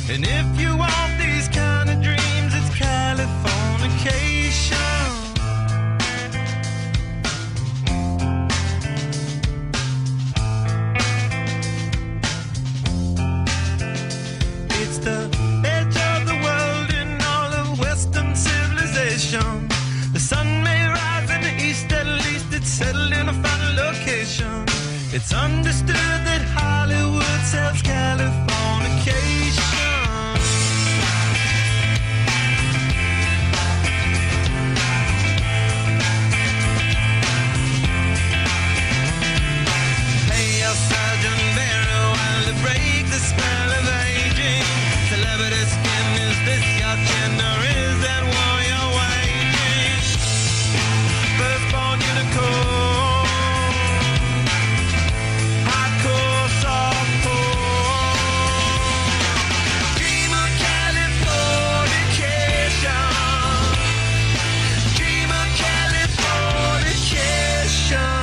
And if you want these kind of dreams, it's Californication. It's the edge of the world in all of Western civilization. The sun may rise in the east, at least it's settled in a final location. It's understood that Hollywood sells Californication. Hey, your Sergeant Barrow, while to break the spell of aging. Celebrity skin, is this your chin, or is that war you're waging? Firstborn unicorn, hardcore, softcore. Dream of Californication. Dream of Californication.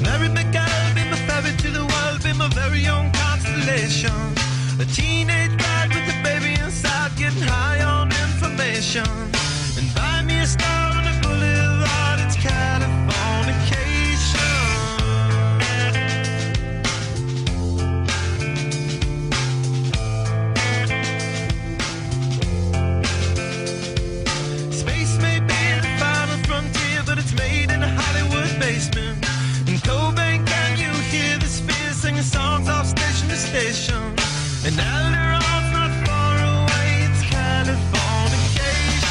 Mary McGill, be my ferry to the world, be my very own constellation. A teenage bride with a baby inside, getting high on information. And buy me a star on the boulevard, it's Californication. Space may be the final frontier, but it's made in a Hollywood basement. In Cobain, can you hear the sphere singing songs off station to station? And Alderon's not far away, it's Californication.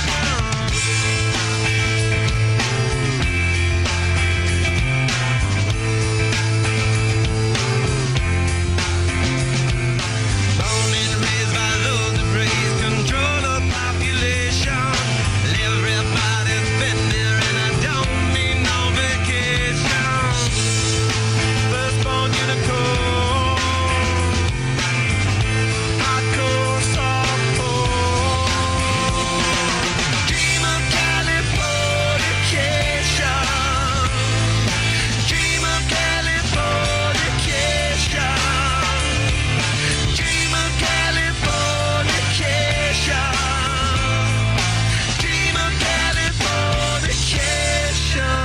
Born and raised by those that raise control of population. Everybody's been there and I don't need no vacation. Firstborn unicorn, hardcore, softcore. Dream of Californication. Dream of Californication. Dream of Californication. Dream of Californication.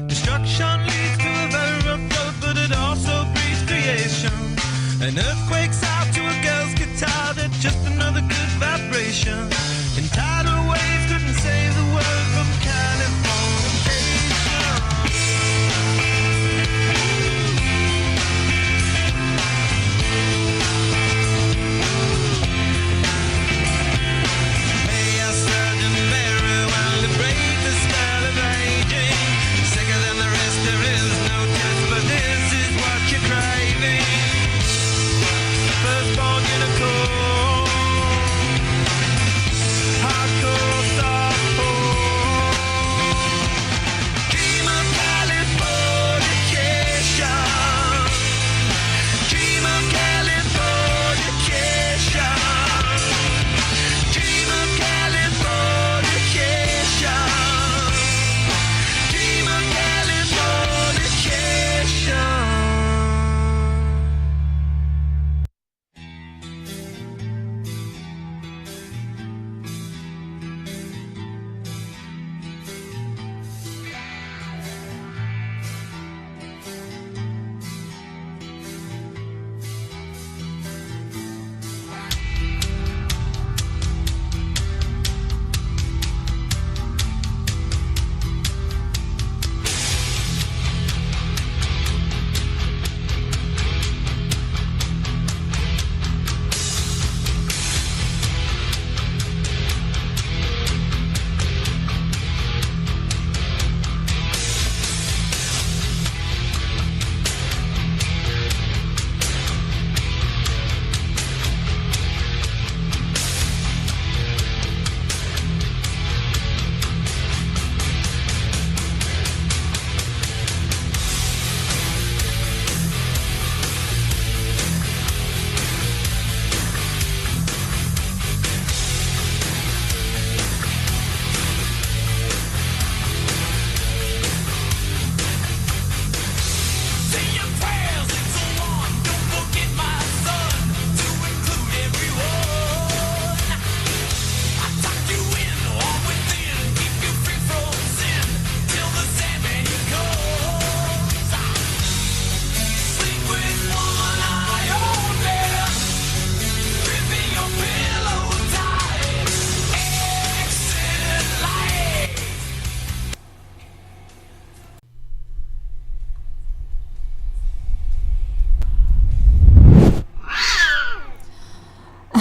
Destruction leads to a very rough road, but it also breeds creation. An earthquake's out to a girl's guitar, that's just another good vibration. And tidal waves couldn't save the world from Californication. Hey, your Sergeant Barrow, while to break the spell of aging. Sicker than the rest, there is no test, but this is what you're craving.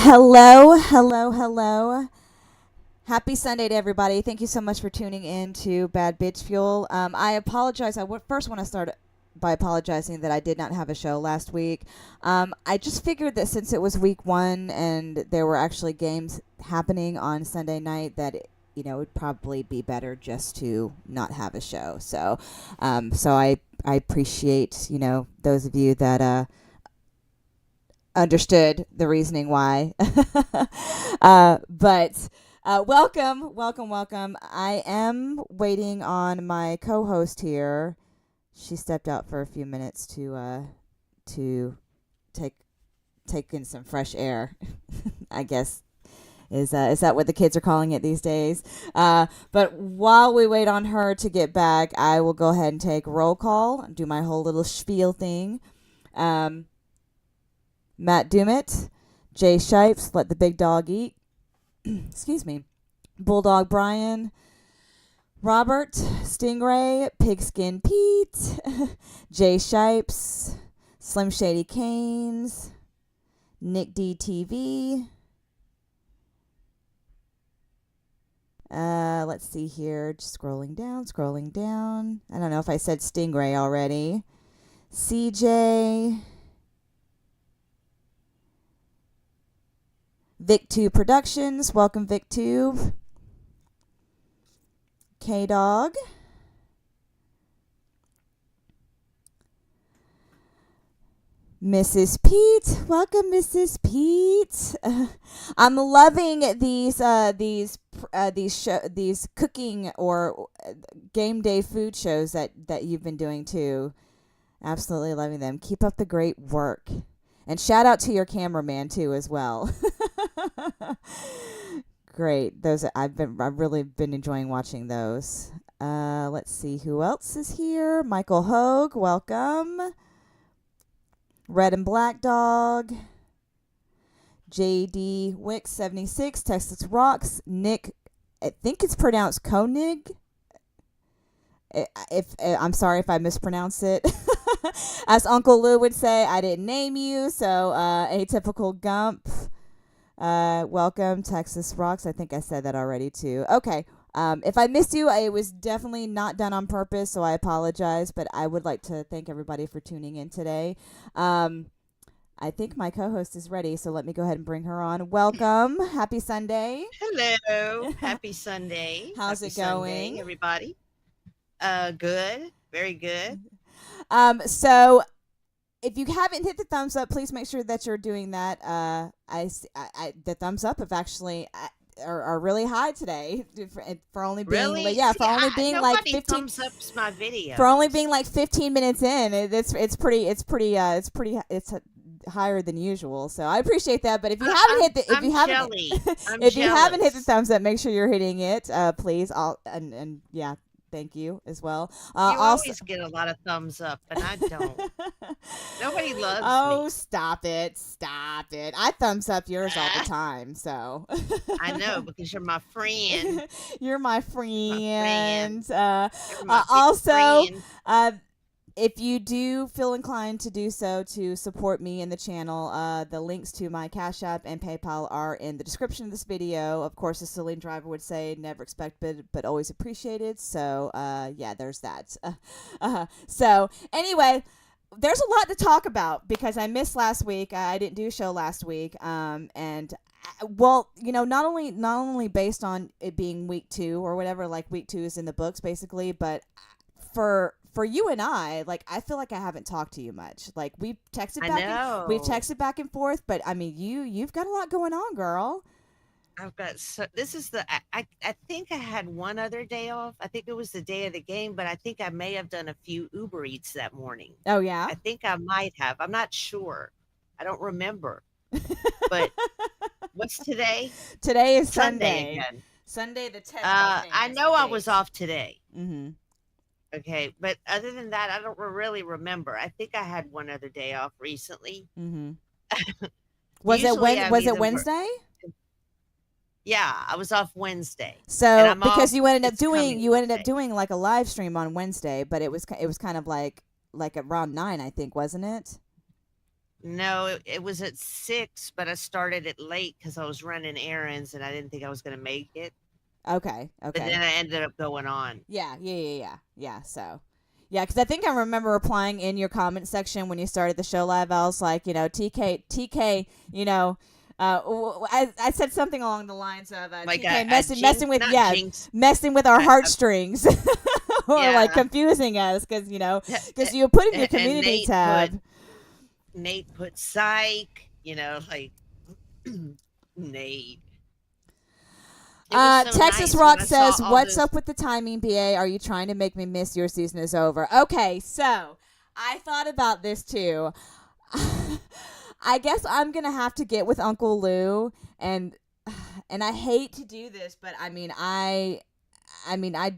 Hello, hello, hello. Happy Sunday to everybody. Thank you so much for tuning in to Bad Bitch Fuel. I apologize. First want to start by apologizing that I did not have a show last week. I just figured that since it was week one and there were actually games happening on Sunday night, that it would probably be better just to not have a show. So I appreciate those of you that understood the reasoning why. But welcome, welcome, welcome. I am waiting on my co-host here. She stepped out for a few minutes to take in some fresh air. I guess is that what the kids are calling it these days? But while we wait on her to get back, I will go ahead and take roll call, do my whole little spiel thing. Matt Dumit, Jay Shipes, Let the Big Dog Eat, excuse me, Bulldog Brian, Robert, Stingray, Pigskin Pete, Jay Shipes, Slim Shady Canes, Nick DTV. Let's see here. Just scrolling down. I don't know if I said Stingray already. CJ. Vic2 Productions. Welcome, Vic2. K-Dog. Mrs. Pete. Welcome, Mrs. Pete. I'm loving these cooking or game day food shows that you've been doing too. Absolutely loving them. Keep up the great work. And shout out to your cameraman too as well. Great. I've really been enjoying watching those. Let's see who else is here. Michael Hogue, welcome. Red and Black Dog. JD Wick 76, Texas Rocks. Nick, I think it's pronounced Koenig. If I'm sorry if I mispronounce it. As Uncle Lou would say, I didn't name you, so Atypical Gump. Welcome, Texas Rocks. I think I said that already too. Okay. If I missed you, it was definitely not done on purpose, so I apologize, but I would like to thank everybody for tuning in today. I think my co-host is ready, so let me go ahead and bring her on. Welcome. Happy Sunday. Hello. Happy Sunday. How's Happy it going? Sunday, everybody. Good. Very good. So if you haven't hit the thumbs up, please make sure that you're doing that. The thumbs up have actually are really high today for only being Really? for only being like nobody 15 thumbs ups my videos. for only being like 15 minutes in. It's higher than usual. So I appreciate that. But if you haven't hit the if you haven't hit the thumbs up, make sure you're hitting it, please. Thank you as well. You always get a lot of thumbs up, and I don't. Nobody loves me. Oh, stop it. I thumbs up yours all the time, so. I know, because you're my friend. You're my friend. You're my Also, friend. if you do feel inclined to do so to support me in the channel, the links to my Cash App and PayPal are in the description of this video. Of course, as Celine Driver would say, never expected but always appreciated. So, there's that. So, anyway, there's a lot to talk about because I missed last week. I didn't do a show last week. Not only based on it being week 2 or whatever, like week 2 is in the books basically, but for you and I, like, I feel like I haven't talked to you much. Like, we've texted back and forth, but I mean, you've got a lot going on, girl. I think I had one other day off. I think it was the day of the game, but I think I may have done a few Uber Eats that morning. Oh yeah? I think I might have. I'm not sure. I don't remember. But what's today? Today is Sunday again. Sunday the 10th. I know I was off today. Mm-hmm. Okay, but other than that, I don't really remember. I think I had one other day off recently. Mm-hmm. Was it Wednesday? Yeah, I was off Wednesday. So because you ended up doing like a live stream on Wednesday, but it was kind of like around 9, I think, wasn't it? No, it was at 6, but I started it late because I was running errands and I didn't think I was going to make it. Okay, But okay. then I ended up going on. Yeah. So, yeah, because I think I remember replying in your comment section when you started the show live. I was like, TK, I said something along the lines of Like TK a messing jinx, with not jinx. messing with our A, heartstrings, or like yeah. confusing us because you put in your And community tab. Nate put psych, like Nate. It was so Texas nice when Rock I saw says, all "What's those. up with the timing, BA? Are you trying to make me miss your season is over?" Okay, so I thought about this too. I guess I'm gonna have to get with Uncle Lou, and I hate to do this, but I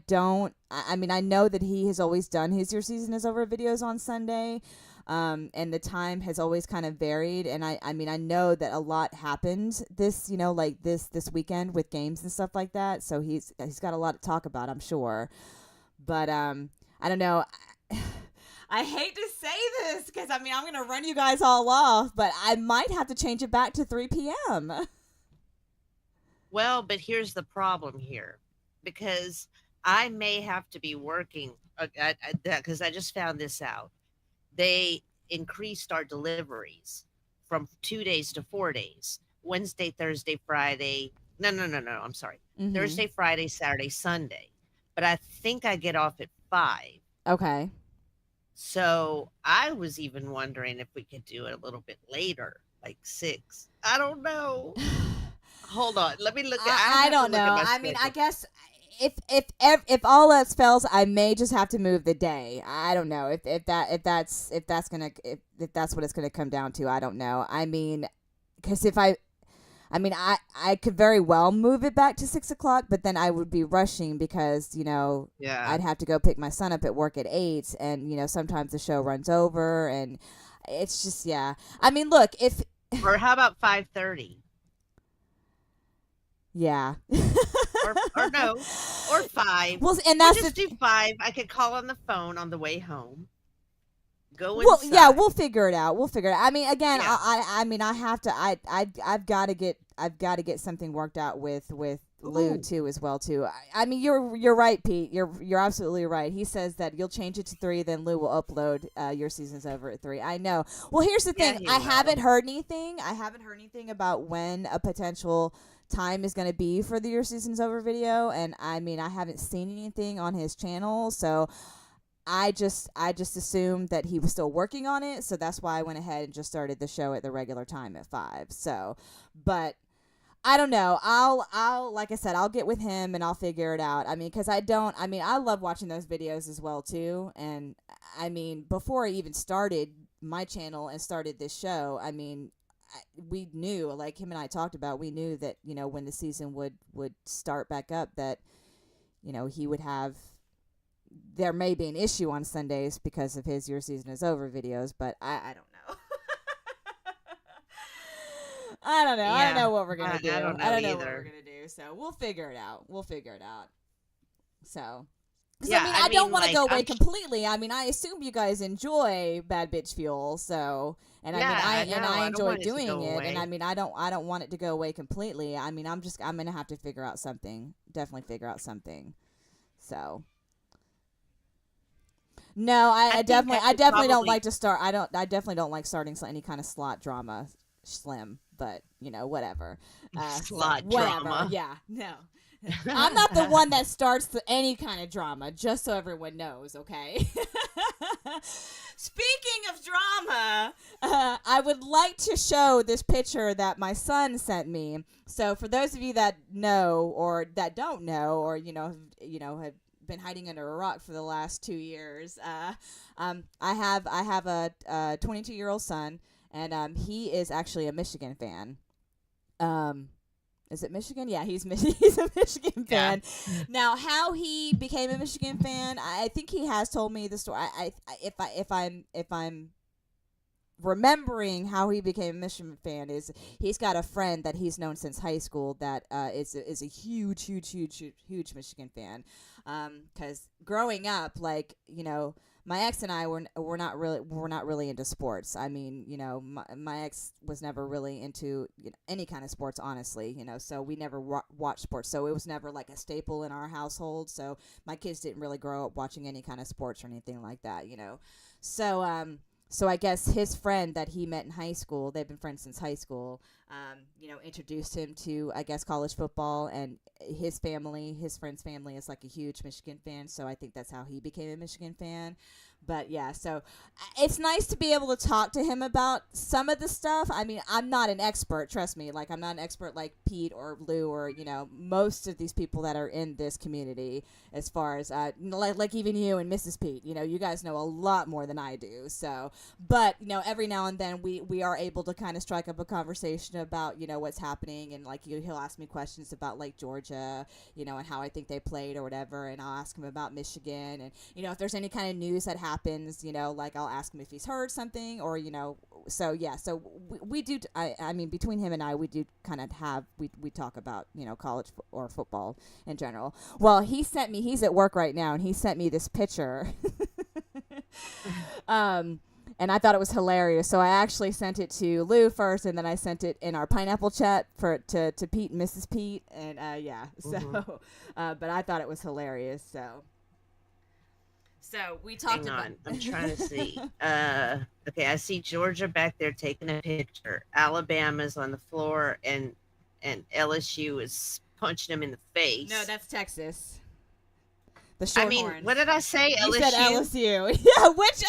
don't. I know that he has always done his Your Season is Over videos on Sunday, and the time has always kind of varied. And I know that a lot happened this, like this weekend with games and stuff like that. So he's got a lot to talk about, I'm sure. But I don't know. I hate to say this because I'm gonna run you guys all off, but I might have to change it back to 3 p.m. Well, but here's the problem here, because I may have to be working because I just found this out. They increased our deliveries from 2 days to 4 days: Wednesday, Thursday, Friday. No. I'm sorry. Mm-hmm. Thursday, Friday, Saturday, Sunday. But I think I get off at 5. Okay. So I was even wondering if we could do it a little bit later, like 6. I don't know. Hold on. Let me look at I I have to don't look at know. my I schedule. guess if all else fails, I may just have to move the day. I don't know if that's what it's gonna come down to. I don't know. Because if I could very well move it back to 6 o'clock, but then I would be rushing because Yeah. I'd have to go pick my son up at work at 8, and sometimes the show runs over, and it's just yeah. Look, if Or how about 5:30? yeah. Or no, or 5. Well, and We'll that's the just do 5. I could call on the phone on the way home. Go well, yeah, inside. we'll figure it out. We'll figure it out. Again, Yeah. I have to. I've got to get something worked out with Lou Ooh. too as well too. You're right, Pete. You're absolutely right. He says that you'll change it to 3, then Lou will upload Your Season's Over at 3. I know. Well, here's the Yeah, thing. he I will. haven't heard anything. I haven't heard anything about when a potential time is going to be for the Your Season's Over video, and I haven't seen anything on his channel, so I just assumed that he was still working on it, so that's why I went ahead and just started the show at the regular time at 5. So, but I don't know. I'll like I said, I'll get with him and I'll figure it out. Because I don't. I love watching those videos as well too. And before I even started my channel and started this show, we knew, like him and I talked about, we knew that when the season would start back up, that he would have. There may be an issue on Sundays because of his Your Season is Over videos, but I don't know. I don't know. I don't Yeah. know what we're going to do. I don't I know don't know what we're either. going to do. So we'll figure it out. So. Because, Yeah, I don't want to like, go away completely. I assume you guys enjoy Bad Bitch Fuel, so and Yeah, I know. I I don't enjoy want it to doing go it, and away. I don't want it to go away completely. I'm gonna have to figure out something. Definitely figure out something. So. No, I I think I could definitely don't probably like to start. I definitely don't like starting any kind of slot drama, Slim. But whatever. slot Whatever. drama. Yeah, no. I'm not the one that starts any kind of drama, just so everyone knows, okay? Speaking of drama, I would like to show this picture that my son sent me. So for those of you that know or that don't know, or have been hiding under a rock for the last 2 years, I have a 22-year-old son, and he is actually a Michigan fan. Is it Michigan? Yeah, he's a Michigan Yeah. fan. Now, how he became a Michigan fan, I think he has told me the story. If I'm remembering how he became a Michigan fan, is he's got a friend that he's known since high school that is a huge Michigan fan. Because growing up, like my ex and I were not really into sports. I mean, my ex was never really into any kind of sports, honestly. So we never watched sports. So it was never like a staple in our household. So my kids didn't really grow up watching any kind of sports or anything like that. So so I guess his friend that he met in high school, they've been friends since high school, introduced him to, I guess, college football, and his friend's family is like a huge Michigan fan, so I think that's how he became a Michigan fan. But yeah, so it's nice to be able to talk to him about some of the stuff. I mean, I'm not an expert, trust me. Like, I'm not an expert like Pete or Lou or, most of these people that are in this community, as far as, like even you and Mrs. Pete, you guys know a lot more than I do. So, but, every now and then we are able to kind of strike up a conversation about, what's happening. And like, he'll ask me questions about like Georgia, and how I think they played or whatever. And I'll ask him about Michigan. And, if there's any kind of news that happens, like I'll ask him if he's heard something or, so yeah, so we do, I mean, between him and I, we do kind of we talk about, college or football in general. Well, he's at work right now, and he sent me this picture. And I thought it was hilarious. So I actually sent it to Lou first, and then I sent it in our pineapple chat to Pete and Mrs. Pete. And yeah, so, but I thought it was hilarious. So we talked Hang about. on, I'm trying to see. Okay, I see Georgia back there taking a picture. Alabama's on the floor, and LSU is punching him in the face. No, that's Texas. The Shorthorns. I mean, what did I say? You LSU. said LSU. Yeah, which.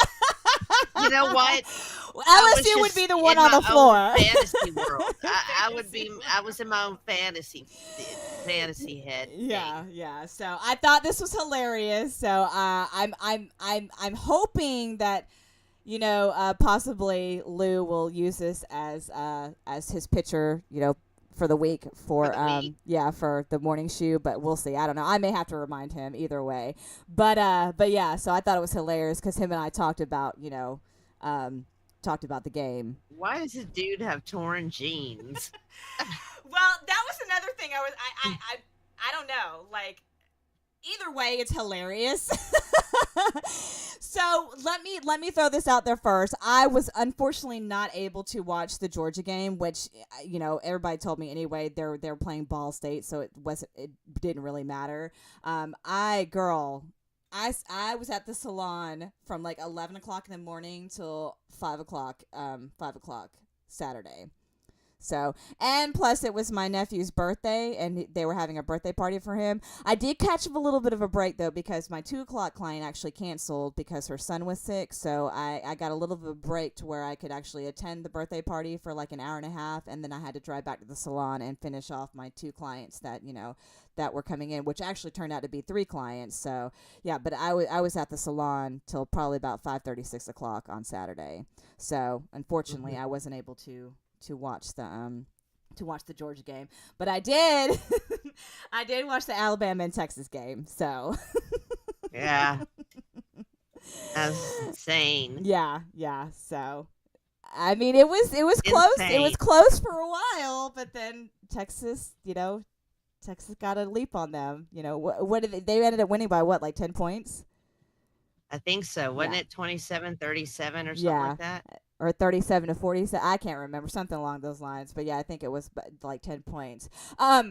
You know what? LSU would be the one on the floor. Fantasy world. I was in my own fantasy head. Yeah. So I thought this was hilarious. So I'm hoping that possibly Lou will use this as his picture, for the week for for the morning shoe, but we'll see. I don't know. I may have to remind him either way. But yeah, so I thought it was hilarious because him and I talked about the game. Why does this dude have torn jeans? Well, that was another thing. I don't know. Like, either way, it's hilarious. So let me throw this out there first. I was unfortunately not able to watch the Georgia game, which everybody told me anyway. They're playing Ball State, so it didn't really matter. I was at the salon from like 11 o'clock in the morning till 5 o'clock Saturday. So, and plus it was my nephew's birthday, and they were having a birthday party for him. I did catch a little bit of a break, though, because my 2 o'clock client actually canceled because her son was sick. So I got a little bit of a break to where I could actually attend the birthday party for like an hour and a half, and then I had to drive back to the salon and finish off my 2 clients that, that were coming in, which actually turned out to be 3 clients. So, yeah, but I was at the salon till probably about 5:30, 6 o'clock on Saturday. So, unfortunately, I wasn't able to watch the Georgia game, but I did I did watch the Alabama and Texas game. So yeah, that's insane. Yeah. So I mean, it was close. It was close for a while, but then Texas got a leap on them. What did they ended up winning by? What, like 10 points? I think so. Wasn't it 27-37 or something like that? Or 37-40. I can't remember, something along those lines. But yeah, I think it was like 10 points. How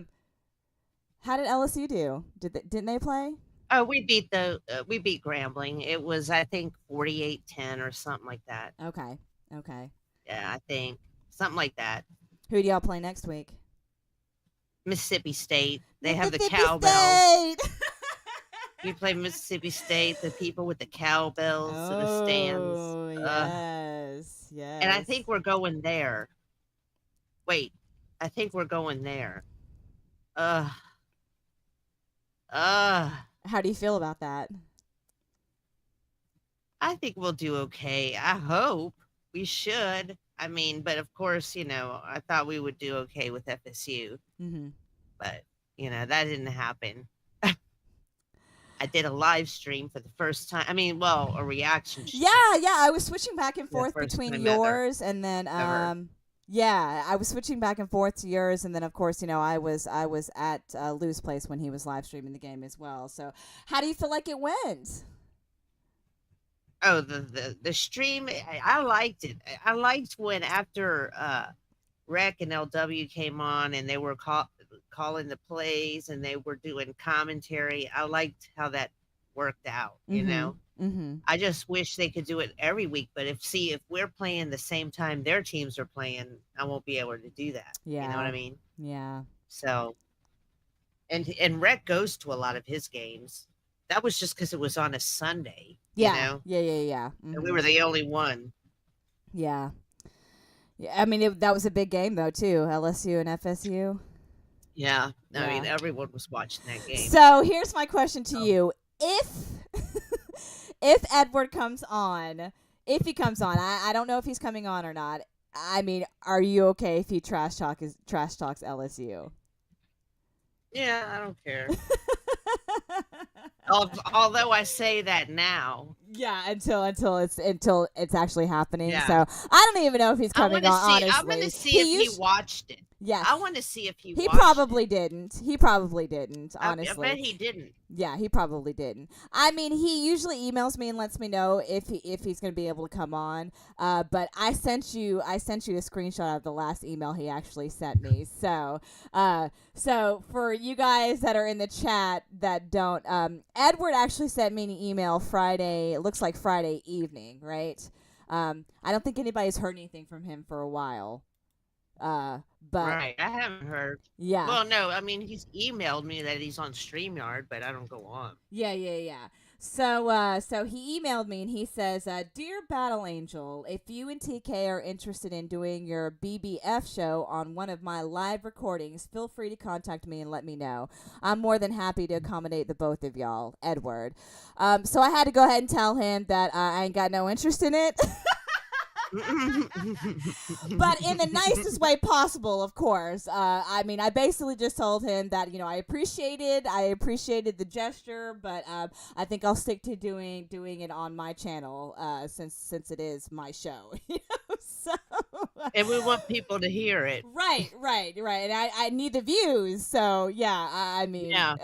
did LSU do? Didn't they play? Oh, we beat Grambling. It was, I think, 48-10 or something like that. Okay. Yeah, I think something like that. Who do y'all play next week? Mississippi State. They have the cowbells. State. We play Mississippi State, the people with the cowbells and the stands. Oh, yes. And I think we're going there. Wait, I think we're going there. How do you feel about that? I think we'll do okay. I hope. We should. I mean, but of course, I thought we would do okay with FSU. Mm-hmm. But, that didn't happen. I did a live stream for the first time. I mean, well, a reaction stream. Yeah. I was switching back and forth between yours and then, I was switching back and forth to yours, and then of course, I was at Lou's place when he was live streaming the game as well. So, how do you feel like it went? Oh, the stream. I liked it. I liked when after Rec and LW came on and they were calling the plays and they were doing commentary. I liked how that worked out. Mm-hmm. Mm-hmm. I just wish they could do it every week. But if we're playing the same time their teams are playing, I won't be able to do that. You know what Yeah. I mean? Yeah. So and Rec goes to a lot of his games. That was just because it was on a Sunday, Yeah. Yeah. Yeah. Yeah. and we Mm-hmm. were the only one. Yeah. Yeah. I mean, that was a big game though too. LSU and FSU. Yeah, I mean Yeah. everyone was watching that game. So here's my question to So, you: If if Edward comes on, if he comes on, I don't know if he's coming on or not. I mean, are you okay if he trash talks LSU? yeah, I don't care. Although I say that now, Yeah, until it's actually happening. yeah, So I don't even know if he's I coming want to on. see. I'm going to Honestly, see if he watched it. yeah, I want to see if he he watched it. probably didn't. He probably didn't. I bet Honestly, he didn't. yeah, he probably didn't. I mean, he usually emails me and lets me know if he's gonna be able to come on. But I sent you a screenshot of the last email he actually sent me. So for you guys that are in the chat that don't, Edward actually sent me an email Friday. It looks like Friday evening, right? I don't think anybody's heard anything from him for a while. But Right, I haven't heard. yeah. Well, no, I mean he's emailed me that he's on Streamyard, but I don't go on. Yeah, yeah, yeah. So he emailed me and he says, "Dear Battle Angel, if you and TK are interested in doing your BBF show on one of my live recordings, feel free to contact me and let me know. I'm more than happy to accommodate the both of y'all, Edward." So I had to go ahead and tell him that I ain't got no interest in it. But in the nicest way possible, of course. I mean, I basically just told him that I appreciated the gesture, but I think I'll stick to doing it on my channel, since it is my show. So And we want people to hear it. right, and I need the views. So yeah, I mean, Yeah.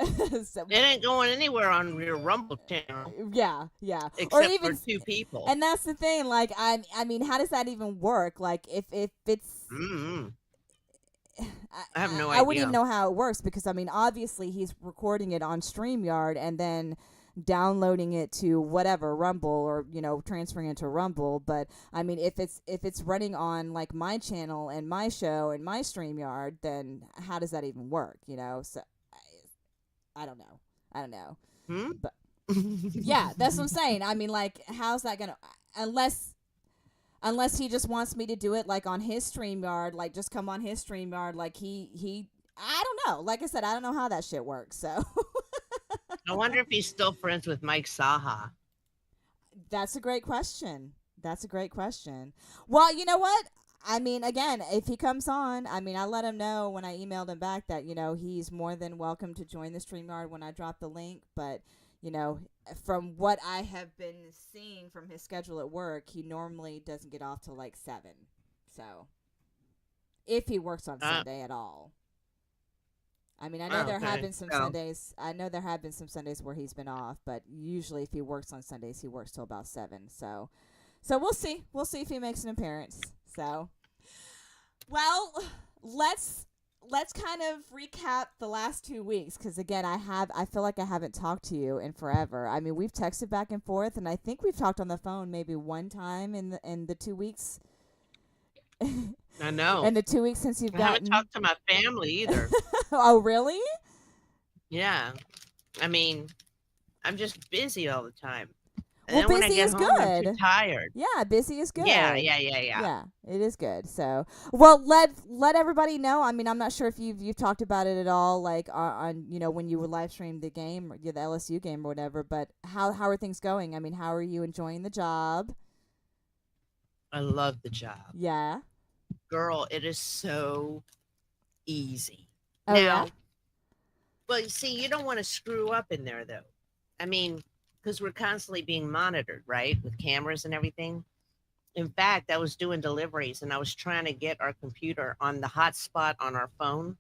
so, It ain't going anywhere on your Rumble channel yeah, or except even. for 2 people. And that's the thing. Like, I mean, how does that even work? Like, if it's Mm-hmm. I have no I wouldn't idea. even know how it works because I mean, obviously he's recording it on StreamYard and then downloading it to whatever Rumble or transferring it to Rumble. But I mean, if it's running on like my channel and my show and my StreamYard, then how does that even work? So I don't know. I don't know. Hmm? But yeah, that's what I'm saying. I mean, like, how's that gonna unless he just wants me to do it like on his StreamYard, like just come on his StreamYard, like he I don't know. Like I said, I don't know how that shit works. So I wonder if he's still friends with Mike Saha. that's a great question. That's a great question. Well, you know what? I mean, again, if he comes on, I mean, I let him know when I emailed him back that he's more than welcome to join the StreamYard when I drop the link, but from what I have been seeing from his schedule at work, he normally doesn't get off till like 7. So, if he works on Sunday at all. I mean, I know there have been some Sundays. I know there have been some Sundays where he's been off, but usually if he works on Sundays, he works till about 7. So we'll see. We'll see if he makes an appearance. So, well, let's kind of recap the last 2 weeks because again, I feel like I haven't talked to you in forever. I mean, we've texted back and forth, and I think we've talked on the phone maybe one time in the 2 weeks. I know. In the 2 weeks since you've gotten. I haven't talked to my family either. Oh, really? Yeah. I mean, I'm just busy all the time. And Well, then when I busy get is home, I'm good. too tired. Yeah, busy is good. Yeah. Yeah, it is good. So, well, let everybody know. I mean, I'm not sure if you've talked about it at all, like on when you would live stream the game, or the LSU game or whatever. But how are things going? I mean, how are you enjoying the job? I love the job. Yeah. Girl, it is so easy. Oh, now, yeah? well, you see, you don't want to screw up in there, though. I mean, because we're constantly being monitored, right, with cameras and everything. In fact, I was doing deliveries and I was trying to get our computer on the hotspot on our phone.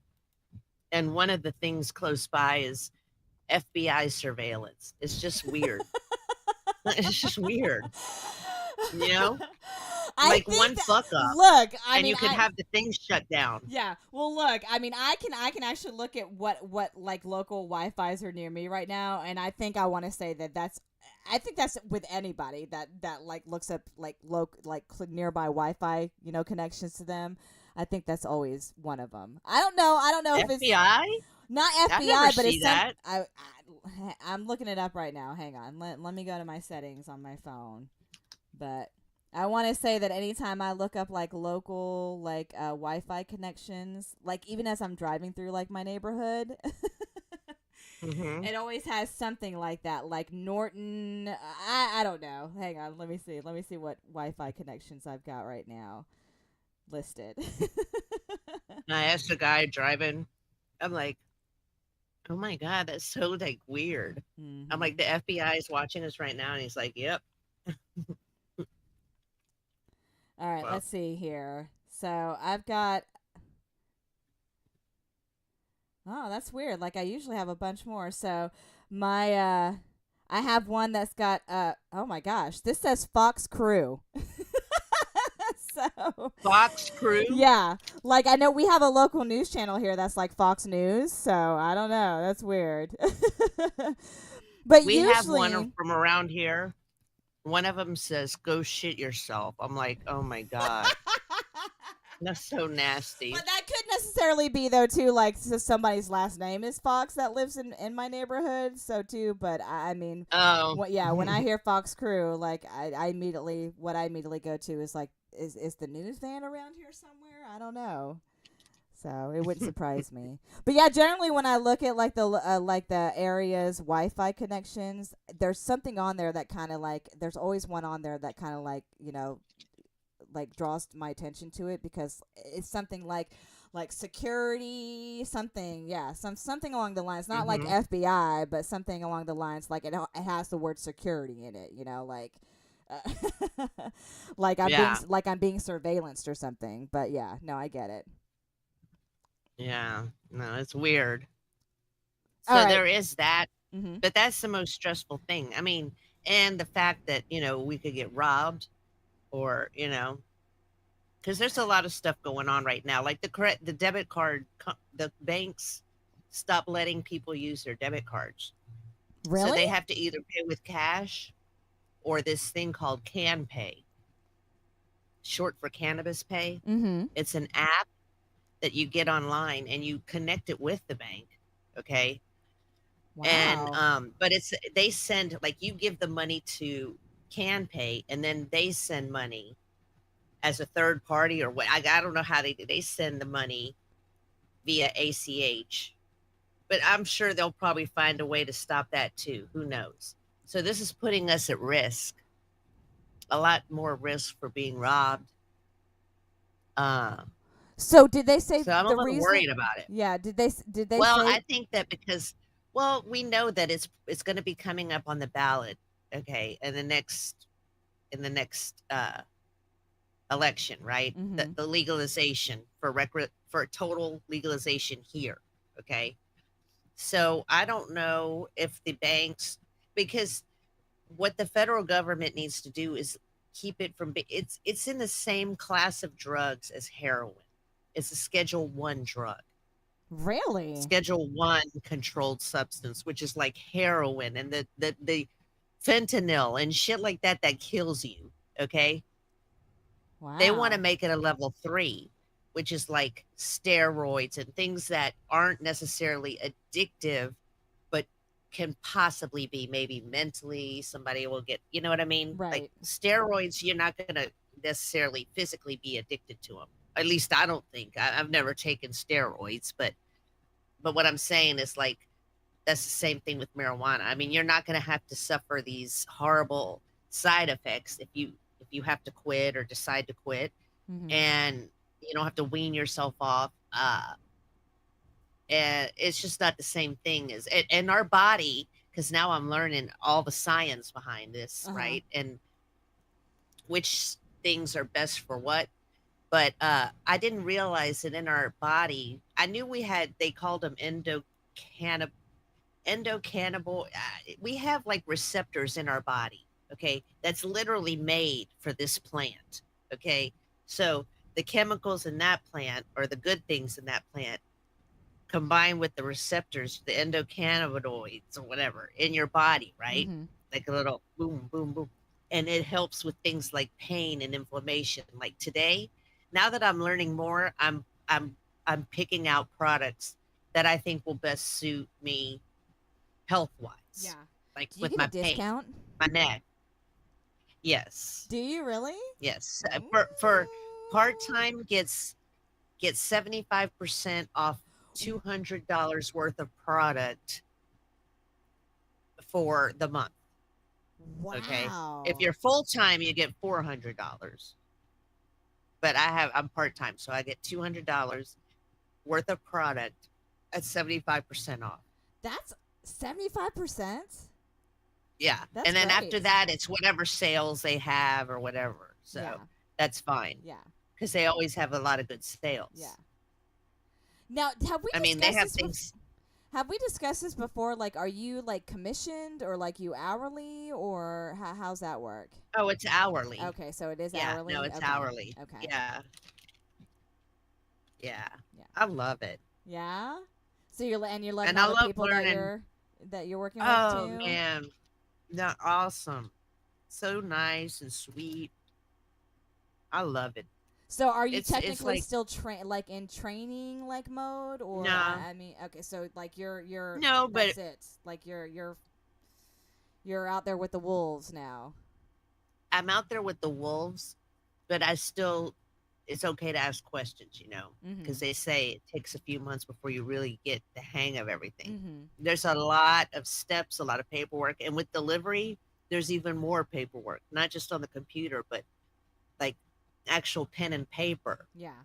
And one of the things close by is FBI surveillance. It's just weird. It's just weird, you know? I Like think one that, fuck up look, I and mean, you could have the thing shut down. yeah. Well, look, I mean, I can actually look at what like local Wi-Fi's are near me right now, and I think I want to say that I think that's with anybody that like looks up like nearby Wi-Fi, connections to them. I think that's always one of them. I don't know. I don't know if it's FBI? not I never FBI, but see it's some. that. I'm looking it up right now. Hang on. Let me go to my settings on my phone. But I want to say that anytime I look up like local like Wi-Fi connections, like even as I'm driving through like my neighborhood, Hmm. it always has something like that, like Norton. I don't know. Hang on. Let me see. Let me see what Wi-Fi connections I've got right now listed. And I asked the guy driving, I'm like, oh my God, that's so like weird. I'm like, hmm the FBI is watching us right now. And he's like, yep. All right. Well, Let's see here. So I've got. Oh, that's weird. Like I usually have a bunch more. So my I have one that's got oh my gosh, this says Fox Crew. So Fox Crew. yeah, like I know we have a local news channel here that's like Fox News, so I don't know. That's weird. But We have one usually from around here. One of them says, go shit yourself. I'm like, oh my God. That's so nasty. but that could necessarily be though too like somebody's last name is Fox that lives in my neighborhood, so too, but I mean Oh, what yeah, when I hear Fox Crew, like I immediately what I immediately go to is like is the news van around here somewhere? I don't know. So it wouldn't surprise me. But yeah, generally when I look at like the area's Wi-Fi connections, there's something on there that kind of like there's always one on there that kind of like like draws my attention to it because it's something like security something yeah something along the lines not like hmm, FBI but something along the lines like it has the word security in it like uh, yeah, like I'm being surveillanced or something but yeah no I get it. yeah. No, it's weird. All So right. there is that, Mm-hmm. but that's the most stressful thing. I mean, and the fact that, we could get robbed or, because there's a lot of stuff going on right now. Like the debit card, the banks stop letting people use their debit cards. So Really? they have to either pay with cash or this thing called Can Pay, short for cannabis pay. Mm-hmm. It's an app that you get online and you connect it with the bank. Okay. And Wow. but they send, like, you give the money to Can Pay and then they send money as a third party or what. I don't know how they do. They send the money via ACH, but I'm sure they'll probably find a way to stop that too. Who knows? So this is putting us at risk, a lot more risk for being robbed. Uh, So did they say so I'm a the little reason? worried about it. Yeah. Did they Well, say? I think that because, well, we know that it's going to be coming up on the ballot, okay, in the next election, right? The, Mm-hmm. the legalization for total legalization here, okay. So I don't know if the banks, because what the federal government needs to do is keep it from it's in the same class of drugs as heroin. It's a Schedule 1 drug. Really? Schedule 1 controlled substance, which is like heroin and the fentanyl and shit like that kills you, okay? They want to Wow. make it a level 3, which is like steroids and things that aren't necessarily addictive, but can possibly be maybe mentally somebody will get, you know what I mean? Like Right. steroids, you're not going to necessarily physically be addicted to them. At least I don't think. I've never taken steroids, but what I'm saying is like that's the same thing with marijuana. I mean, you're not going to have to suffer these horrible side effects if you have to quit or decide to quit, Mm-hmm. and you don't have to wean yourself off. And it's just not the same thing as and our body. Because now I'm learning all the science behind this, Uh huh. right? And which things are best for what. But I didn't realize that in our body, I knew we had. They called them endocannabinoid. We have like receptors in our body, Okay. That's literally made for this plant. Okay. So the chemicals in that plant, or the good things in that plant, combined with the receptors, the endocannabinoids or whatever in your body, right? Mm-hmm. Like a little boom, boom, boom. And it helps with things like pain and inflammation. Like today, now that I'm learning more, I'm picking out products that I think will best suit me health wise. Yeah. Like Do you with get a my pain, discount? my neck. Yes. Do you really? Yes. For Ooh. part time gets 75% off $200 worth of product for the month. Okay. If Wow. you're full time, you get $400. But I'm part time, so I get $200 worth of product at 75% off. That's 75%? Yeah. That's And then great. after that, it's whatever sales they have or whatever. So Yeah. that's fine Yeah. because they always have a lot of good Yeah. sales. Now, have we I mean, they discussed have this things. have we discussed this before? Like, are you like commissioned or like you hourly or how's that work? Oh, it's hourly. Okay, so it is Yeah. No, hourly. it's Okay. hourly. Okay. Yeah. Yeah. Yeah. I love it. Yeah. So you're loving And I all the love people learning. that you're working with Oh too. man, they're awesome. So nice and sweet. I love it. So are you It's technically like, still like in training like mode or nah, I mean okay so like you're no, but that's it like you're out there with the wolves now. I'm out there with the wolves, but I still, it's okay to ask questions, because Mhm. they say it takes a few months before you really get the hang of everything. Mhm. There's a lot of steps, a lot of paperwork, and with delivery, there's even more paperwork, not just on the computer, but like actual pen and paper Yeah.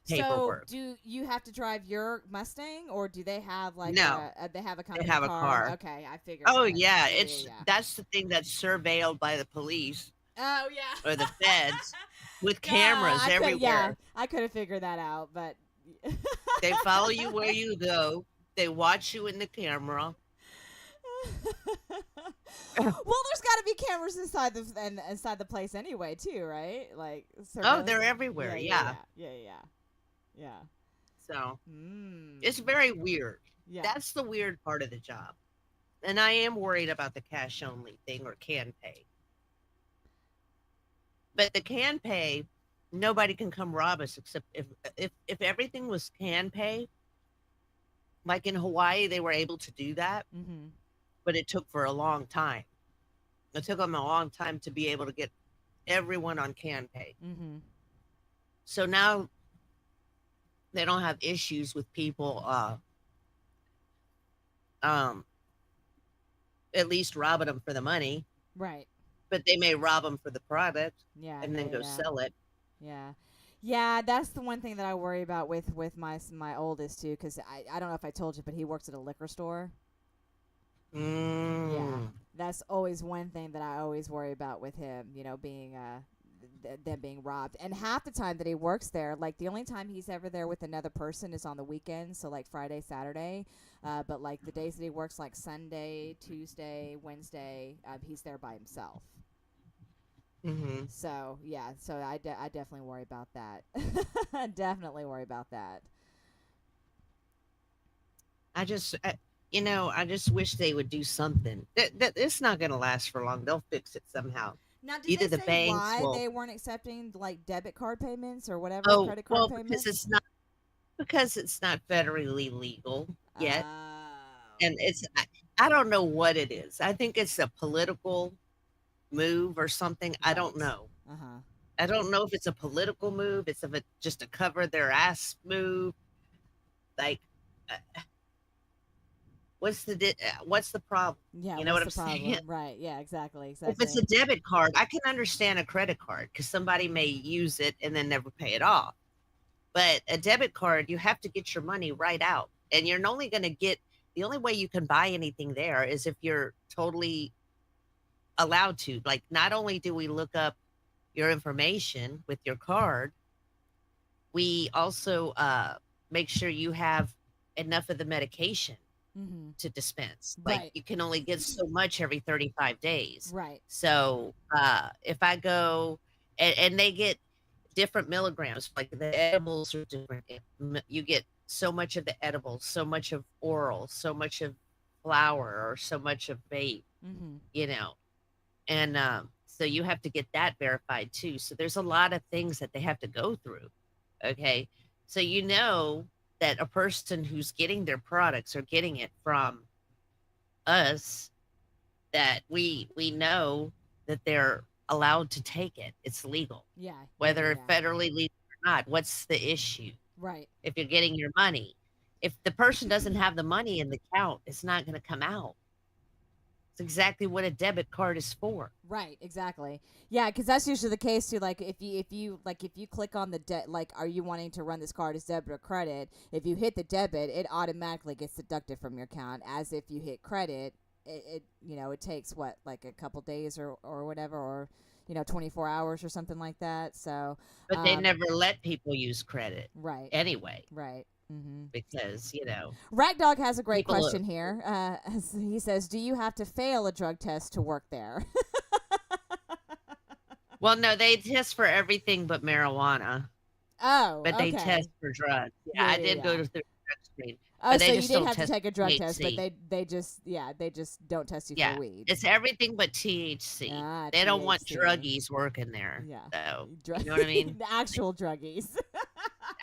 So paperwork. do you have to drive your Mustang or do they have like No, they have a they company have a car? car. Okay, I figured Oh that. yeah, Yeah, yeah, it's yeah. that's the thing that's surveilled by the police Oh yeah. or the feds with Duh, cameras yeah, everywhere. I could have figured that out, but They follow you where you go. They watch you in the camera. well, there's got to be cameras inside the place anyway, too, right? Like Oh, surveillance. they're everywhere. Yeah, yeah, Yeah. yeah, yeah, yeah, yeah. So it's Mm. very weird. Yeah. That's the weird part of the job. And I am worried about the cash only thing or can pay. But the can pay, nobody can come rob us except if everything was can pay, like in Hawaii, they were able to do that, Mhm. but it took for a long time. It took them a long time to be able to get everyone on can pay. Mhm. So now they don't have issues with people um at least robbing them for the money, Right. but they may rob them for the product Yeah. and Yeah. then go Yeah. sell it. Yeah. Yeah. That's the one thing that I worry about with my oldest too, because I don't know if I told you, but he works at a liquor store. Yeah, Mm. that's always one thing that I always worry about with him. You know, being them being robbed, and half the time that he works there, like the only time he's ever there with another person is on the weekends, so like Friday, Saturday. But like the days that he works, like Sunday, Tuesday, Wednesday, he's there by himself. Hmm. So yeah, so I definitely worry about that. I definitely worry about that. I just, I just wish they would do something. It's not going to last for long. They'll fix it somehow. Now, did they Either the say banks why will. they weren't accepting like debit card payments or whatever Oh credit card well, because payments? it's not federally legal yet, Oh. and I don't know what it is. I think it's a political move or something. I don't Right. know. Uh huh. I don't know if it's a political move. It's just a cover their ass move. Like, uh, what's the problem? Yeah. You know What's what the I'm saying? problem? Right. Yeah. Exactly. If it's Exactly. a debit card, I can understand a credit card because somebody may use it and then never pay it off. But a debit card, you have to get your money right out, and you're only going to get the only way you can buy anything there is if you're totally allowed to. Like, not only do we look up your information with your card, we also make sure you have enough of the medication. Mm-hmm. to dispense. Like Right. you can only get so much every 35 days. Right. So if I go and they get different milligrams, like the edibles are different. You get so much of the edibles, so much of oral, so much of flower, or so much of vape, Mm-hmm. you know. And so you have to get that verified too. So there's a lot of things that they have to go through. Okay. So you know that a person who's getting their products or getting it from us, that we know that they're allowed to take it. It's legal. Yeah. Yeah. Yeah. Whether Yeah. federally legal or not, what's the issue? Right. If you're getting your money. If the person doesn't have the money in the account, it's not going to come out. It's exactly what a debit card is for. Right, exactly. Yeah, because that's usually the case too. Like if you click on the debt, like, are you wanting to run this card as debit or credit? If you hit the debit, it automatically gets deducted from your account. As if you hit credit, it takes what, like a couple days or whatever, or 24 hours or something like that. So, But they never let people use credit right, anyway, right. Mm-hmm. because, Ragdog has a great people are, question here. He says, "Do you have to fail a drug test to work there?" well, no, they test for everything but marijuana, Oh, but they test okay. for drugs. Yeah, Yeah, I yeah, did go yeah. to the drug screen, Oh, but so they you just did don't have to test take a for drug test, but THC. they just don't test you for Yeah, weed. it's everything but THC. Ah, They don't want THC. druggies working there, Yeah. though. Drug You know what I mean? the actual druggies.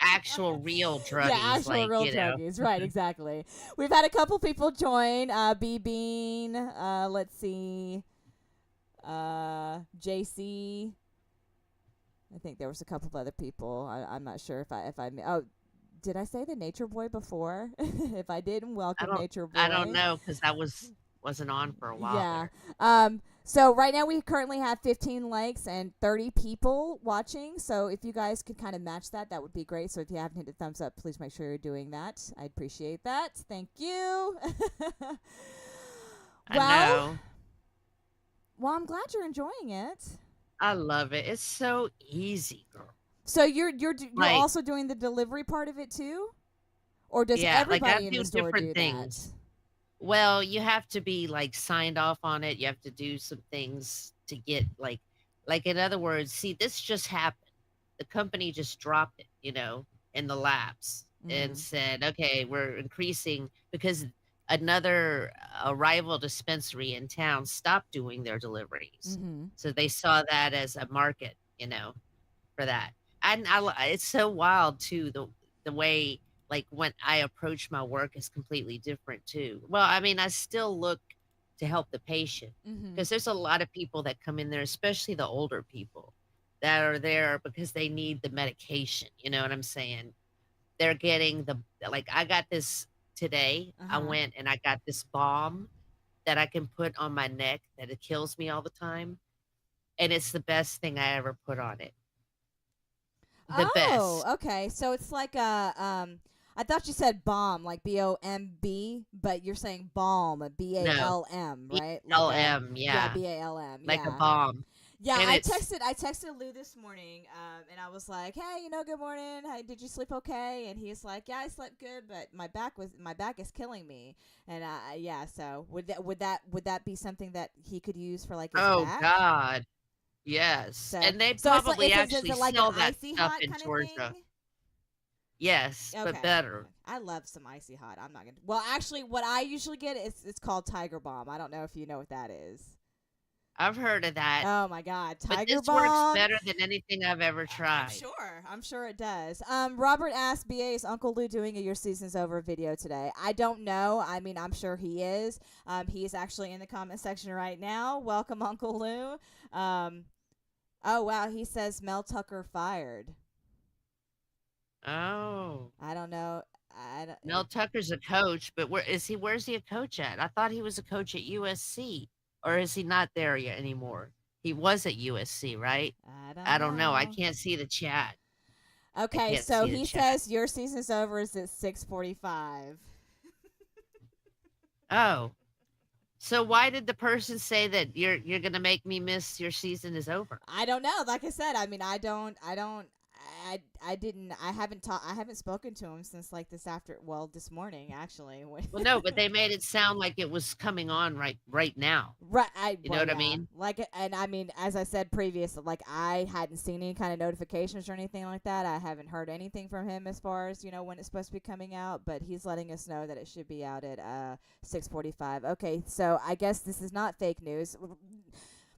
Actual real Yeah, druggies, actual like, real druggies. Right, exactly. We've had a couple people join. B Bean, let's see. JC. I think there was a couple of other people. I'm not sure if I oh, did I say the Nature Boy before? If I didn't, I welcome don't Nature I don't Boy. know, because I wasn't on for a while Yeah. there. So right now we currently have 15 likes and 30 people watching. So if you guys could kind of match that, that would be great. So if you haven't hit the thumbs up, please make sure you're doing that. I'd appreciate that. Thank you. I well, know. well, I'm glad you're enjoying it. I love it. It's so easy, girl. So you're Like, also doing the delivery part of it too, or does yeah, like I everybody in the do store different do that? things. Well, you have to be like signed off on it. You have to do some things to get like in other words, see, this just happened. The company just dropped it, in the labs and Mm-hmm. said, "Okay, we're increasing because another rival dispensary in town stopped doing their deliveries." Mm-hmm. So they saw that as a market, for that. And it's so wild too, the way, like, when I approach my work is completely different too. Well, I mean, I still look to help the patient, Mm-hmm. because there's a lot of people that come in there, especially the older people that are there because they need the medication. You know what I'm saying? They're getting like, I got this today. Uh I huh. went and I got this balm that I can put on my neck that it kills me all the time. And it's the best thing I ever put on it. The Oh, best. okay. So it's like a I thought you said bomb, like BOMB, but you're saying balm, No, BALM, right? Like a BLM, yeah, yeah, BALM, like a yeah. bomb, Yeah, and I it's texted I texted Lou this morning, and I was like, "Hey, good morning. Hi, did you sleep okay?" And he's like, "Yeah, I slept good, but my back is killing me." And yeah, so would that be something that he could use for like his oh back? god, yes, So and they so it's like probably is actually it like an sell that icy stuff hot in kind of Georgia. thing? Yes, but Okay. better. I love some icy hot. I'm not gonna. Well, actually, what I usually get is it's called Tiger Bomb. I don't know if you know what that is. I've heard of that, Oh my God, but Tiger this works Bomb. better than anything I've ever I'm tried. sure. I'm sure it does. Robert asked, "BA, is Uncle Lou doing a Your Season's Over video today?" I don't know. I mean, I'm sure he is. He's actually in the comment section right now. Welcome, Uncle Lou. Um, oh wow, he says Mel Tucker fired. Oh, I don't know. I don't, Mel Tucker's a coach, but where is he? Where's he a coach at? I thought he was a coach at USC, or is he not there yet anymore? He was at USC, right? I don't I don't know. I know. can't see the chat. I Okay, can't so see the he chat. says your season's over is at 6:45. Oh, so why did the person say that you're gonna make me miss your season is over? I don't know. Like I said, I mean, I don't. I haven't spoken to him since like this morning actually. Well, no, but they made it sound like it was coming on right now. Right, You know what I mean? like, and I mean, as I said previously, like I hadn't seen any kind of notifications or anything like that. I haven't heard anything from him as far as when it's supposed to be coming out, but he's letting us know that it should be out at 6:45. Okay, so I guess this is not fake news.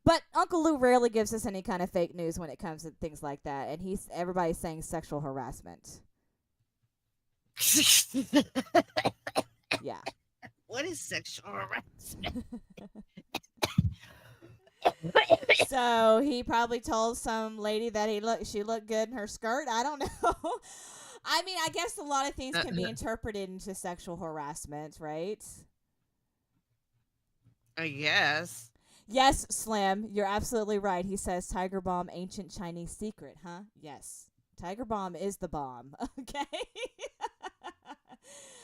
But Uncle Lou rarely gives us any kind of fake news when it comes to things like that, and everybody's saying sexual harassment. Yeah. What is sexual harassment? So he probably told some lady that she looked good in her skirt. I don't know. I mean, I guess a lot of things can be interpreted into sexual harassment, right? I guess. Yes, Slim, you're absolutely right. He says Tiger Bomb, ancient Chinese secret, huh? Yes. Tiger Bomb is the bomb, okay?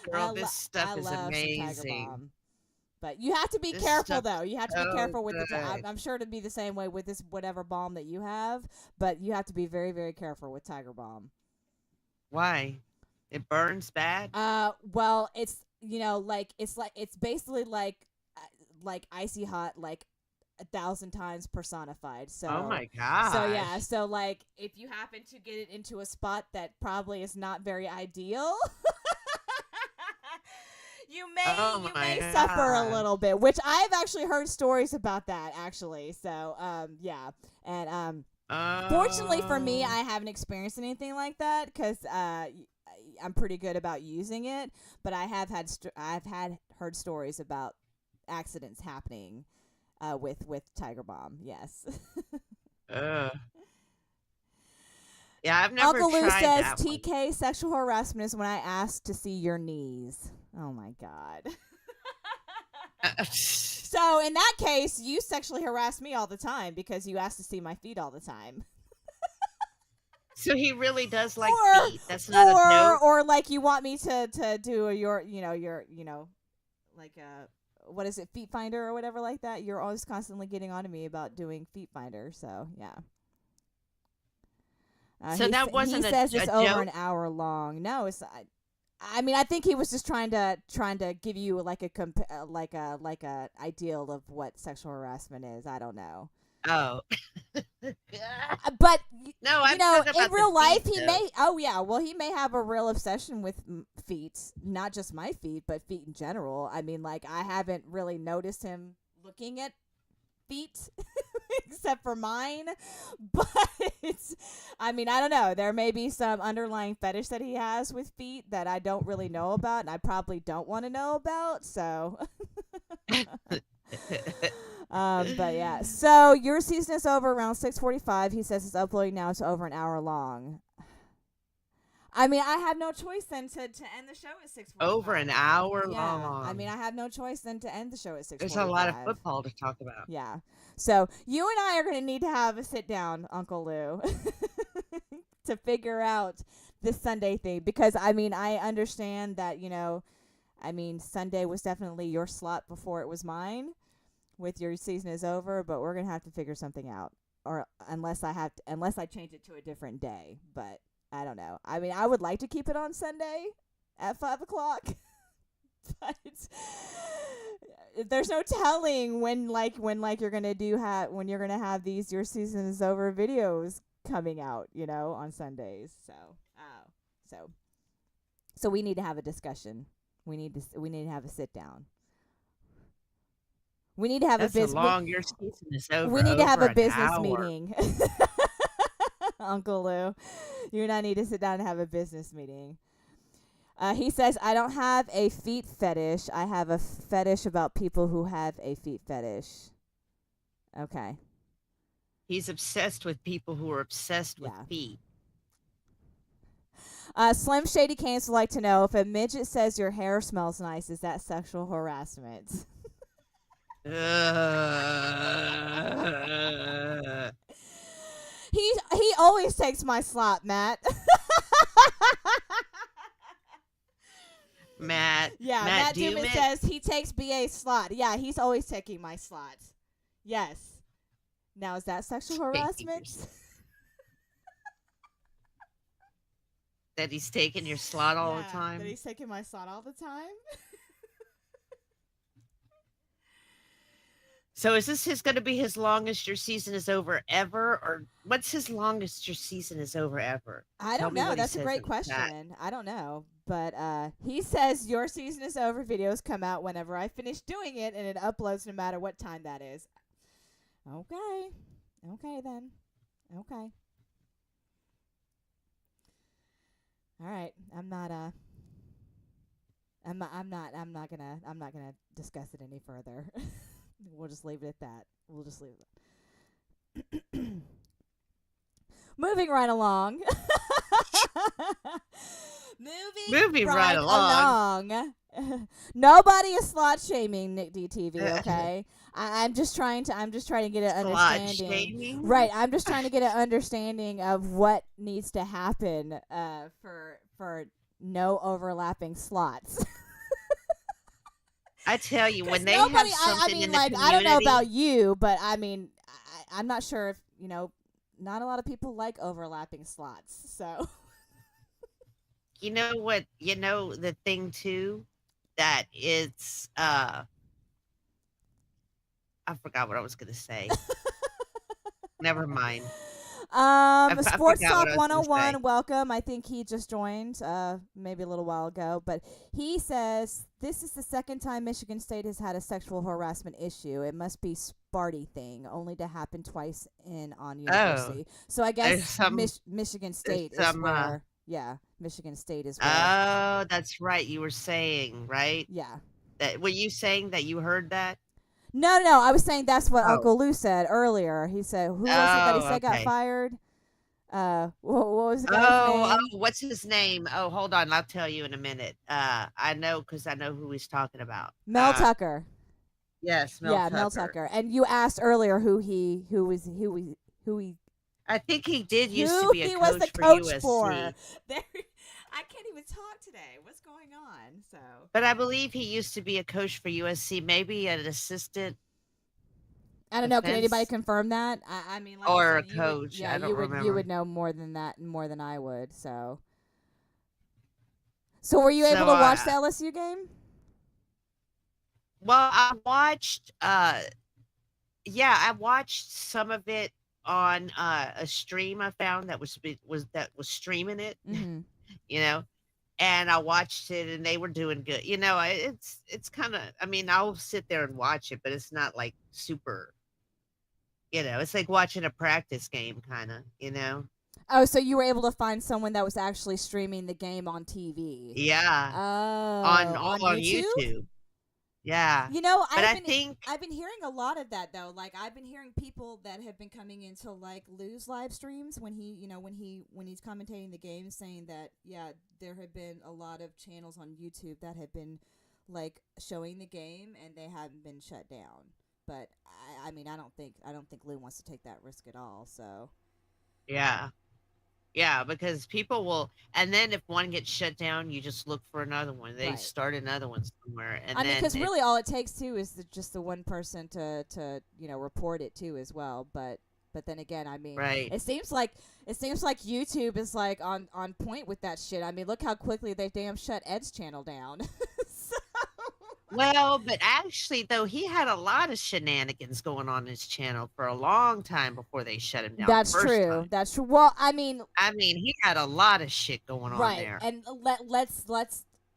Girl, this stuff is amazing. Tiger Bomb. But you have to be careful, though. You have to be careful with I'm sure it'd be the same way with this whatever bomb that you have, but you have to be very, very careful with Tiger Bomb. Why? It burns bad? Well, it's it's basically like icy hot, like 1,000 times personified. So oh my god. So yeah, so like if you happen to get it into a spot that probably is not very ideal, you may suffer a little bit, which I've actually heard stories about that actually. So yeah, and fortunately for me, I haven't experienced anything like that because I'm pretty good about using it, but I have heard stories about accidents happening with Tiger Bomb. Yes. Yeah, I've never Uncle Lou tried says that TK one. sexual harassment is when I ask to see your knees. Oh my god. So in that case, you sexually harass me all the time because you ask to see my feet all the time. So he really does like feet. That's not a joke. Or like you want me to do your like what is it, Feet Finder or whatever like that. You're always constantly getting on to me about doing Feet Finder. So yeah. So that wasn't he says it's a over joke? an hour long. No, it's. I mean, I think he was just trying to give you like a ideal of what sexual harassment is. I don't know. Oh. But no, I'm in real life, feet, he may. Oh yeah, well, he may have a real obsession with feet, not just my feet, but feet in general. I mean, like I haven't really noticed him looking at feet except for mine, but I mean, I don't know. There may be some underlying fetish that he has with feet that I don't really know about, and I probably don't want to know about. So. But yeah, so your season is over around 6:45. He says it's uploading now. It's over an hour long. I mean, I have no choice then to end the show at 6:45. Over an hour long. I mean, I have no choice then to end the show at 6:45. There's a lot of football to talk about. Yeah. So you and I are going to need to have a sit down, Uncle Lou, to figure out this Sunday thing, because I mean, I understand that I mean, Sunday was definitely your slot before it was mine. With your season is over, but we're gonna have to figure something out, or unless I change it to a different day. But I don't know. I mean, I would like to keep it on Sunday at 5:00, but there's no telling when you're gonna have these your season is over videos coming out, on Sundays. So we need to have a discussion. We need to have a sit down. We need to have That's a business. Your season is over. We need to have a business hour. meeting, Uncle Lou. You and I need to sit down and have a business meeting. He says, I don't have a feet fetish. I have a fetish about people who have a feet fetish. Okay. He's obsessed with people who are obsessed with feet. Slim Shady Canes would like to know if a midget says your hair smells nice, is that sexual harassment? He always takes my slot, Matt. Matt. Yeah, Matt Dumas says he takes BA's slot. Yeah, he's always taking my slot. Yes. Now, is that sexual harassment? That he's taking your slot all the Yeah, time. that he's taking my slot all the time. So is this going to be his longest your season is over ever, or what's his longest your season is over ever? I Tell don't me know. what he That's a says great in the chat. question. I don't know. But he says your season is over videos come out whenever I finish doing it, and it uploads no matter what time that is. Okay. Okay then. Okay. All right. I'm not gonna discuss it any further. We'll just leave it at that. We'll just leave it. Moving right along. Moving right along. Nobody is slot shaming Nick DTV, okay? I'm just trying to get an understanding. Shaming? Right, I'm just trying to get an understanding of what needs to happen for no overlapping slots. I tell you, when they nobody, have something I mean, in the like, community, I don't know about you, but I mean, I'm not sure if, not a lot of people like overlapping slots, so. you know what? You know the thing too, that it's I forgot what I was gonna say. Never mind. I Sports forgot what Talk I was gonna say. 101, welcome. I think he just joined, maybe a little while ago, but he says this is the second time Michigan State has had a sexual harassment issue. It must be Sparty thing, only to happen twice on university. So I guess Michigan State is where, Michigan State is where. Oh, that's right. You were saying, right? Yeah. Were you saying that you heard that? No. I was saying that's what Uncle Lou said earlier. He said, who was it that he said got fired? What was the guy's name? What's his name? Oh, hold on. I'll tell you in a minute. I know because I know who he's talking about. Mel Tucker. Yes, Mel Tucker. Mel Tucker. And you asked earlier who he. I think he did used to be a coach was the for coach USC. For. I can't even talk today. What's going on? So. But I believe he used to be a coach for USC, maybe an assistant. I don't know. Can anybody confirm that? I mean, like or I said, a coach. I don't remember. You would know more than that, more than I would. So were you able to watch the LSU game? Well, I watched. I watched some of it on a stream I found that was streaming it. Mm-hmm. And I watched it, and they were doing good. It's kind of. I mean, I'll sit there and watch it, but it's not like super. It's like watching a practice game, kind of. Oh, so you were able to find someone that was actually streaming the game on TV? Yeah. Oh, on YouTube? Yeah. I've been hearing a lot of that though. Like I've been hearing people that have been coming into like Lou's live streams when he's commentating the game, saying that there have been a lot of channels on YouTube that have been like showing the game and they haven't been shut down. But I mean, I don't think Lou wants to take that risk at all. So. Yeah, because people will, and then if one gets shut down, you just look for another one. They start another one somewhere, and because really all it takes too is just the one person to report it too as well. But then again, I mean, it seems like YouTube is like on point with that shit. I mean, look how quickly they damn shut Ed's channel down. Well, but actually, though, he had a lot of shenanigans going on his channel for a long time before they shut him down. That's true. That's true. Well, I mean, he had a lot of shit going on there. And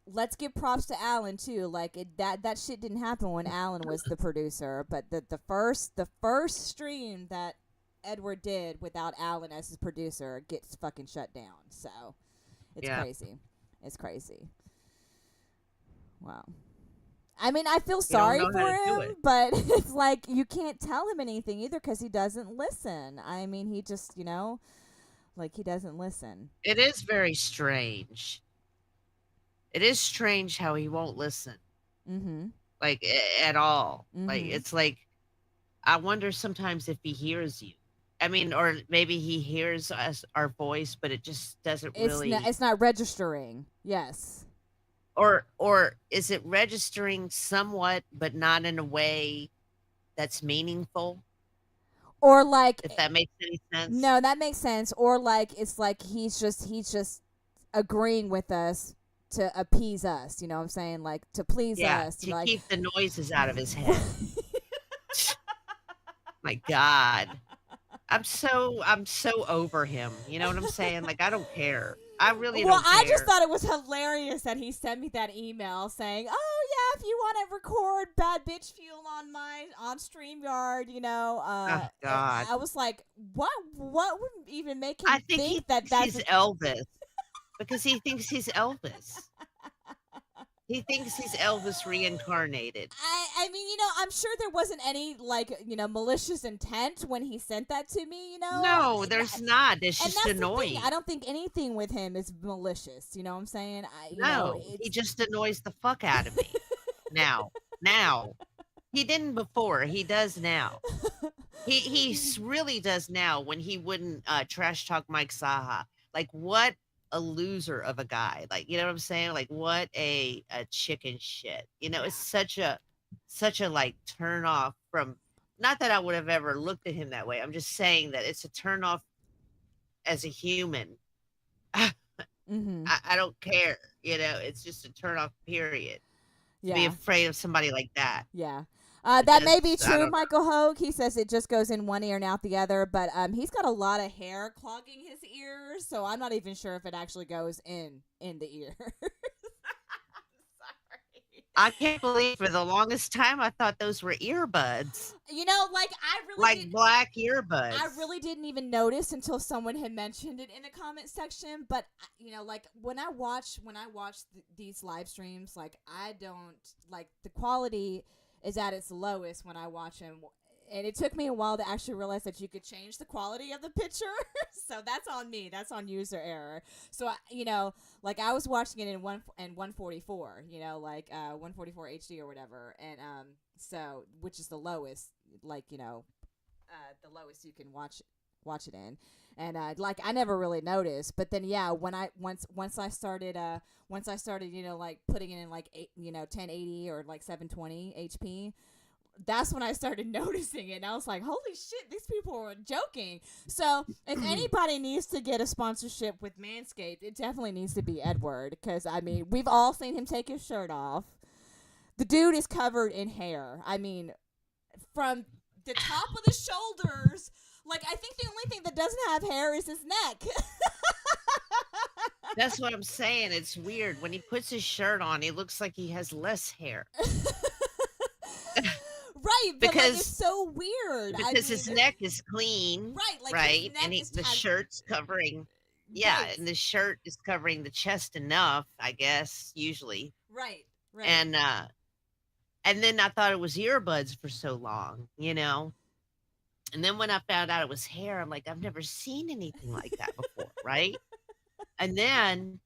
let's give props to Alan too. Like that shit didn't happen when Alan was the producer, but the first stream that Edward did without Alan as his producer gets fucking shut down. So it's crazy. It's crazy. Wow. I mean, I feel sorry for him, but it's like you can't tell him anything either because he doesn't listen. I mean, he just, he doesn't listen. It is very strange. It is strange how he won't listen. Mm-hmm. Like, at all. Mm-hmm. Like, it's like, I wonder sometimes if he hears you. I mean, or maybe he hears our voice, but it just doesn't really. It's not registering. Yes. Or is it registering somewhat, but not in a way that's meaningful? Or like, if that makes any sense. No, that makes sense. Or like, it's like he's just agreeing with us to appease us. You know what I'm saying? Like to please Yeah, us. to Like keep the noises out of his head. My God. I'm so over him. You know what I'm saying? Like, I don't care. I really Well, don't I just care. thought it was hilarious that he sent me that email saying, "Oh yeah, if you want to record Bad Bitch Fuel on StreamYard, Oh God. I was like, what would even make I him think he think that thinks that's he's a Elvis because he thinks he's Elvis. He thinks he's Elvis reincarnated. I mean, I'm sure there wasn't any like, malicious intent when he sent that to me, No, there's not. It's and just that's the thing. I annoying. don't think anything with him is malicious. You know what I'm saying? No, he It's just annoys the fuck out of me. Now, now. He didn't before. He does now. He really does now when he wouldn't trash talk Mike Saha. Like what a loser of a guy. Like you know what I'm saying? Like what a chicken shit. It's yeah, such a like turn off from not that I would have ever looked at him that way. I'm just saying that it's a turn off as a human. I, mhm, I don't care. It's just a turn off period. To be yeah. afraid of somebody like that. Yeah. It That may be just I true, don't know. Michael Hogue. He says it just goes in one ear and out the other, but he's got a lot of hair clogging his ears, so I'm not even sure if it actually goes in the ear. Sorry. I can't believe for the longest time I thought those were earbuds, Like I really like did. black I earbuds. really didn't even notice until someone had mentioned it in the comment section. But like when I watch these live streams, like I don't like the quality is at its lowest when I watch them. And it took me a while to actually realize that you could change the quality of the picture. So that's on me. That's on user error. So like I was watching it in 144. 144 HD or whatever, and so which is the lowest, like the lowest you can watch it in, and like I never really noticed, but then yeah, when I once I started like putting it in like 1080 or like 720 HP, that's when I started noticing it, and I was like, holy shit, these people are joking. So if anybody needs to get a sponsorship with Manscaped, it definitely needs to be Edward, because I mean we've all seen him take his shirt off. The dude is covered in hair. I mean, from the top of the shoulders. Like, I think the only thing that doesn't have hair is his neck. That's what I'm saying. It's weird. When he puts his shirt on, he looks like he has less hair Right, but like it's because so weird. I because mean, his neck is clean, right, like his right? And neck is the has shirt's covering, yeah, right, and the shirt is covering the chest enough, I guess, usually. right, right. And then I thought it was earbuds for so long. And then when I found out it was hair, I'm like, I've never seen anything like that before, right? And then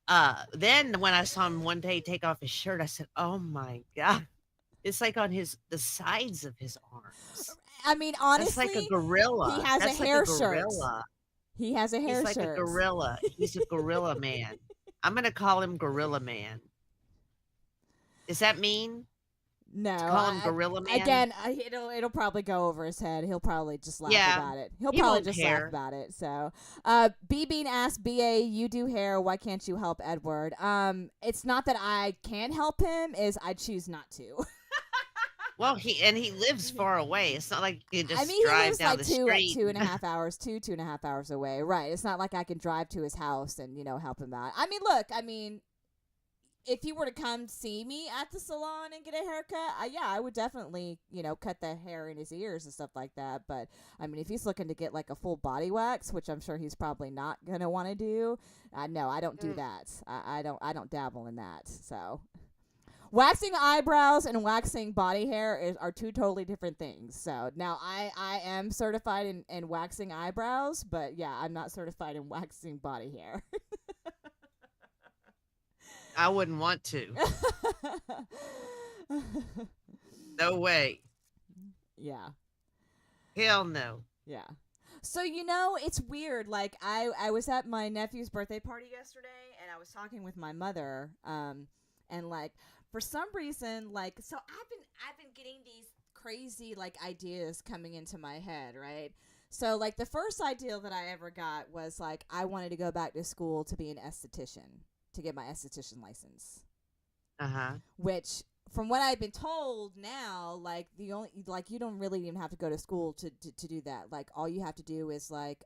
when I saw him one day take off his shirt, I said, "Oh my god, it's like on the sides of his arms. I mean, That's like a honestly, he gorilla. has a That's like a hair shirt. gorilla. He has a He's hair like a shirt. gorilla. He's a gorilla man. I'm gonna call him Gorilla Man. Is that mean No, to call him Gorilla Man? again, it'll probably go over his head. He'll probably just laugh Yeah, about it. He'll he probably won't just laugh care. about it. So, B Bean asked BA, "You do hair? Why can't you help Edward?" It's not that I can't help him; is I choose not to. Well, he lives far away. It's not like you can I just mean, he drive lives down like the street. two and a half hours, 2.5 hours away. Right? It's not like I can drive to his house and help him out. I mean, look, if he were to come see me at the salon and get a haircut, yeah, I would definitely, cut the hair in his ears and stuff like that. But I mean, if he's looking to get like a full body wax, which I'm sure he's probably not gonna want to do, no, I don't do Mm. that. I don't dabble in that. So waxing eyebrows and waxing body hair are two totally different things. So now I am certified in waxing eyebrows, but yeah, I'm not certified in waxing body hair. I wouldn't want to. No way. Yeah. Hell no. Yeah. So it's weird. Like I was at my nephew's birthday party yesterday, and I was talking with my mother. And like for some reason, like so I've been getting these crazy like ideas coming into my head, right? So like the first ideal that I ever got was like I wanted to go back to school to be an esthetician, to get my esthetician license. Uh-huh. Which from what I've been told now, like the only like you don't really even have to go to school to do that. Like all you have to do is like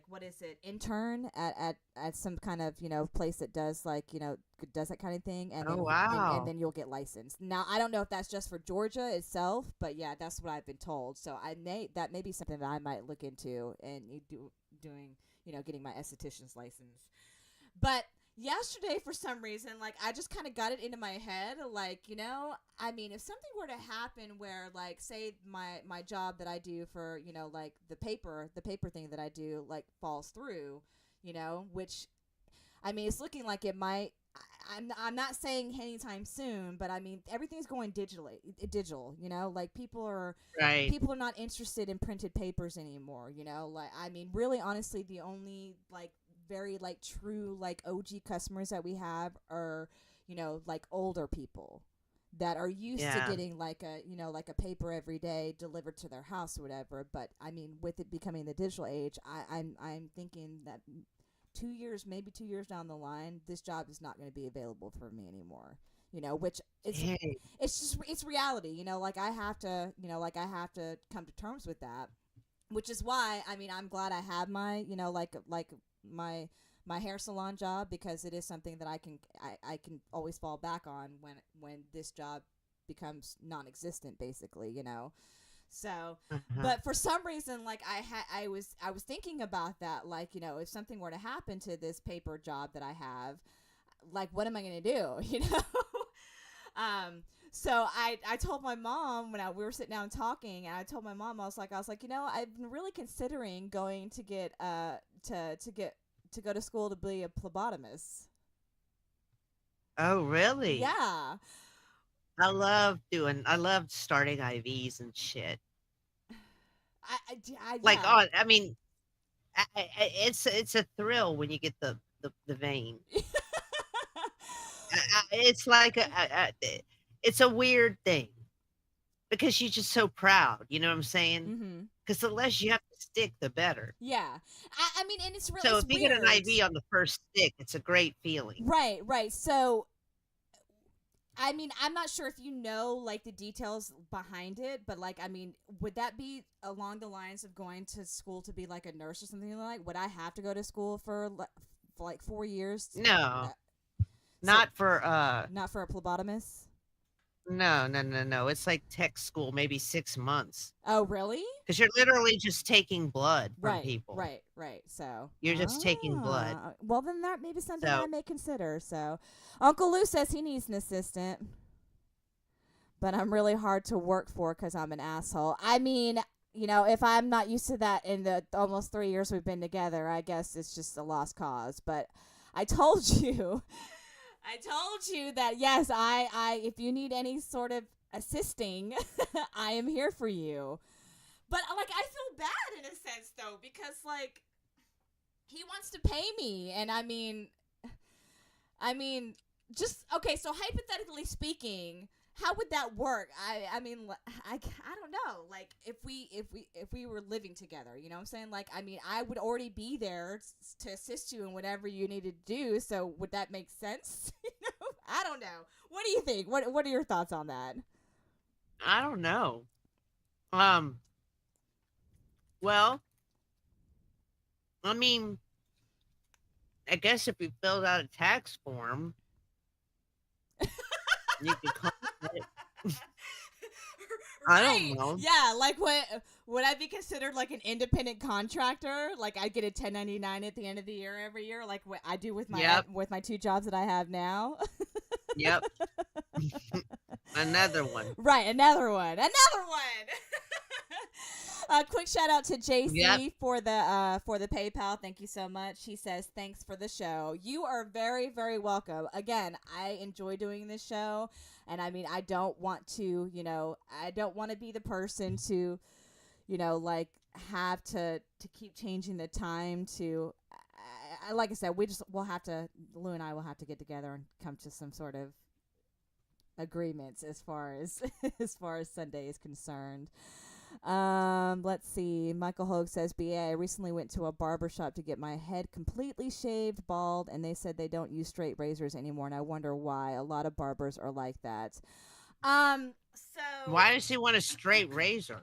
what is it, intern at some kind of place that does like does that kind of thing, and Oh, then and wow. then you'll get licensed. Now I don't know if that's just for Georgia itself, but yeah, that's what I've been told. So that may be something that I might look into and doing getting my esthetician's license. But yesterday, for some reason, like I just kind of got it into my head, like I mean, if something were to happen where, like, say my job that I do for like the paper thing that I do like falls through, which I mean, it's looking like it might. I'm not saying anytime soon, but I mean everything's going digital. Like Right. people are not interested in printed papers anymore. Like I mean, really, honestly, the only like very like true like OG customers that we have are like older people that are used to Yeah. getting like a paper every day delivered to their house or whatever. But I mean, with it becoming the digital age, I'm thinking that 2 years, maybe 2 years down the line, this job is not going to be available for me anymore. Which is Dang. it's reality. Like I have to come to terms with that, which is why I mean I'm glad I have my like my hair salon job, because it is something that I can always fall back on when this job becomes non-existent, basically. So, Uh-huh. but for some reason, like I was thinking about that, like if something were to happen to this paper job that I have, like what am I gonna do? So I told my mom when we were sitting down talking, and I told my mom I was like I've been really considering going to get to go to school to be a phlebotomist. Oh, really? Yeah, I love starting IVs and shit. Like, yeah. oh, I mean, it's a thrill when you get the vein. It's like it's a weird thing because you're just so proud. You know what I'm saying? Mhm. Because the less you have to stick, the better. Yeah. I mean, and So it's if you get an weird. IV on the first stick, it's a great feeling. Right, right. So I mean, I'm not sure if like the details behind it, but like I mean, would that be along the lines of going to school to be like a nurse or something like? Would I have to go to school for like 4 years? Uh, No, so not for not for a phlebotomist? no, no, no, no. It's like tech school, maybe 6 months. Oh, really? Because you're literally just taking blood from Right, people. right, right. So, You're just taking blood. well, then that may be something I So may consider. So, Uncle Lou says he needs an assistant, but I'm really hard to work for because I'm an asshole. I mean, if I'm not used to that in the almost 3 years we've been together, I guess it's just a lost cause. But I told you, I told you that yes, if you need any sort of assisting, I am here for you. But like, I feel bad in a sense though, because like he wants to pay me, and I mean, just okay. So hypothetically speaking, how would that work? I mean, I don't know. Like if we were living together, you know what I'm saying? Like I mean, I would already be there to assist you in whatever you needed to do. So would that make sense? I don't know. What do you think? What are your thoughts on that? I don't know. Um, well, I mean, I guess if you filled out a tax form, you could call it. I don't Right. know. Yeah. Like, what would I be considered like an independent contractor? Like, I get a 1099 at the end of the year every year, like what I do Yep, with my two jobs that I have now. yep. Another one. Right. Another one. Another one. A quick shout out to Yep. JC for the PayPal. Thank you so much. He says thanks for the show. You are very very welcome. Again, I enjoy doing this show, and I mean I don't want to I don't want to be the person to like have to keep changing the time to. Like I said, we'll have to Lou and I will have to get together and come to some sort of agreements as far as as far as Sunday is concerned. Let's see. Michael Hogue says, "BA, I recently went to a barber shop to get my head completely shaved bald, and they said they don't use straight razors anymore, and I wonder why. A lot of barbers are like that. So Why does he want a straight razor?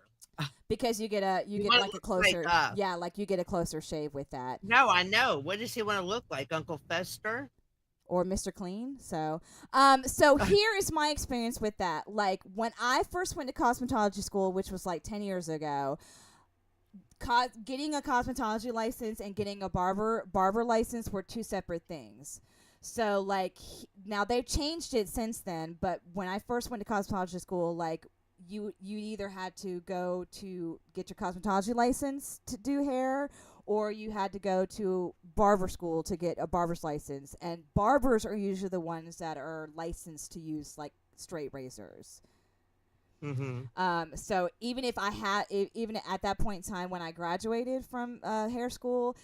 because you He get want like to a look like closer, yeah, like you get a closer shave with that, No, I know. What does he want to look like, Uncle Fester? or Mr. Clean. So here is my experience with that. Like when I first went to cosmetology school, which was like 10 years ago, getting a cosmetology license and getting a barber license were two separate things. So like now they've changed it since then, but when I first went to cosmetology school, like you either had to go to get your cosmetology license to do hair, or you had to go to barber school to get a barber's license. And barbers are usually the ones that are licensed to use like straight razors. Mm-hmm. So even if I had, even at that point in time when I graduated from hair school,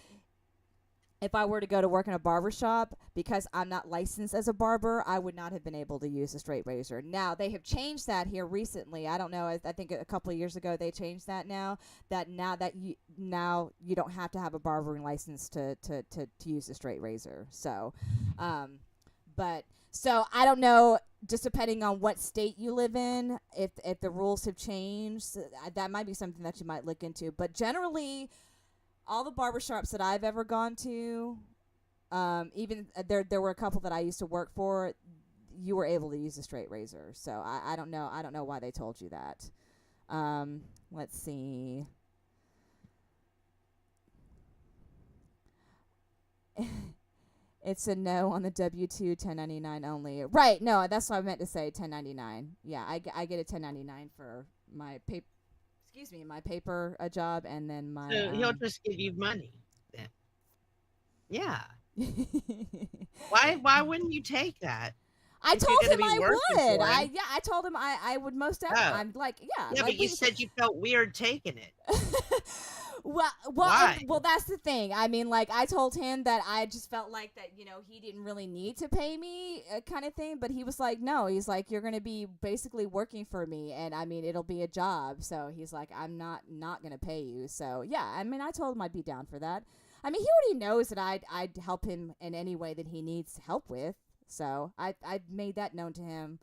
if I were to go to work in a barber shop, because I'm not licensed as a barber, I would not have been able to use a straight razor. Now they have changed that here recently. I don't know. I think a couple of years ago they changed that. Now that you don't have to have a barbering license to use a straight razor. So, but so I don't know. Just depending on what state you live in, if the rules have changed, that might be something that you might look into. But generally, all the barbershops that I've ever gone to, even there were a couple that I used to work for, you were able to use a straight razor. So I don't know. I don't know why they told you that. Let's see. It's a no on the W-2 1099 only. Right. No, that's what I meant to say, 1099. Yeah, I get a 1099 for my paper. Excuse me, my paper job, and then my So he'll just give you money then. Yeah. Why wouldn't you take that I if you're told going to him be I working would. for him? I told him I would most definitely. Oh. I'm like, yeah. Yeah, Like but you said you felt weird taking it. well, Why? well, that's the thing. I mean, like, I told him that I just felt like that, he didn't really need to pay me, kind of thing. But he was like, no. He's like, you're gonna be basically working for me, and I mean, it'll be a job. So he's like, I'm not gonna pay you. So yeah, I mean, I told him I'd be down for that. I mean, he already knows that I'd help him in any way that he needs help with. So I made that known to him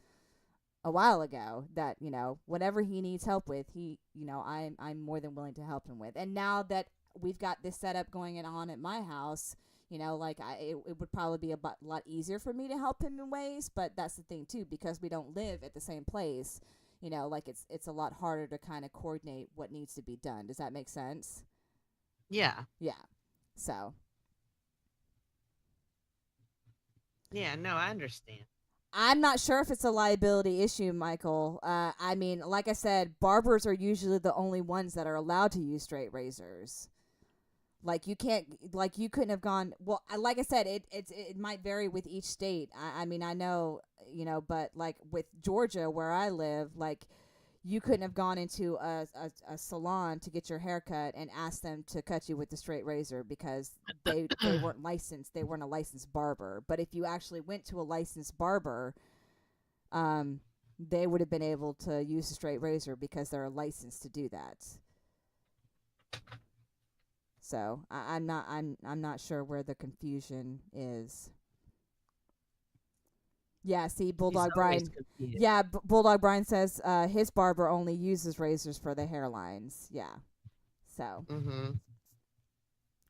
a while ago, that whatever he needs help with, I'm more than willing to help him with. And now that we've got this setup going on at my house, like it would probably be a lot easier for me to help him in ways. But that's the thing too, because we don't live at the same place. Like it's a lot harder to kind of coordinate what needs to be done. Does that make sense? Yeah. Yeah. So Yeah, no, I understand. I'm not sure if it's a liability issue, Michael. I mean, like I said, barbers are usually the only ones that are allowed to use straight razors. Like you couldn't have gone. Well, like I said, it might vary with each state. I mean, I know, but like with Georgia, where I live, like you couldn't have gone into a salon to get your hair cut and asked them to cut you with the straight razor, because they weren't licensed. They weren't a licensed barber. But if you actually went to a licensed barber, they would have been able to use a straight razor because they're licensed to do that. So I'm not sure where the confusion is. Yeah, see, Bulldog Brian. Yeah, Bulldog Brian says his barber only uses razors for the hairlines. Yeah. So. Mm-hmm.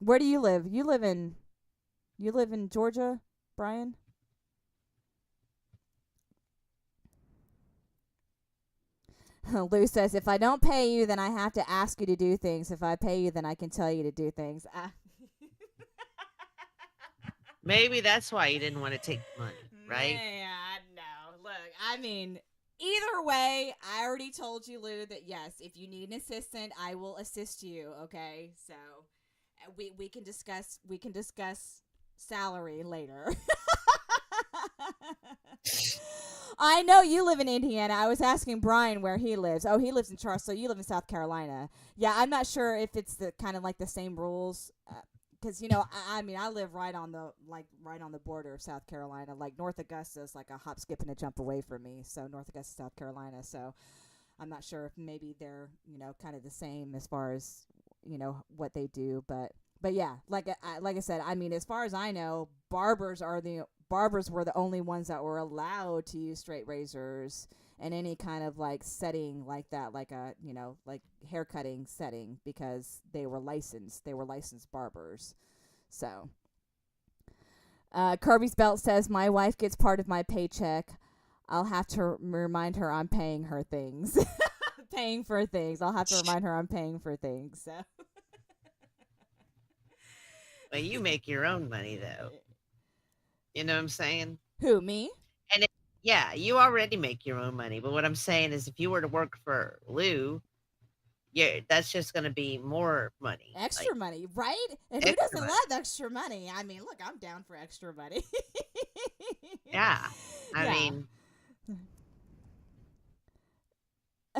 Where do you live? You live in Georgia, Brian? Lou says, if I don't pay you, then I have to ask you to do things. If I pay you, then I can tell you to do things. Maybe that's why you didn't want to take the money, right? Yeah, no. Look, I mean, either way, I already told you, Lou, that yes, if you need an assistant, I will assist you. Okay, so we can discuss salary later. I know you live in Indiana. I was asking Brian where he lives. Oh, he lives in Charles. So you live in South Carolina. Yeah, I'm not sure if it's the kind of like the same rules. Because I mean, I live right on the border of South Carolina. Like North Augusta is like a hop, skip, and a jump away from me. So North Augusta, South Carolina. So I'm not sure if maybe they're, kind of the same as far as, what they do, but yeah, like I said, I mean, as far as I know, barbers were the only ones that were allowed to use straight razors in any kind of like setting like that, like a, like haircutting setting, because they were licensed barbers. So Kirby's Belt says, my wife gets part of my paycheck. I'll have to remind her I'm paying her things. Paying for things. I'll have to remind her I'm paying for things. So. Well, you make your own money, though. You know what I'm saying? Who, me? And yeah, you already make your own money. But what I'm saying is, if you were to work for Lou, yeah, that's just going to be more money. Extra money, right? And who doesn't love extra money? I mean, look, I'm down for extra money. Yeah. I mean,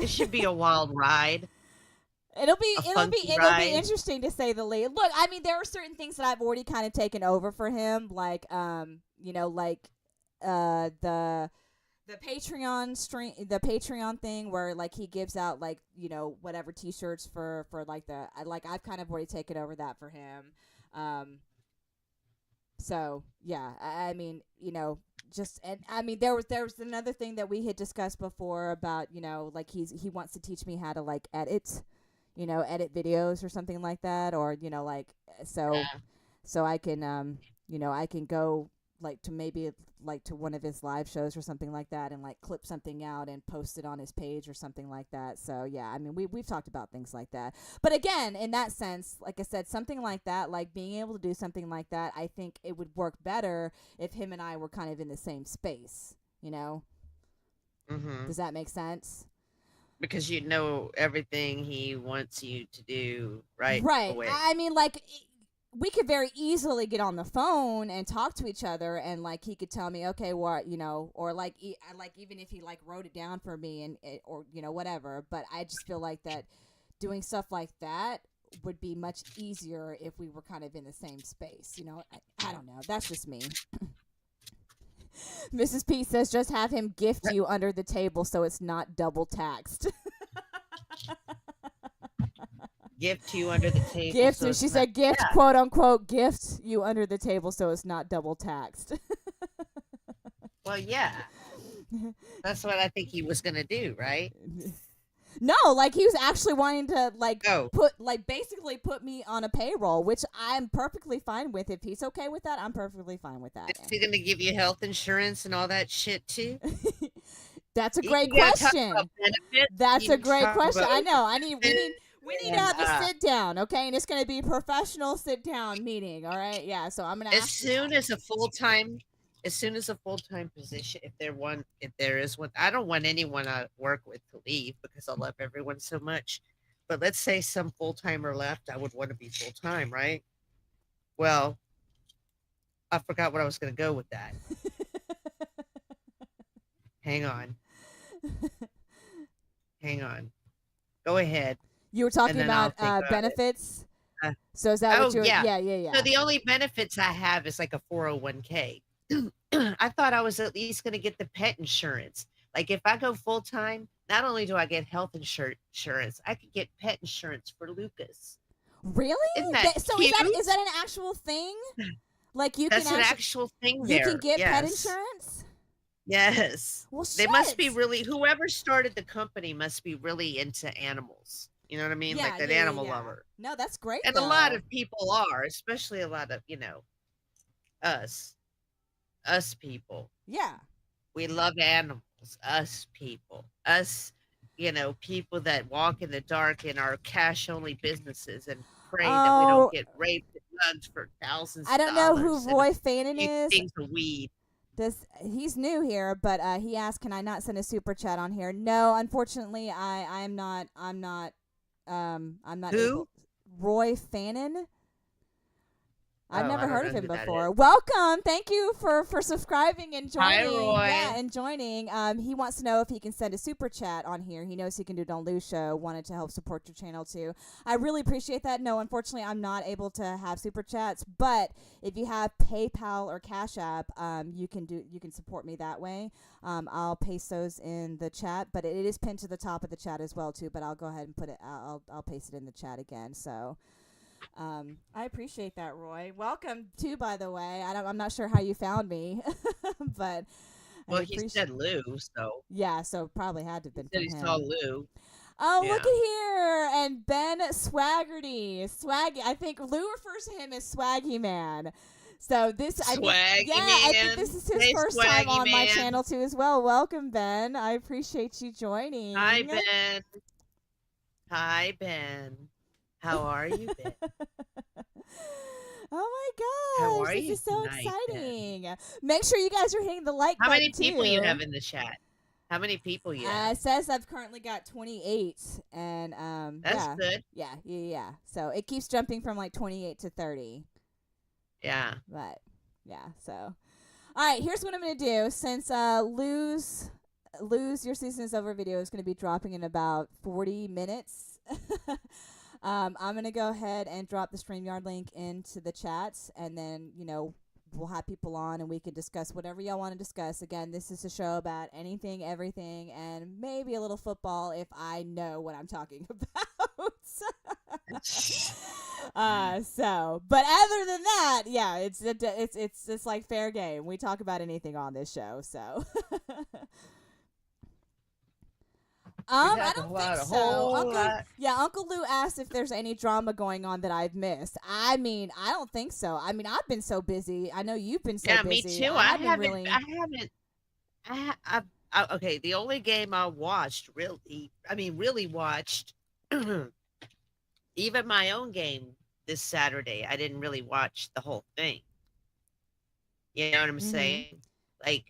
it should be a wild ride. It'll be interesting to say the least. Look, I mean, there are certain things that I've already kind of taken over for him, like the Patreon thing where like he gives out like, whatever t-shirts for like I've kind of already taken over that for him. So yeah, I mean, there was another thing that we had discussed before about, like he wants to teach me how to like edit videos or something like that, or so I can I can go like to maybe like to one of his live shows or something like that and like clip something out and post it on his page or something like that. So yeah, I mean we've talked about things like that. But again, in that sense, like I said, something like that, like being able to do something like that, I think it would work better if him and I were kind of in the same space, Mm-hmm. Does that make sense? Because you know everything he wants you to do right away. I mean, like, we could very easily get on the phone and talk to each other, and like he could tell me, okay, what, or like even if he like wrote it down for me and or whatever. But I just feel like that doing stuff like that would be much easier if we were kind of in the same space. I don't know. That's just me. Mrs. P says, just have him gift you under the table so it's not double taxed. Gift you under the table. Gift. So she said, gift, yeah. Quote unquote, gift you under the table so it's not double taxed. Well, yeah. That's what I think he was going to do, right? No, like he was actually wanting to basically put me on a payroll, which I'm perfectly fine with. If he's okay with that, I'm perfectly fine with that. Is he going to give you health insurance and all that shit too? That's a great question. That's a great question. I know. We need to have a sit down, okay? And it's going to be a professional sit down meeting, all right? Yeah. So I'm going to as soon as a full time position, if there is one, I don't want anyone I work with to leave because I love everyone so much. But let's say some full timer left, I would want to be full time, right? Well, I forgot what I was going to go with that. Hang on. Go ahead. You were talking about benefits. So is that what you're? Yeah. So the only benefits I have is like a 401k. I thought I was at least going to get the pet insurance. Like if I go full time, not only do I get health insurance, I could get pet insurance for Lucas. Really? Isn't that so cute? Is that an actual thing? Like That's an actual thing. You can get pet insurance. Yes. Well, shit. They must be really. Whoever started the company must be really into animals. You know what I mean? Yeah, like an animal lover. No, that's great. And a lot of people are, especially a lot of, us people. Yeah. We love animals. Us people. Us, people that walk in the dark in our cash only businesses and pray that we don't get raped and mugged for thousands of dollars. I don't know who Roy Fannin is. Things of weed. He's new here, but he asked, "Can I not send a super chat on here?" No, unfortunately, I'm not. Who? Able. Roy Fannin. I've Oh, never I don't heard of know him who that before. is. Welcome. Thank you for subscribing and Hi, joining. Roy. Yeah, and joining. He wants to know if he can send a super chat on here. He knows he can do it on Lou's show. Wanted to help support your channel too. I really appreciate that. No, unfortunately, I'm not able to have super chats, but if you have PayPal or Cash App, you can support me that way. I'll paste those in the chat, but it is pinned to the top of the chat as well too. But I'll go ahead and put it. I'll paste it in the chat again. So. I appreciate that, Roy. Welcome too, by the way. I'm not sure how you found me, but I Well, he appreciate. said Lou, so Yeah, so probably had to have he been said from he saw him. Lou. Oh, look Yeah. at here, and Ben Swaggerty, Swaggy. I think Lou refers to him as Swaggy Man. So this, I think, Swaggy I think Man. this is his Hey, first time Swaggy on my Man. channel too, as well. Welcome, Ben. I appreciate you joining. Hi, Ben. Hi, Ben. How are you, Ben? Oh How my are gosh, this you is so tonight, Ben? exciting. Make sure you guys are hitting the like How button many people too. you have in the chat? How many people you have? It says I've currently got 28 and That's good. Yeah. So it keeps jumping from like 28 to 30. Yeah. But yeah, so all right, here's what I'm going to do since lose your season is over video is going to be dropping in about 40 minutes. I'm going to go ahead and drop the StreamYard link into the chats, and then, we'll have people on and we can discuss whatever y'all want to discuss. Again, this is a show about anything, everything, and maybe a little football if I know what I'm talking about. But other than that, yeah, it's like fair game. We talk about anything on this show, so. I don't think so. Uncle Lou asked if there's any drama going on that I've missed. I mean, I don't think so. I mean, I've been so busy. I know you've been so busy. Me too. Okay, the only game I watched really watched, even my own game this Saturday, I didn't really watch the whole thing. You know what I'm saying? Like,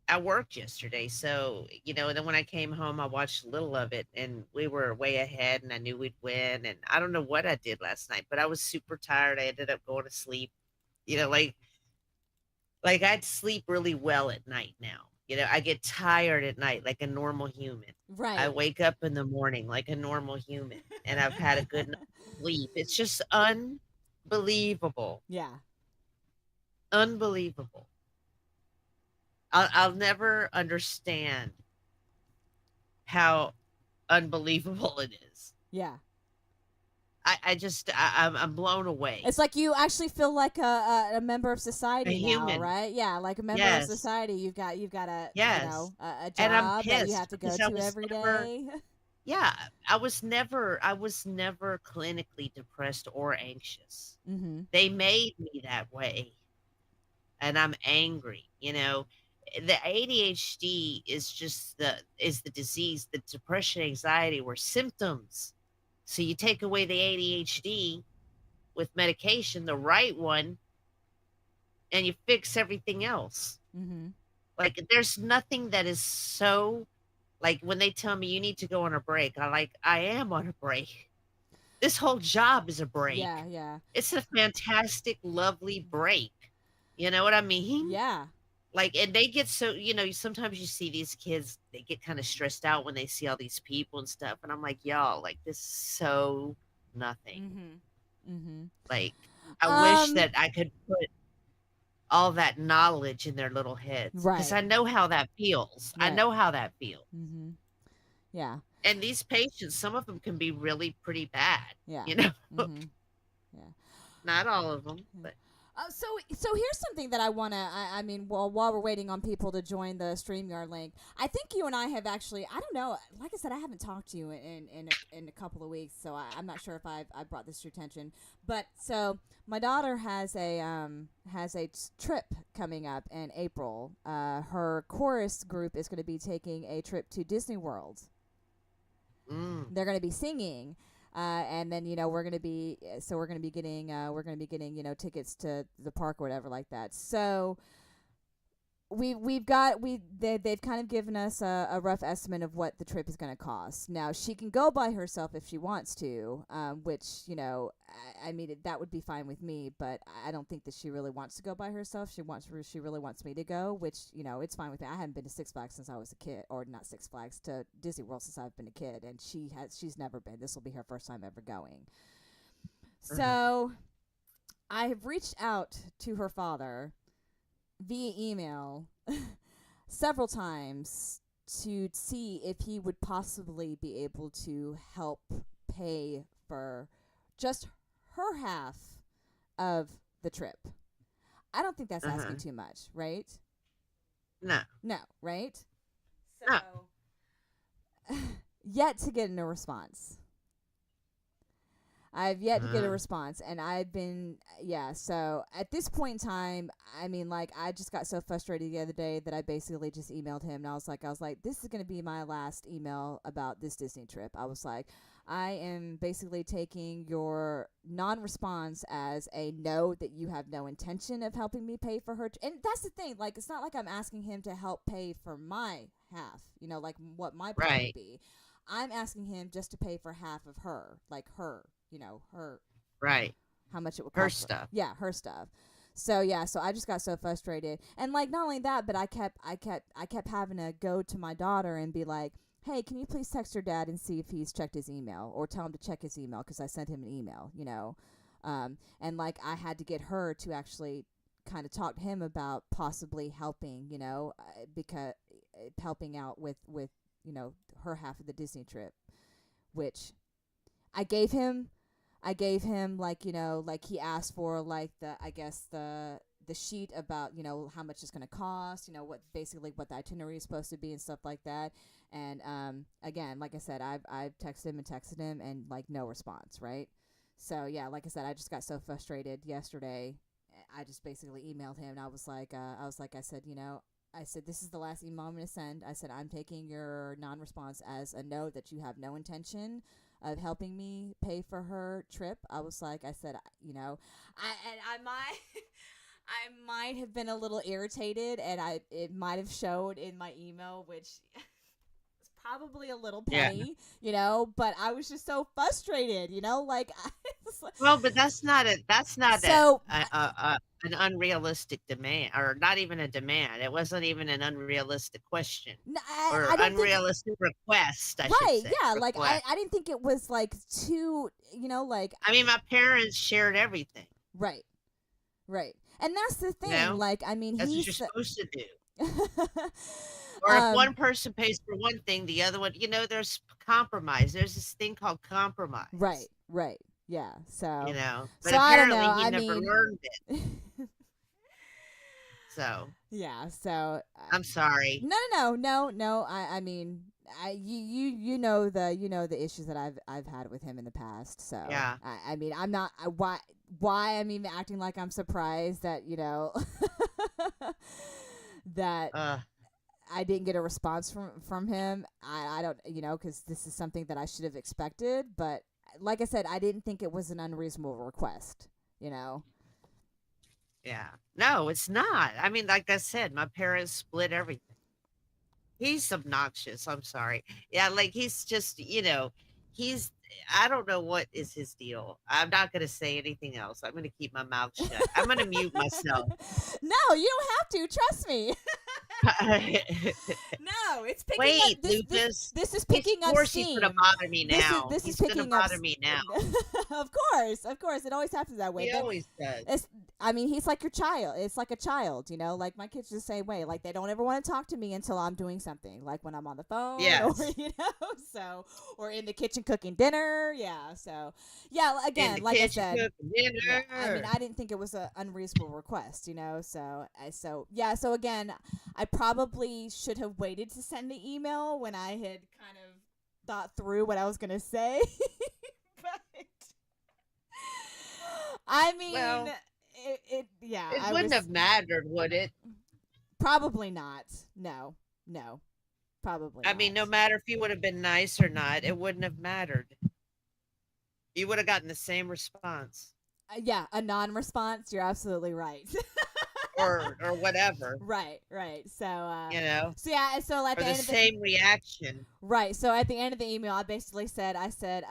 I worked yesterday, so, and then when I came home, I watched a little of it, and we were way ahead, and I knew we'd win, and I don't know what I did last night, but I was super tired. I ended up going to sleep, like I'd sleep really well at night now. I get tired at night like a normal human. Right. I wake up in the morning like a normal human, and I've had a good night's sleep. It's just unbelievable. Yeah. Unbelievable. I'll never understand how unbelievable it is. Yeah. I'm blown away. It's like you actually feel like a member of society A now, human. right? Yeah, like a member of society. You've got a a And I'm job that you have to go pissed to every never- day. Yeah, I was never clinically depressed or anxious. Mm-hmm. They made me that way, and I'm angry. The ADHD is just the disease. The depression, anxiety were symptoms. So you take away the ADHD with medication, the right one, and you fix everything else. Mm-hmm. Like, there's nothing that is so, like, when they tell me you need to go on a break, I am on a break. This whole job is a break. Yeah. It's a fantastic, lovely break. You know what I mean? Yeah. Like, and they get so, sometimes you see these kids, they get kind of stressed out when they see all these people and stuff. And I'm like, y'all, like, this is so nothing. Mm-hmm. Mm-hmm. Like, I wish that I could put all that knowledge in their little heads. Right. Because I know how that feels. Right. I know how that feels. Mm-hmm. Yeah. And these patients, some of them can be really pretty bad. Yeah. Mm-hmm. Yeah. Not all of them, but. So here's something that I want to, I mean, while we're waiting on people to join the StreamYard link, I think you and I have actually, I don't know, like I said, I haven't talked to you in a couple of weeks, so I'm not sure if I brought this to your attention, but so my daughter has a trip coming up in April. Her chorus group is going to be taking a trip to Disney World. They're going to be singing. And then we're gonna be getting tickets to the park or whatever like that. So they've kind of given us a rough estimate of what the trip is going to cost. Now she can go by herself if she wants to, which I mean that would be fine with me. But I don't think that she really wants to go by herself. She really wants me to go, which it's fine with me. I haven't been to Six Flags since I was a kid, or not Six Flags, to Disney World since I've been a kid, and she's never been. This will be her first time ever going. So I have reached out to her father via email several times to see if he would possibly be able to help pay for just her half of the trip. I don't think that's asking too much, right? No. No, right? No. So, yet to get a response. I've yet to get a response, and I've been, so at this point in time, I mean, like, I just got so frustrated the other day that I basically just emailed him, and I was like, this is going to be my last email about this Disney trip. I was like, I am basically taking your non-response as a no, that you have no intention of helping me pay for her. And that's the thing, like, it's not like I'm asking him to help pay for my half, like what my part would be. I'm asking him just to pay for half of her, like her. Her how much it would cost her stuff. Yeah, her stuff. So so I just got so frustrated, and like not only that, but I kept having to go to my daughter and be like, hey, can you please text your dad and see if he's checked his email, or tell him to check his email, because I sent him an email, and like I had to get her to actually kind of talk to him about possibly helping, because helping out with her half of the Disney trip, which I gave him like, like he asked for, like, the sheet about, how much it's going to cost, what the itinerary is supposed to be and stuff like that. And again, like I said, I've texted him and like no response, right? So yeah, like I said, I just got so frustrated yesterday. I just basically emailed him, and I said, this is the last email I'm going to send. I said, I'm taking your non-response as a no, that you have no intention of helping me pay for her trip. I said, I might have been a little irritated, and it might have showed in my email, which was probably a little petty, but I was just so frustrated, like, well, but that's not an unrealistic demand, or not even a demand. It wasn't even an unrealistic question, or I don't unrealistic request, I should say. Yeah, like I didn't think it was like too, like, I mean, my parents shared everything. Right. And that's the thing, like, I mean, that's what you're supposed to do. Or if one person pays for one thing, the other one, there's compromise. There's this thing called compromise. Right. Yeah. So, but so apparently I don't know. he never learned it. So. Yeah. So. I'm sorry. No. I mean, you know the issues that I've had with him in the past. So yeah. I mean, I'm not why I'm even acting like I'm surprised that that I didn't get a response from him. I don't, because this is something that I should have expected. But like I said, I didn't think it was an unreasonable request. Yeah. No, it's not. I mean, like I said, my parents split everything. He's obnoxious. I'm sorry. Yeah, like he's just, I don't know what is his deal. I'm not going to say anything else. I'm going to keep my mouth shut. I'm going to mute myself. No, you don't have to. Trust me. No, it's picking Wait, up. Lucas. This is picking up steam. Of course he's going to bother me now. He's going to bother me now. Of course. It always happens that way. He always does. I mean, he's like your child. It's like a child, like my kids are the same way. Like, they don't ever want to talk to me until I'm doing something, like when I'm on the phone, or, or in the kitchen cooking dinner. Yeah. So, yeah, again, like I said, I mean, I didn't think it was an unreasonable request, So again, I probably should have waited to send the email when I had kind of thought through what I was going to say. But I mean, it wouldn't have mattered, would it? Probably not. No, probably I mean, no matter if you would have been nice or not, it wouldn't have mattered. You would have gotten the same response. Yeah, a non-response. You're absolutely right. or whatever. Right. So You know, so yeah, so at or the the end of the same reaction. right. So at the end of the email, I basically said, I said,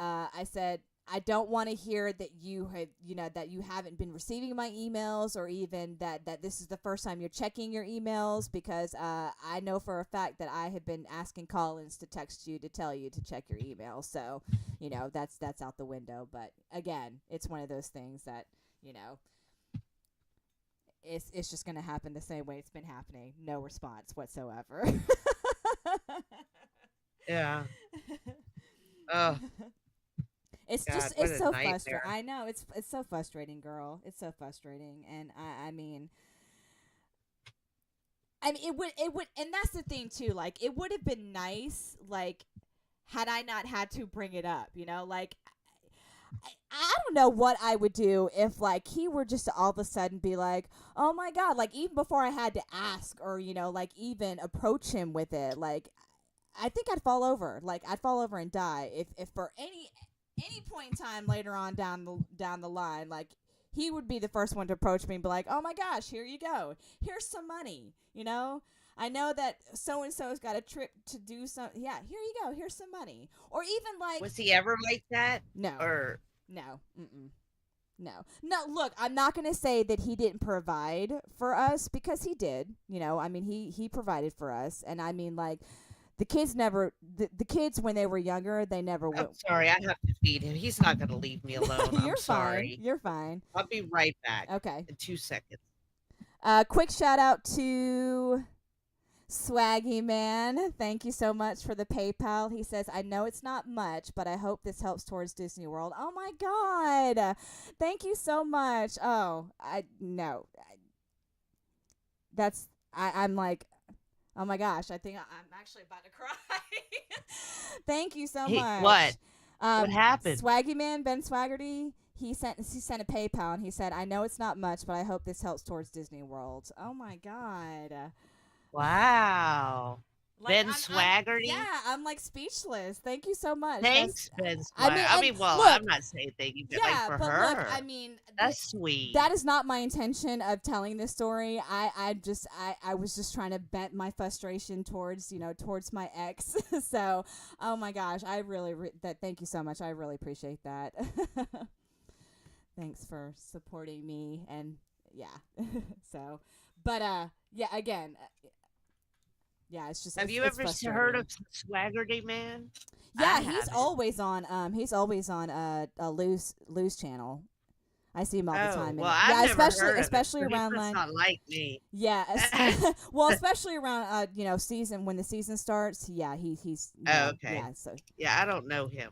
I don't want to hear that you had, that you haven't been receiving my emails, or even that this is the first time you're checking your emails, because I know for a fact that I have been asking Collins to text you to tell you to check your email. So, that's out the window. But again, it's one of those things that, it's just going to happen the same way it's been happening. No response whatsoever. Yeah. Oh It's God, just what it's a so frustrating. nightmare. I know it's so frustrating, girl. It's so frustrating, and I mean it would, and that's the thing too. Like, it would have been nice, like, had I not had to bring it up. Like, I don't know what I would do if, like, he were just to all of a sudden be like, oh my God, like, even before I had to ask, or like, even approach him with it. Like, I think I'd fall over. Like, I'd fall over and die if for any point in time later on down the line, like, he would be the first one to approach me and be like, oh my gosh, here you go, here's some money. I know that so and so's got a trip to do some. Yeah, here you go, here's some money. Or even like, Was he ever like that? no, Or no, no. Look, I'm not gonna say that he didn't provide for us, because he did. I mean, he provided for us, and I mean, like, the kids never, the kids when they were younger, they never I'm went. sorry, I have to feed him. He's not going to leave me alone. You're I'm sorry. fine. You're fine. I'll be right back Okay. in 2 seconds. Quick shout out to Swaggy Man. Thank you so much for the PayPal. He says, I know it's not much, but I hope this helps towards Disney World. Oh my God. Thank you so much. Oh, I'm like, oh my gosh, I think I'm actually about to cry. Thank you so much. What? What happened? Swaggy Man, Ben Swaggerty, he sent a PayPal, and he said, I know it's not much, but I hope this helps towards Disney World. Oh my God. Wow. Like, Ben Swaggerty? Yeah, I'm like speechless. Thank you so much. Thanks, Ben I Swaggerty. mean, Well, look, I'm not saying thank you, but like for but her. look, I mean, that's sweet. that is not my intention of telling this story. I was just trying to vent my frustration towards my ex. So, oh my gosh, I really thank you so much. I really appreciate that. Thanks for supporting me, and yeah. So, but yeah, again, yeah, it's just. Have you ever heard of Swaggerty Man? Yeah, he's always on a Lou's channel. I see him all the time. Well, I've never heard of especially it, around he's not like me. Yeah, well, especially around season, when the season starts. Yeah, he's okay. Yeah, so yeah, I don't know him.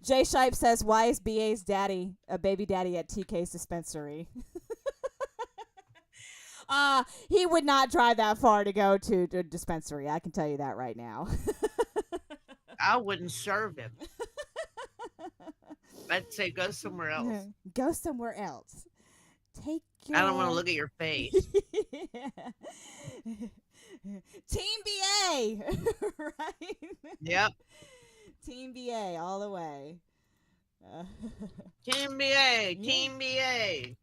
Jay Shipe says, why is BA's daddy a baby daddy at TK's dispensary? He would not drive that far to go to a dispensary. I can tell you that right now. I wouldn't serve him. I'd say go somewhere else. Go somewhere else. Take your... I don't want to look at your face. Team BA, right? Yep. Team BA all the way. Team BA, Team BA.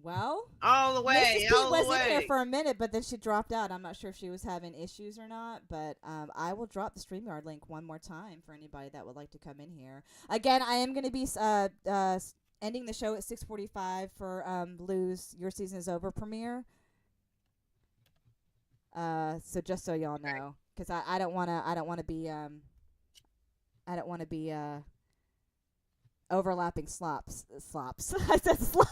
Well, all the way, Mrs. all Pete the was way. in here for a minute, but then she dropped out. I'm not sure if she was having issues or not, but I will drop the StreamYard link one more time for anybody that would like to come in here. Again, I am going to be ending the show at 6:45 for Lou's Your Season Is Over premiere. So just so y'all know, because I don't want to be overlapping slops. I said slops.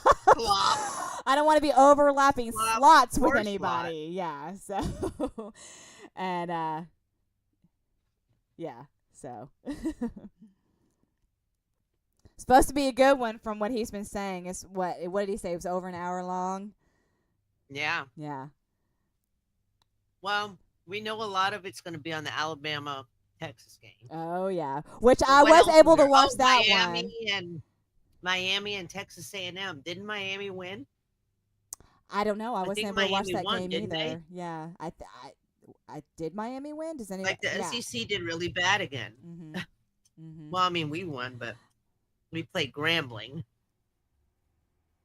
I don't want to be overlapping slots with anybody. Yeah. So, and yeah. So, supposed to be a good one from what he's been saying. Is what did he say? It was over an hour long. Yeah. Yeah. Well, we know a lot of it's going to be on the Alabama Texas game. Oh yeah, which I was able to watch that Miami and Texas A&M. Didn't Miami win? I don't know. I wasn't able to watch that game either. They? Yeah, I did. Miami win? Does anyone? Like the SEC did really bad again. Mm-hmm. Mm-hmm. Well, I mean, we won, but we played Grambling.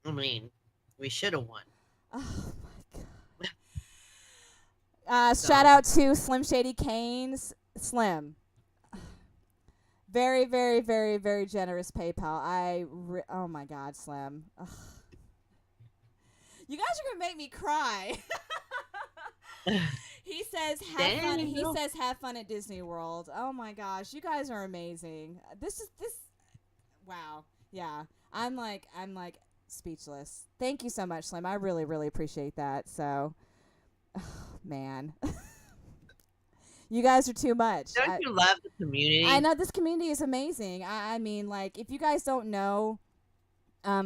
I mean, we should have won. Oh my god. Shout So out to Slim Shady Canes. Slim. Very, very, very, very generous PayPal. Oh my god, Slim. Ugh. You guys are gonna make me cry. He says have fun. there you He go. says have fun at Disney World. Oh my gosh, you guys are amazing. This. Wow. Yeah. I'm like speechless. Thank you so much, Slim. I really, really appreciate that. So, man, you guys are too much. Don't you love the I community? know this community is amazing. I mean, like, if you guys don't know,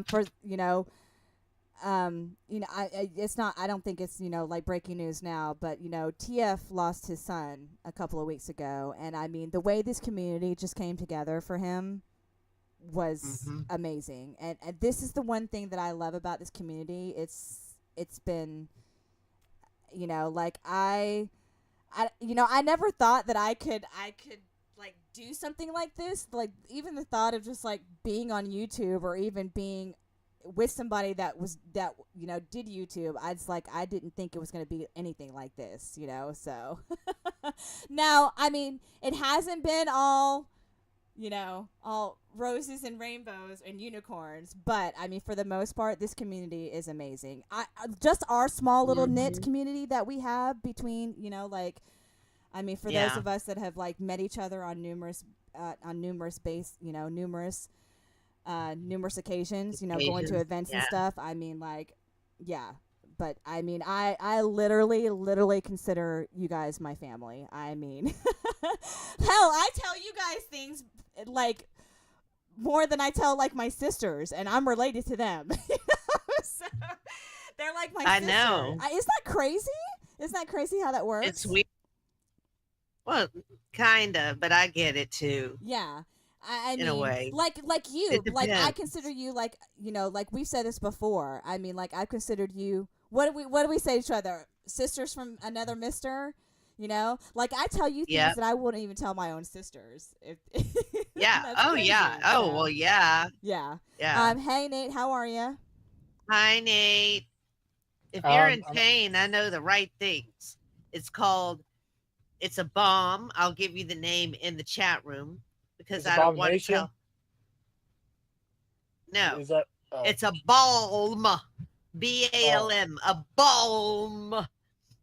for it's not. I don't think it's like breaking news now, but TF lost his son a couple of weeks ago, and I mean the way this community just came together for him was Hmm. amazing, and this is the one thing that I love about this community. It's been like I never thought that I could like do something like this, like even the thought of just like being on YouTube or even being with somebody that did YouTube. I didn't think it was going to be anything like this, so now I mean it hasn't been all roses and rainbows and unicorns, but I mean for the most part this community is amazing. Just our small little knit Hmm. community that we have between like I mean for those Yeah. of us that have like met each other on numerous numerous occasions, going to Occasions. events and Yeah. stuff. I mean, like, yeah. But I mean, I literally consider you guys my family. I mean, hell, I tell you guys things like more than I tell like my sisters, and I'm related to them. So, they're like my I sister. know. Isn't that crazy? Isn't that crazy how that It's works? weird. Well, kinda, but I get it too, Yeah. I in a mean, way. like you, It like I consider depends. you like like we've said this before. I mean, like I've considered you. What do we say to each other? Sisters from another mister. Like I tell you things Yep. that I wouldn't even tell my own sisters. If Yeah. that's Oh, yeah. crazy. Oh, well, So yeah. yeah. Yeah. Hey Nate, how are you? Hi, Nate. If you're Um, in I'm, pain, I know the right things. It's called, it's a bomb. I'll give you the name in the chat room because is I don't want to Abomination? tell. No, Is that? Oh, it's a balm. oh, BALM. A balm.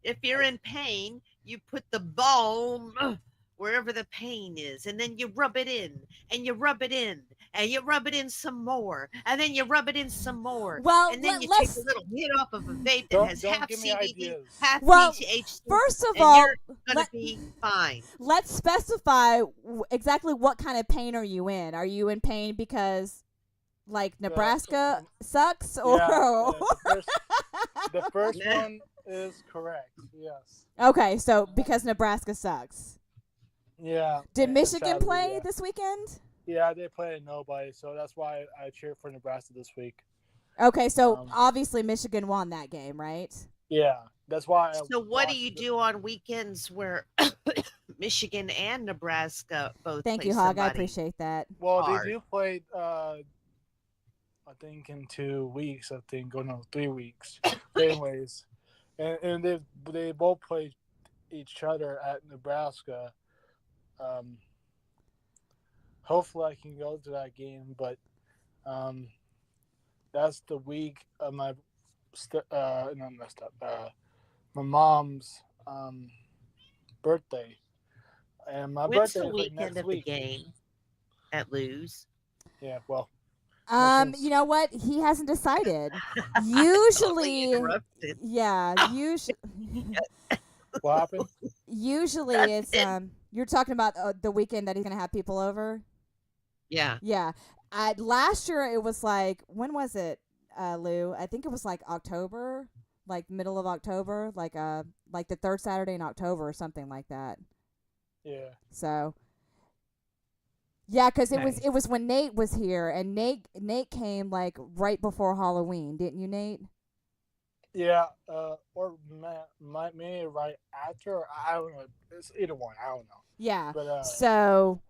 If you're in pain, you put the balm wherever the pain is, and then you rub it in, and you rub it in, and you rub it in some more, and then you rub it in some more, Well, and then you take a let's. little hit off of a vape that has don't half give me CBD, ideas. half Well, THC, first of and you're all, gonna let be fine. let's specify exactly what kind of pain are you in. Are you in pain because like The Nebraska sucks yeah, or the first Meh. one is correct. Yes. okay, so because Nebraska sucks. Yeah, Did and Michigan sadly, play yeah, this weekend? yeah, they played nobody, so that's why I cheered for Nebraska this week. Okay, so Um, obviously Michigan won that game, right? yeah, that's why I So what do you watched. do on weekends where Michigan and Nebraska both Thank play you, Hog. I somebody appreciate that. Well, they hard? do play. I think in 2 weeks. I think, oh no, 3 weeks. But anyways, and they both played each other at Nebraska. Um, hopefully, I can go to that game, but um, that's the week of my not messed up. My mom's birthday, and my When's birthday the is like weekend next of the week. game at Lose? Yeah, well, You mentions know what? He hasn't decided. I totally Usually, interrupted. yeah, usually what happened. usually it's Nothing. you're talking about the weekend that he's going to have people over? Yeah. Yeah. Last year it was like when was it, Lou? I think it was like October, like middle of October, like the third Saturday in October or something like that. Yeah, So yeah, because it was Okay. it was when Nate was here, and Nate came like right before Halloween, didn't you, Nate? yeah, or maybe right after. Or I don't know. It's either one. I don't know. Yeah. But So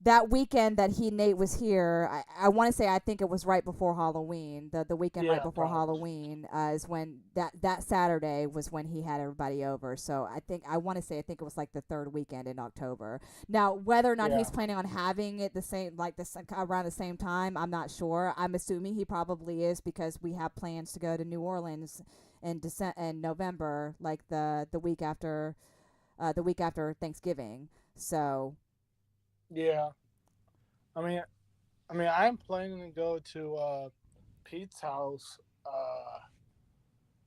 that weekend that Nate was here, I want to say I think it was right before Halloween. The weekend right before probably. Halloween is when that Saturday was when he had everybody over. So I want to say I think it was like the third weekend in October. Now whether or not he's planning on having it the same around the same time, I'm not sure. I'm assuming he probably is because we have plans to go to New Orleans in November, like the week after Thanksgiving. So. Yeah. I mean, I'm planning to go to Pete's house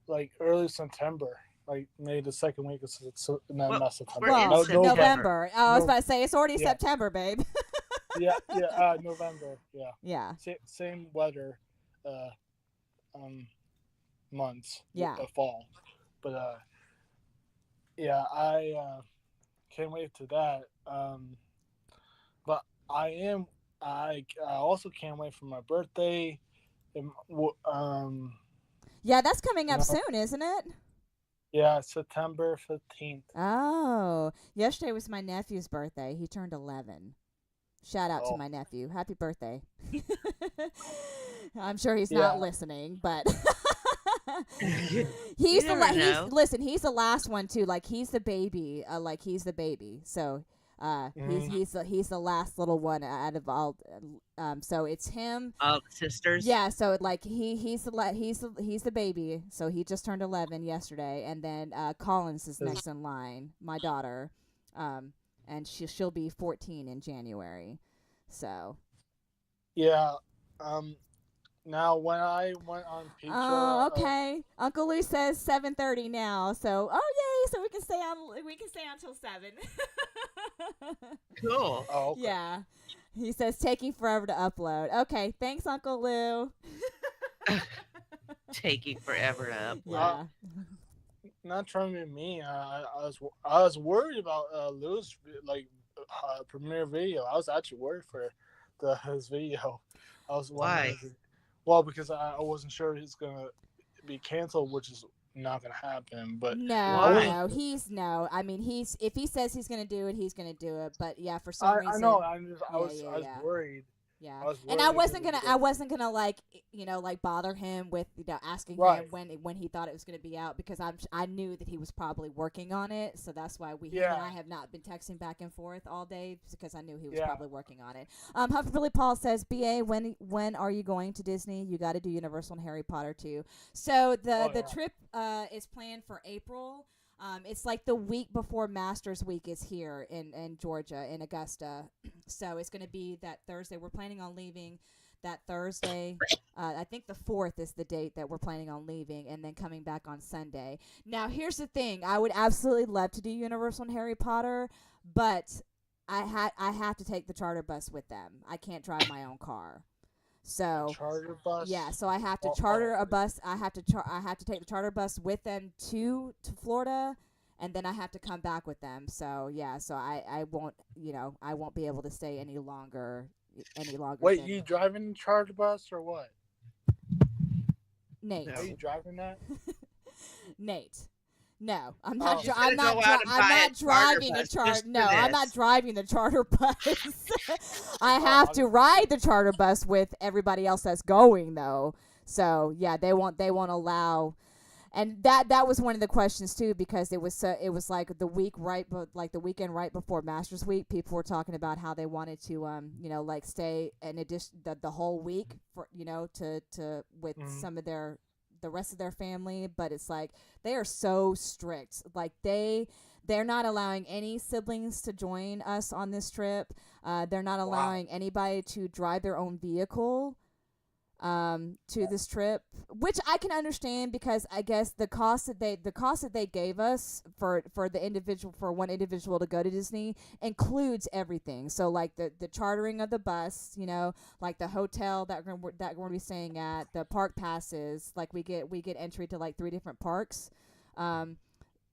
like early September, like maybe the second week of not September. We're in September. November. Oh, I was about to say it's already September, babe. November. Yeah. Yeah. Same weather, months. Yeah. Fall, but I can't wait to that. But I also can't wait for my birthday. Yeah, that's coming up soon, isn't it? Yeah, September 15th. Oh, yesterday was my nephew's birthday. He turned 11. Shout out to my nephew. Happy birthday. I'm sure he's not listening, but he's the last one too. Like he's the baby. So he's the last little one out of all. So it's him. All the sisters. Yeah. So like he's the baby. So he just turned 11 yesterday, and then Collins is next in line. My daughter, and she'll be 14 in January. So. Yeah. Now when I went on pizza. Oh, okay. Uncle Lou says 7:30 now. So yay! So we can stay on till 7. Cool. Oh, okay. Yeah. He says taking forever to upload. Okay, thanks, Uncle Lou. Taking forever to upload. Yeah. Not trying to be mean. I was worried about Lou's premiere video. I was actually worried for his video. Why? Well, because I wasn't sure he's gonna be canceled, which is not gonna happen. But no. I mean, if he says he's gonna do it, he's gonna do it. But yeah, for some reason, I know. I was worried. Yeah, and I wasn't gonna like bother him with asking him when he thought it was gonna be out, because I knew that he was probably working on it, so that's why him and I have not been texting back and forth all day, because I knew he was probably working on it. Huff Billy Paul says, "BA, when are you going to Disney? You got to do Universal and Harry Potter too." So the trip is planned for April. It's like the week before Masters Week is here in Georgia, in Augusta. So it's going to be that Thursday. We're planning on leaving that Thursday. I think the 4th is the date that we're planning on leaving, and then coming back on Sunday. Now, here's the thing. I would absolutely love to do Universal and Harry Potter, but I have to take the charter bus with them. I can't drive my own car. So charter bus. Yeah, so I have to charter a bus. I have to take the charter bus with them to Florida, and then I have to come back with them. So yeah, so I won't be able to stay any longer. Wait, you driving the charter bus or what? Nate. Are you driving that? Nate. No, I'm not. not. I'm not driving the charter. No, I'm not driving the charter bus. I have to ride the charter bus with everybody else that's going though. So yeah, they won't allow. And that was one of the questions too, because it was like the weekend right before Masters Week. People were talking about how they wanted to stay in addition the whole week for to with some of the rest of their family, but it's like they are so strict. Like they're not allowing any siblings to join us on this trip. They're not allowing anybody to drive their own vehicle to this trip, which I can understand, because I guess the cost that they gave us for one individual to go to Disney includes everything. So like the chartering of the bus, like the hotel that we're going to be staying at, the park passes, like we get entry to like 3 different parks.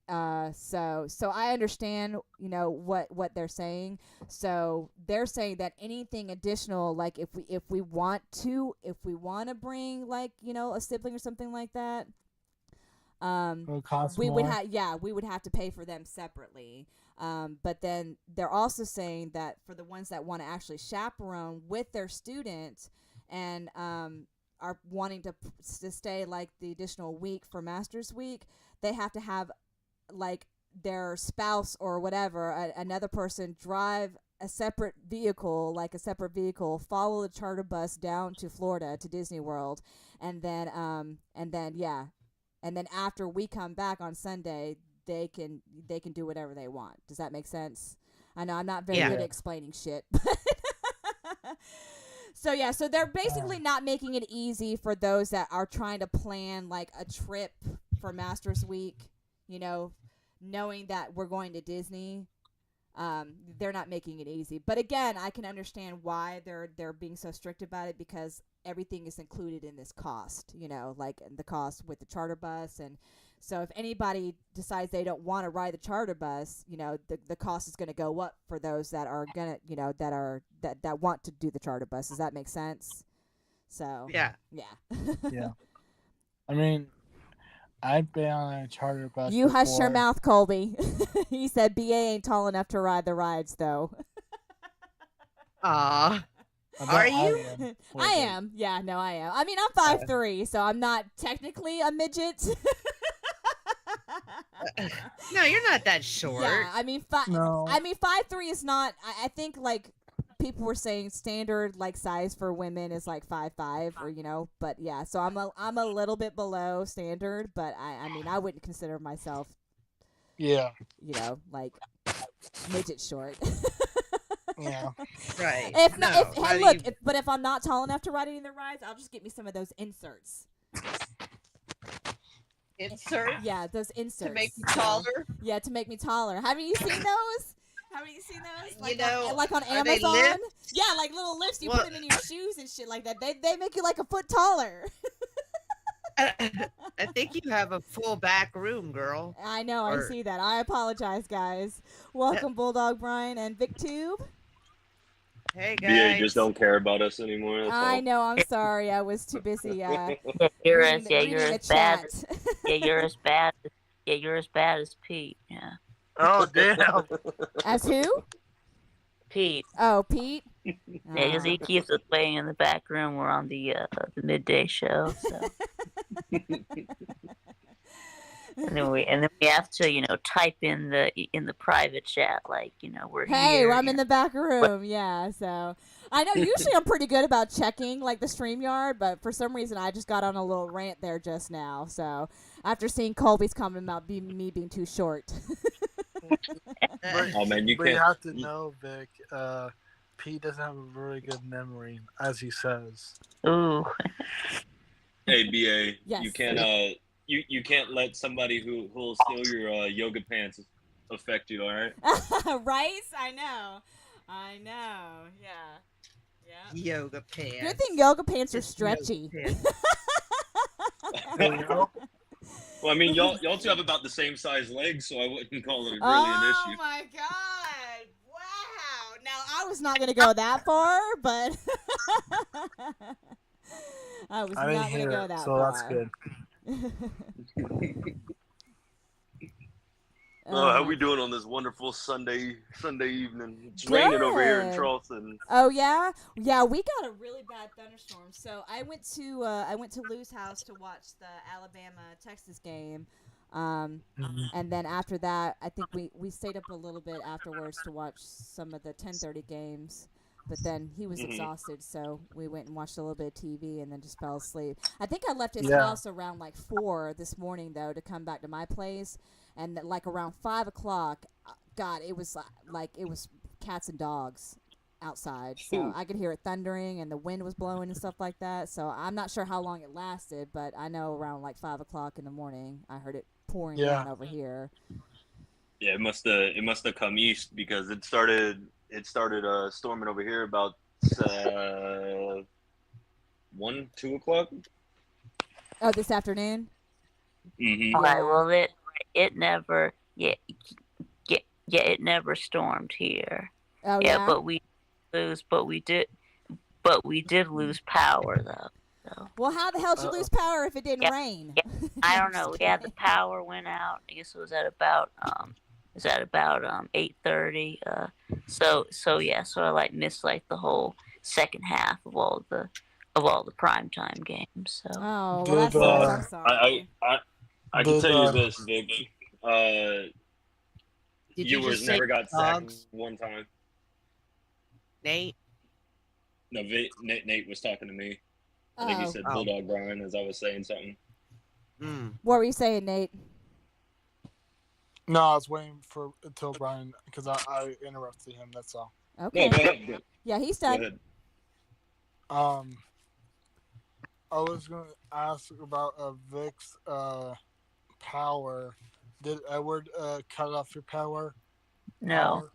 So I understand, what they're saying. So they're saying that anything additional, like if we want to bring like, a sibling or something like that, we would have to pay for them separately. But then they're also saying that for the ones that want to actually chaperone with their students and are wanting to stay like the additional week for Masters Week, they have to have like their spouse or whatever, another person, drive a separate vehicle, follow the charter bus down to Florida to Disney World, and then after we come back on Sunday, they can do whatever they want. Does that make sense? I know I'm not very good at explaining shit. So they're basically not making it easy for those that are trying to plan like a trip for Masters Week, you know, knowing that we're going to Disney. They're not making it easy. But again, I can understand why they're being so strict about it, because everything is included in this cost, you know, like the cost with the charter bus. And so if anybody decides they don't want to ride the charter bus, you know, the cost is going to go up for those that are going to, you know, that want to do the charter bus. Does that make sense? So, Yeah. Yeah. I mean, I've been on a charter bus You before. hush your mouth, Colby. He said BA ain't tall enough to ride the rides, though. Aw. I bet Are you? I am. Yeah, no, I am. I mean, I'm 5'3", so I'm not technically a midget. No, you're not that short. Yeah, I mean, No. 5'3" is not. I think like people were saying standard like size for women is like 5'5", or you know. But yeah, so I'm a little bit below standard, but I mean, I wouldn't consider myself, Yeah. you know, like midget short. Yeah. Right. If not, No, if, how hey, do look, you- but if I'm not tall enough to ride any of the rides, I'll just get me some of those inserts. insert Yeah, those inserts to make you taller. Yeah, to make me taller. Have you seen those? Have you seen those? Like, You know, like on are they Amazon? lifts? Yeah, like little lifts. You Well- put them in your shoes and shit like that. They make you like a foot taller. I think you have a full back room, girl. I know. I Or- see that. I apologize, guys. Welcome, Bulldog Brian and VicTube. Hey BA guys. just don't care about us anymore. That's I all. know. I'm sorry. I was too busy. Yeah, you're reading as the- yeah, reading you're the as bad. chat. You're as bad. Yeah, you're as bad as Pete. Yeah, Oh, damn. As who? Pete. Oh, Pete. Yeah, because he keeps us waiting in the back room. We're on the midday show, so. And then we have to type in the private chat, like, we're Hey, here. I'm in the back room. Yeah, so I know usually I'm pretty good about checking like the StreamYard, but for some reason I just got on a little rant there just now. So after seeing Colby's comment about me being too short. Oh man, you But you can't. have to know, Vic, Pete doesn't have a very good memory, as he says. Ooh. Hey BA, Yes. you can't. You can't let somebody who'll steal your yoga pants affect you. All right. Right? I know. Yeah. Yoga pants. Good thing yoga pants are Just yoga stretchy. pants. You know? Well, I mean, y'all two have about the same size legs, so I wouldn't call it really an Oh issue. my god! Wow. Now I was not gonna go that far, but I was I didn't not gonna hear go it, that so far. that's good. How we doing on this wonderful Sunday evening? It's raining over here in Good. Charleston. Oh yeah, we got a really bad thunderstorm. So I went to Lou's house to watch the Alabama Texas game, and then after that, I think we stayed up a little bit afterwards to watch some of the 10:30 games. But then he was Mhm. exhausted, so we went and watched a little bit of TV and then just fell asleep. I think I left his Yeah. house around like 4 this morning though to come back to my place, and like around 5 o'clock, God, it was like it was cats and dogs outside, so Ooh. I could hear it thundering and the wind was blowing and stuff like that. So I'm not sure how long it lasted, but I know around like 5 o'clock in the morning, I heard it pouring Yeah. down over here. Yeah, it must have come east because it started storming over here about 1-2 o'clock. Oh, this afternoon? Mm-hmm. Okay, well, it never, it never stormed here. Oh Yeah, yeah. but we did lose power though. So Well, how the hell did you lose power if it didn't Yeah. rain? I don't know. We had the power went out. I guess it was at about is at about 8:30. So I like missed like the whole second half of all the primetime games. So Oh, well, that Did sucks. I'm Well, sorry. I can did tell you this, Vic. Uh, Did you viewers just say never got sacked dogs, one time. Nate? No, Nate was talking to me. I think he Oh, said Oh. Bulldog Brian as I was saying something. what were you saying, Nate? no, I was waiting for until Brian because I interrupted him. That's all. No, Okay. go ahead. Yeah, he's Go done. ahead. I was gonna ask about Vic's power. Did Edward cut off your power? no,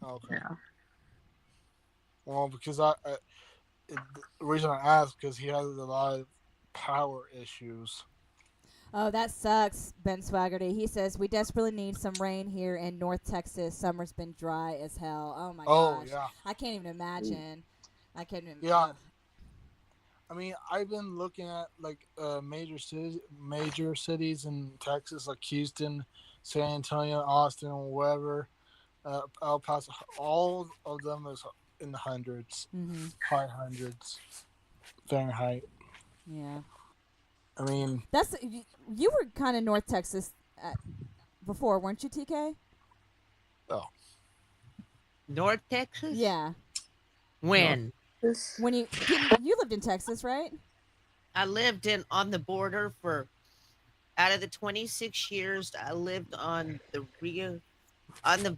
Okay. no. Well, because the reason I asked because he has a lot of power issues. Oh, that sucks, Ben Swaggerty. He says, we desperately need some rain here in North Texas. Summer's been dry as hell. Oh, my Oh gosh. yeah, I can't even imagine. I can't even. yeah. I mean, I've been looking at like major cities in Texas, like Houston, San Antonio, Austin, wherever, El Paso. All of them is in the hundreds, Mm-hmm. high hundreds Fahrenheit. Yeah. I mean, That's you were kind of North Texas before, weren't you, TK? North Texas? Yeah. When? When you lived in Texas, right? I lived on the border for, out of the 26 years I lived on the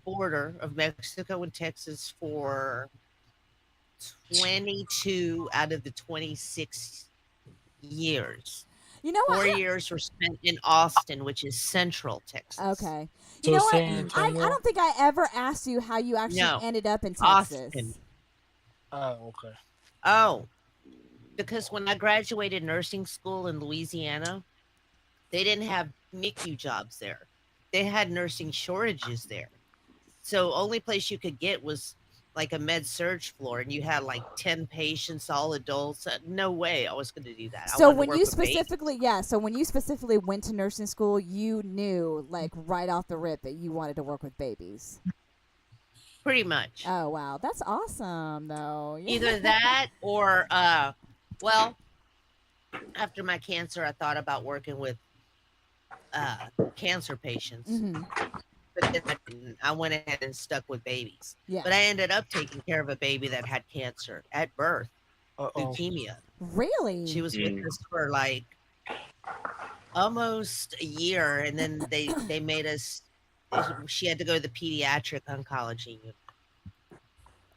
border of Mexico and Texas for 22 out of the 26 years. You know what? 4 years were spent in Austin, which is central Texas. Okay. You so know what? San I Antonio. don't think I ever asked you how you actually No. ended up in Texas. Austin. Oh, okay. Oh, because when I graduated nursing school in Louisiana, they didn't have NICU jobs there. They had nursing shortages there. So only place you could get was like a med surge floor, and you had like 10 patients, all adults. No way I was going to do that. I So wanted to when work you with babies. specifically went to nursing school, you knew like right off the rip that you wanted to work with babies. Pretty much. Oh wow, that's awesome though. Yeah. Either that or, well, after my cancer, I thought about working with cancer patients. Mhm. But then I didn't. I went ahead and stuck with babies. Yeah. But I ended up taking care of a baby that had cancer at birth, leukemia. Really? She was with us for like almost a year, and then they made us. She had to go to the pediatric oncology unit.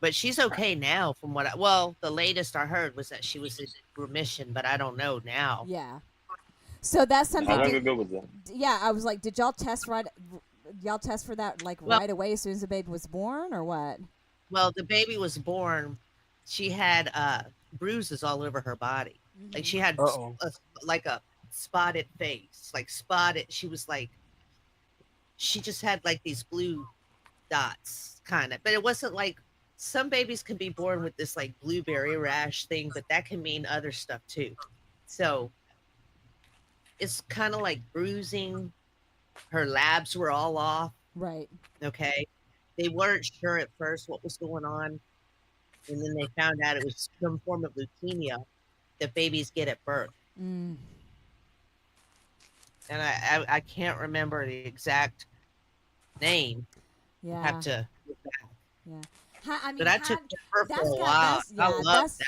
But she's okay now, from what the latest I heard was that she was in remission, but I don't know now. Yeah. So that's something. How long ago was that? Yeah, I was like, did y'all test right? Y'all test for that like Well- right away as soon as the baby was born, or what? Well, the baby was born. She had bruises all over her body. Like she had like a spotted face, like spotted. She was like, she just had like these blue dots, kind of. But it wasn't like some babies can be born with this like blueberry rash thing, but that can mean other stuff too. So it's kind of like bruising. Her labs were all off. Right. Okay. They weren't sure at first what was going on. And then they found out it was some form of leukemia that babies get at birth. Mm. And I can't remember the exact name. Yeah. Have to look back. Yeah. I mean, But I took care of her for that's a got- while. that's- I yeah, love that's- that.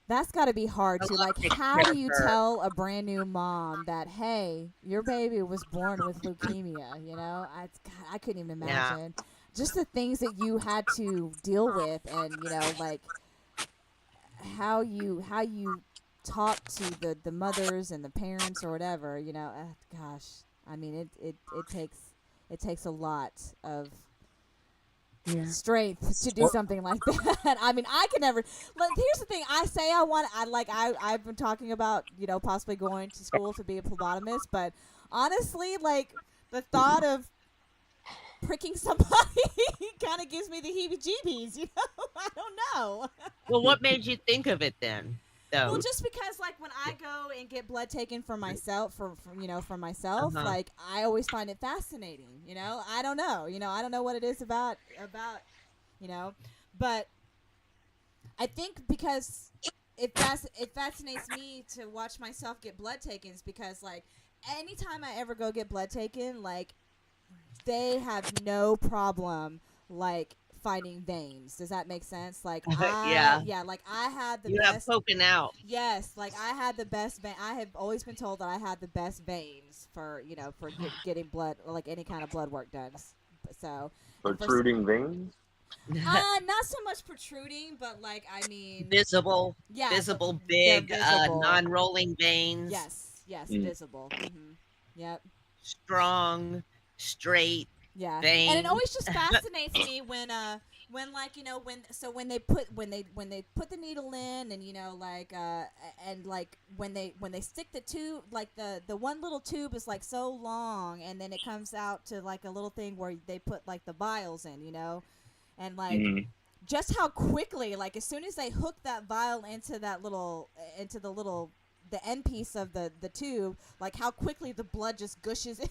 That's got to be hard I too. love Like, taking how care do of you her. tell a brand new mom that, hey, your baby was born with leukemia? You know, I couldn't even Yeah. imagine just the things that you had to deal with, and you know, like how you talk to the mothers and the parents or whatever. You know, gosh, I mean, it takes a lot of strength to do something like that. I mean, I can never. Like, here's the thing: I say I've been talking about, you know, possibly going to school to be a phlebotomist, but honestly, like the thought of pricking somebody kind of gives me the heebie-jeebies. You know, I don't know. Well, what made you think of it then? Well, though. just because like when I go and get blood taken for myself, for myself, Uh-huh. like I always find it fascinating. I don't know. I don't know what it is about, you know, but I think because it fascinates me to watch myself get blood taken is because like anytime I ever go get blood taken, like they have no problem like finding veins. Does that make sense? Like Yeah, like I had the you have best. poking out. Yes, like I had the best vein. I have always been told that I had the best veins for getting blood, like any kind of blood work done. So and for Protruding veins. not so much protruding, but like I mean, Visible, yeah, but visible, they're big, visible. non-rolling veins. Yes, Mm. visible. Yep. Strong, straight Yeah, and it veins. always just fascinates me when like when they put the needle in and like and like when they stick the tube, like the one little tube is like so long, and then it comes out to like a little thing where they put like the vials in, and like Mm. just how quickly, like as soon as they hook that vial into the end piece of the tube, like how quickly the blood just gushes in,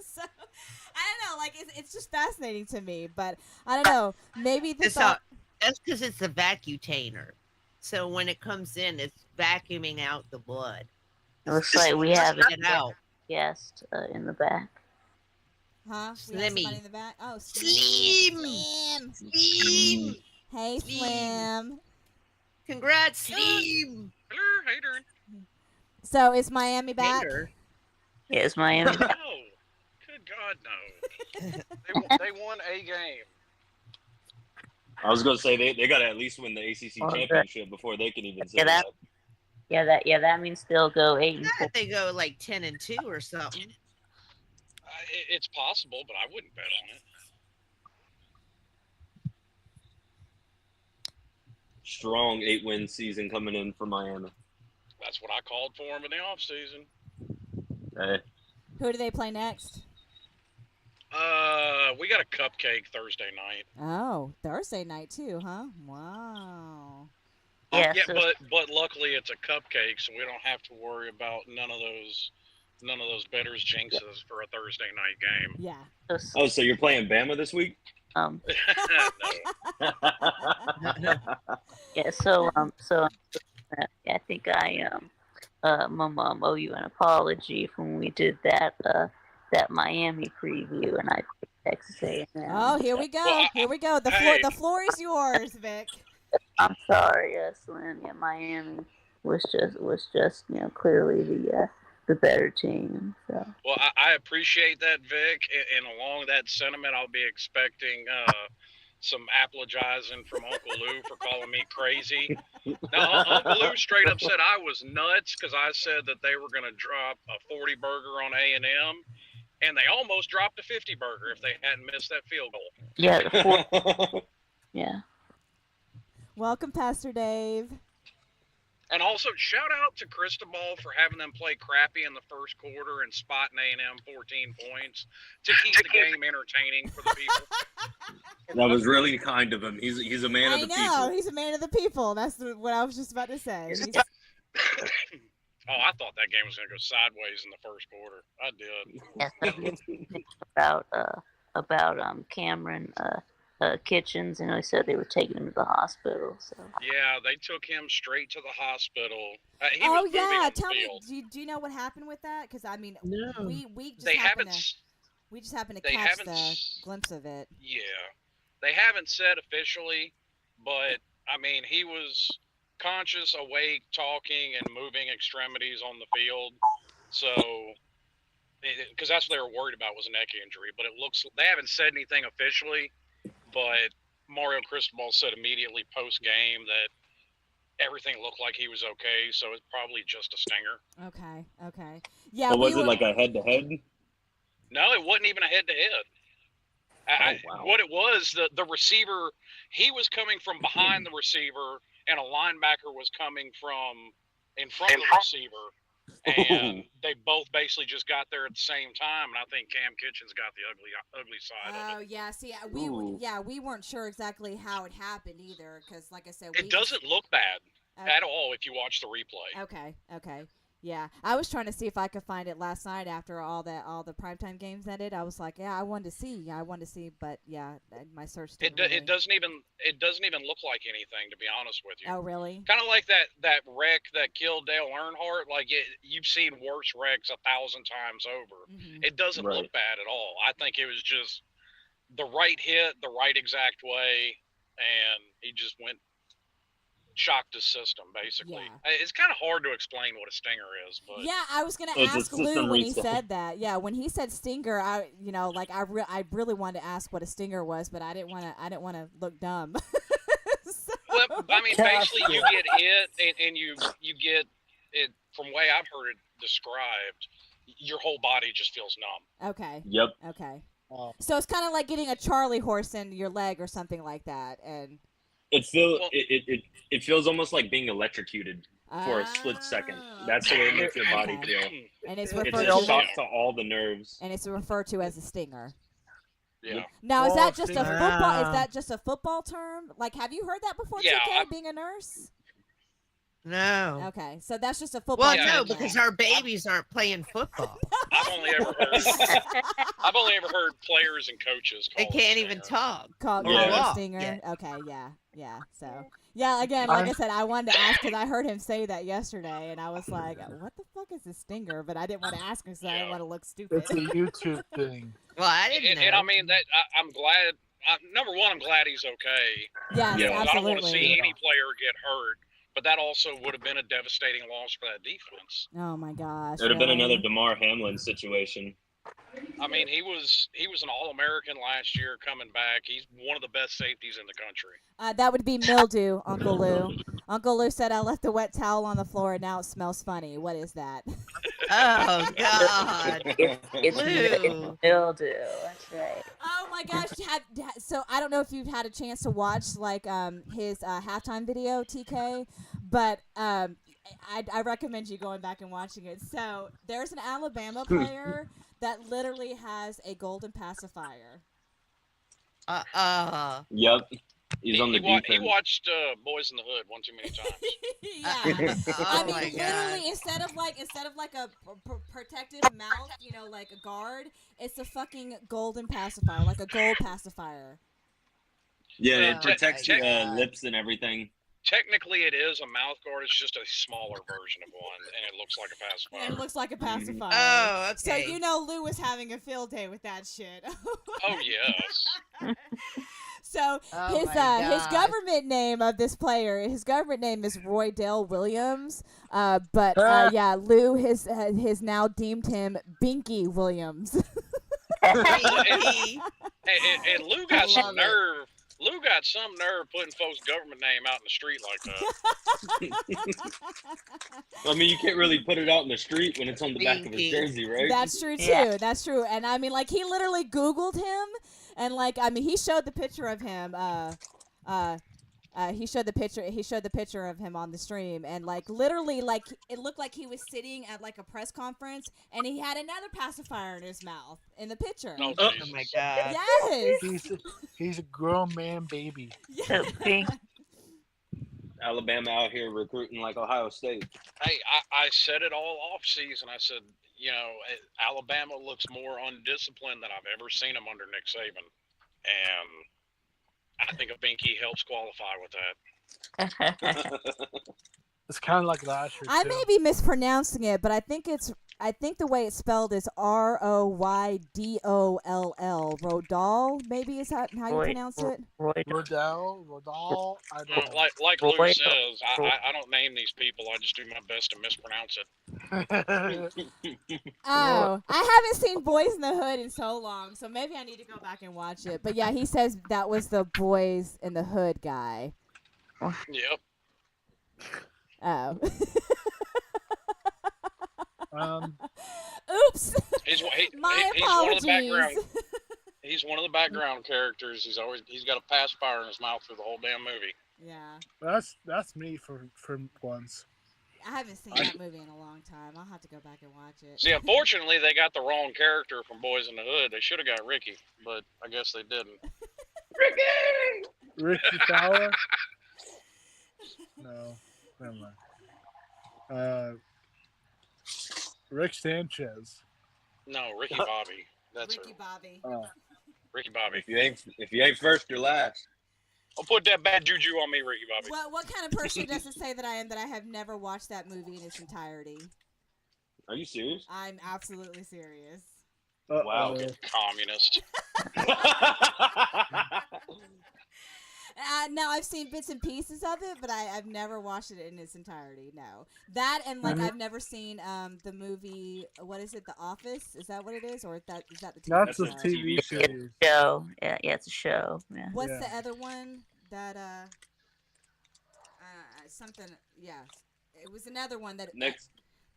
so I don't know, like it's just fascinating to me, but I don't know, maybe the It's a, thought. that's because it's a vacutainer. So when it comes in, it's vacuuming out the blood. It looks like we have a It out. guest in the back. Huh? We have somebody Slimmy. in the back. Oh, Slim. Slim. Slim. Hey, Slim. Slim. Congrats, Slim. Hello, how you doing? So is Miami back? Hater. Yes, Miami. No. Good God, no. They won a game. I was gonna say they got to at least win the ACC Oh, championship before they can even say Yeah, that. that means they'll go 8-4. Not if they go like 10-2 or something. It's possible, but I wouldn't bet on it. Strong 8-win season coming in for Miami. That's what I called for them in the offseason. Hey, Who do they play next? We got a cupcake Thursday night. Oh, Thursday night too, huh? Wow. Yeah, Yeah, so, but luckily it's a cupcake, so we don't have to worry about none of those betters jinxes for a Thursday night game. Yeah. oh, so you're playing Bama this week? um, No. yeah, I think my mom owe you an apology for when we did that Miami preview, and I picked Texas A&M. Oh, here we go. Well, Here we go. hey. The floor is yours, Vic. I'm sorry, Slim. Yeah, Miami was just clearly the better team. So Well, I appreciate that, Vic, and along that sentiment, I'll be expecting some apologizing from Uncle Lou for calling me crazy. Now, Uncle Lou straight up said I was nuts because I said that they were going to drop a 40 burger on A&M, and they almost dropped a 50 burger if they hadn't missed that field goal. yeah, yeah. Welcome, Pastor Dave. And also, shout out to Cristobal for having them play crappy in the first quarter and spotting A&M 14 points to keep the game entertaining for the people. That was really kind of him. He's a man of the I know. people. He's a man of the people. That's what I was just about to say. Oh, I thought that game was going to go sideways in the first quarter. I did. Yeah, about Cameron Kitchens, and they said they were taking him to the hospital. So Yeah, they took him straight to the hospital. He Oh was moving yeah, on the tell me. field. Do you know what happened with that? Because I mean, No. we just They happened haven't. to we just happened to They catch haven't. the glimpse of it. Yeah, they haven't said officially, but I mean, he was conscious, awake, talking, and moving extremities on the field. So, because that's what they were worried about was a neck injury. But it looks they haven't said anything officially. But Mario Cristobal said immediately post game that everything looked like he was okay. So it's probably just a stinger. Okay. Yeah, But we was were. it like a head-to-head? No, it wasn't even a head to head. Oh, wow. What it was, the receiver, he was coming from behind the receiver, and a linebacker was coming from in front of the receiver, and they both basically just got there at the same time. And I think Cam Kitchens got the ugly side of Oh it. yeah, see, Ooh. we weren't sure exactly how it happened either, because like I said, It doesn't look bad. at all if you watch the replay. Okay. Yeah, I was trying to see if I could find it last night after all the primetime games ended. I was like, yeah, I wanted to see, but yeah, my search didn't really... It doesn't even look like anything, to be honest with you. Oh, really? Kind of like that wreck that killed Dale Earnhardt. Like you've seen worse wrecks 1,000 times over. Mm-hmm. It doesn't look bad at all. I think it was just the right hit, the right exact way, and he just shocked his system, basically. Yeah. It's kind of hard to explain what a stinger is, but yeah, I was gonna ask Lou when he said that. Yeah, when he said stinger, I really wanted to ask what a stinger was, but I didn't want to look dumb. Well, I mean, basically, you get it, and you get it. From the way I've heard it described, your whole body just feels numb. Okay. Yep. Okay. So it's kind of like getting a Charlie horse in your leg or something like that, and it feels almost like being electrocuted for a split second. That's the way it makes your body feel. And it's It's referred a to, shock to all the nerves. and it's referred to as a stinger. Yeah. Now, is Oh, that just a stinger. football? Is that just a football term? Like, have you heard that before, Yeah, TK, being a nurse? No. Okay, so that's just a football Well, term. no, then. because our babies aren't playing football. I've only ever heard players and coaches They call it can't a even stinger. talk. Called or Yeah. a walk. stinger. Yeah. Okay, yeah. So, yeah, again, like I said, I wanted to ask because I heard him say that yesterday, and I was like, what the fuck is a stinger? But I didn't want to ask him because I didn't want to look stupid. It's a YouTube thing. Well, I didn't know. And I mean that I'm glad. Number one, I'm glad he's okay. Yes, Yeah. I don't want to absolutely. see any player get hurt. But that also would have been a devastating loss for that defense. Oh my gosh. It would have been really? another DeMar Hamlin situation. I mean, he was an All-American last year coming back. He's one of the best safeties in the country. That would be mildew, Uncle Lou. Uncle Lou said I left the wet towel on the floor and now it smells funny. What is that? Oh, God. It's Lou. mildew. That's right. Oh my gosh! So I don't know if you've had a chance to watch like his halftime video, TK, but I recommend you going back and watching it. So there's an Alabama player that literally has a golden pacifier. Yep. He's on the He defense. watched Boys in the Hood one too many times. Yeah. Oh, I mean, my literally, God. instead of like a protective mouth, like a guard, it's a fucking golden pacifier, like a gold pacifier. Yeah, Oh, it protects my your God. lips and everything. Technically, it is a mouth guard. It's just a smaller version of one, and it looks like a pacifier. And it looks like a pacifier. Oh, So okay. Lou was having a field day with that shit. Oh yes. So Oh, his my his gosh. government name of this player, his government name is Roy Dale Williams. But Lou has now deemed him Binky Williams. Binky. And Lou I got some love it. nerve. Lou got some nerve putting folks' government name out in the street like that. I mean, you can't really put it out in the street when it's on the back of his Binky. jersey, right? That's true too. Yeah. That's true. And I mean, like he literally Googled him, and like I mean, he showed the picture of him. He showed the picture. He showed the picture of him on the stream, and like literally, like it looked like he was sitting at like a press conference, and he had another pacifier in his mouth in the picture. Oh, Oh, Jesus. my God. Yes. He's a grown man baby. So pink. Alabama out here recruiting like Ohio State. Hey, I said it all off season. I said, Alabama looks more undisciplined than I've ever seen them under Nick Saban, and I think a binky helps qualify with that. It's kind of like last year, I too. may be mispronouncing it, but I think the way it's spelled is Roydoll. Rodall, maybe is how you pronounce it. Rodell, I don't know. Like Lou Roy- says, I don't name these people. I just do my best to mispronounce it. Oh, I haven't seen Boys in the Hood in so long, so maybe I need to go back and watch it. But yeah, he says that was the Boys in the Hood guy. Yep. Oh. Oops. He's My he's one of the background. apologies. He's one of the background characters. He's got a pacifier in his mouth through the whole damn movie. Yeah. That's me for once. I haven't seen that movie in a long time. I'll have to go back and watch it. See, unfortunately, they got the wrong character from Boys in the Hood. They should have got Ricky, but I guess they didn't. Ricky Fowler? No. Never mind. Rick Sanchez. No, Ricky Bobby. That's Ricky her. Bobby. Ricky Bobby. If you ain't first, you're last. Don't put that bad juju on me, Ricky Bobby. What kind of person does it say that I am that I have never watched that movie in its entirety? Are you serious? I'm absolutely serious. Wow. Communist. No, I've seen bits and pieces of it, but I've never watched it in its entirety. No, that and like I've never seen the movie. What is it? The Office? Is that what it is, or is that the TV That's show? a TV series. Show. Yeah, it's a show. Yeah. What's Yeah. the other one that something? Yeah, it was another one that Next.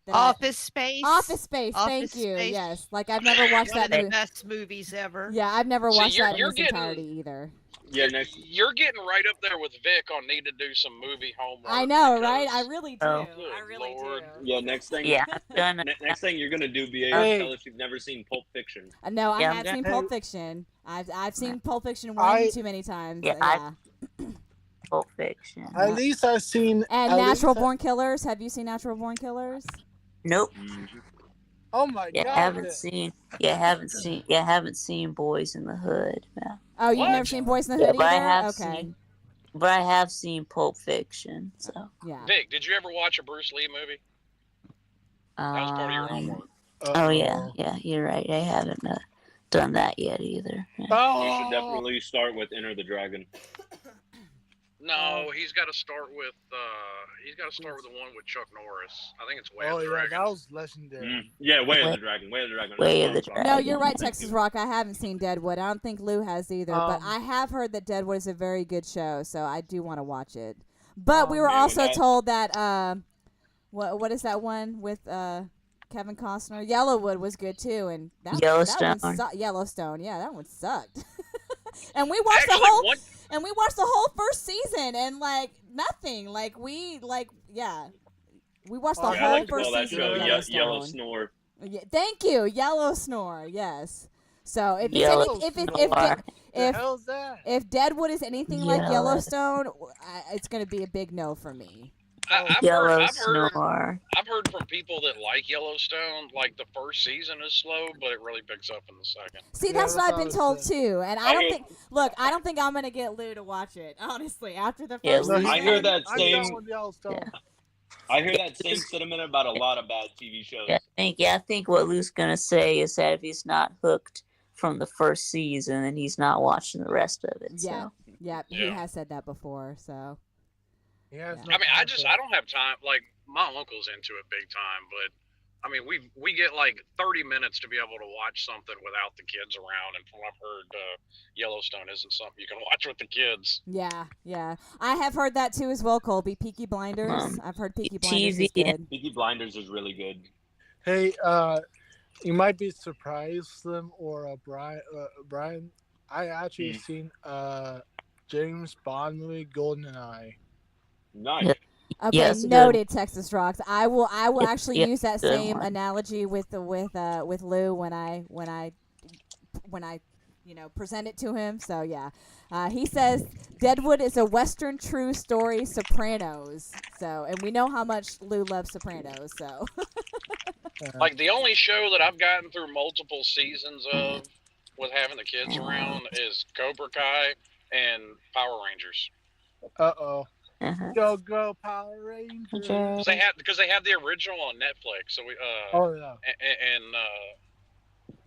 that Office Space. Office Space. Office Thank you. Space. Yes, like I've never watched One of that the movie. best movies ever. Yeah, I've never See, watched you're- that in you're its getting- entirety either. Yeah, next. You're getting right up there with Vic on need to do some movie homework. I know, because- right? I really do. Oh. I really Lord. do. Yeah, next thing. Yeah, I've done Next thing you're gonna do, BA, Hey. is tell us you've never seen Pulp Fiction. No, I Yeah, I'm have gonna- seen Pulp Fiction. I've seen Pulp Fiction way I- too many times. Yeah, Yeah. Pulp Fiction. At least I've seen. And at Natural least Born Killers. Have you seen Natural Born Killers? Nope. Oh my Yeah, god! haven't seen Boys in the Hood. Yeah. Oh, you've What? never seen Boys in the Hood But I either? have Okay. seen. But I have seen Pulp Fiction. So. Yeah. Vic, did you ever watch a Bruce Lee movie? That was part of your homework. Oh yeah, you're right. I haven't done that yet either. Yeah. You should definitely start with Enter the Dragon. No, he's got to start with the one with Chuck Norris. I think it's Way Oh of the yeah, Dragon. that was legendary. Yeah, Way of the Dragon. Way of the Dragon. Way of the Sorry. No, Dragon. you're right, Thank Texas you. Rock. I haven't seen Deadwood. I don't think Lou has either, but Um, I have heard that Deadwood is a very good show, so I do want to watch it. But we were man, also when that- told that what is that one with Kevin Costner? Yellowwood was good too, and that Yellowstone. That one Yellowstone, yeah, that one sucked. And we watched Actually, the whole one, and we watched the whole first season, and like nothing, we watched the Oh, Yeah, I whole like to first call that season show of Yellow Yellowstone. Snore. Yeah, thank you, Yellow Snore. Yes. So if Yellow it's Snore. Snore. The if hell's that? if Deadwood is anything like Yeah. Yellowstone, it's going to be a big no for me. I've Yellow heard Snore. from people that like Yellowstone, like the first season is slow, but it really picks up in the second. See, Yeah, that's what that's I've been what I told was saying. too, and I don't Okay. think. Look, I don't think I'm going to get Lou to watch it. Honestly, after the Yeah, first Lou- season, I hear that I'm same. down with Yellowstone. Yeah. I hear that same sentiment about a lot of bad TV shows. Yeah, I think what Lou's gonna say is that if he's not hooked from the first season, then he's not watching the rest of it. Yeah. So. Yeah, he Yeah. has said that before. So He has Yeah. no I mean, I concept. don't have time. Like my uncle's into it big time, but I mean, we get like 30 minutes to be able to watch something without the kids around. And from what I've heard, Yellowstone isn't something you can watch with the kids. yeah, I have heard that too as well. Colby, Peaky Blinders. I've heard Peaky Blinders is TV. good. Peaky Blinders is really good. Hey, you might be surprised, Slim or Brian. I actually seen James Bond movie GoldenEye. Nice. Yeah. Okay, Yes, good. noted, Texas Rocks. I will actually Yeah, use that good same one. analogy with Lou when I present it to him. So yeah, he says Deadwood is a Western true story Sopranos. So and we know how much Lou loves Sopranos. So Like the only show that I've gotten through multiple seasons of with having the kids around is Cobra Kai and Power Rangers. Uh-oh. Uh-huh. Go Power Rangers. Okay. Because they have the original on Netflix. So we Oh yeah. and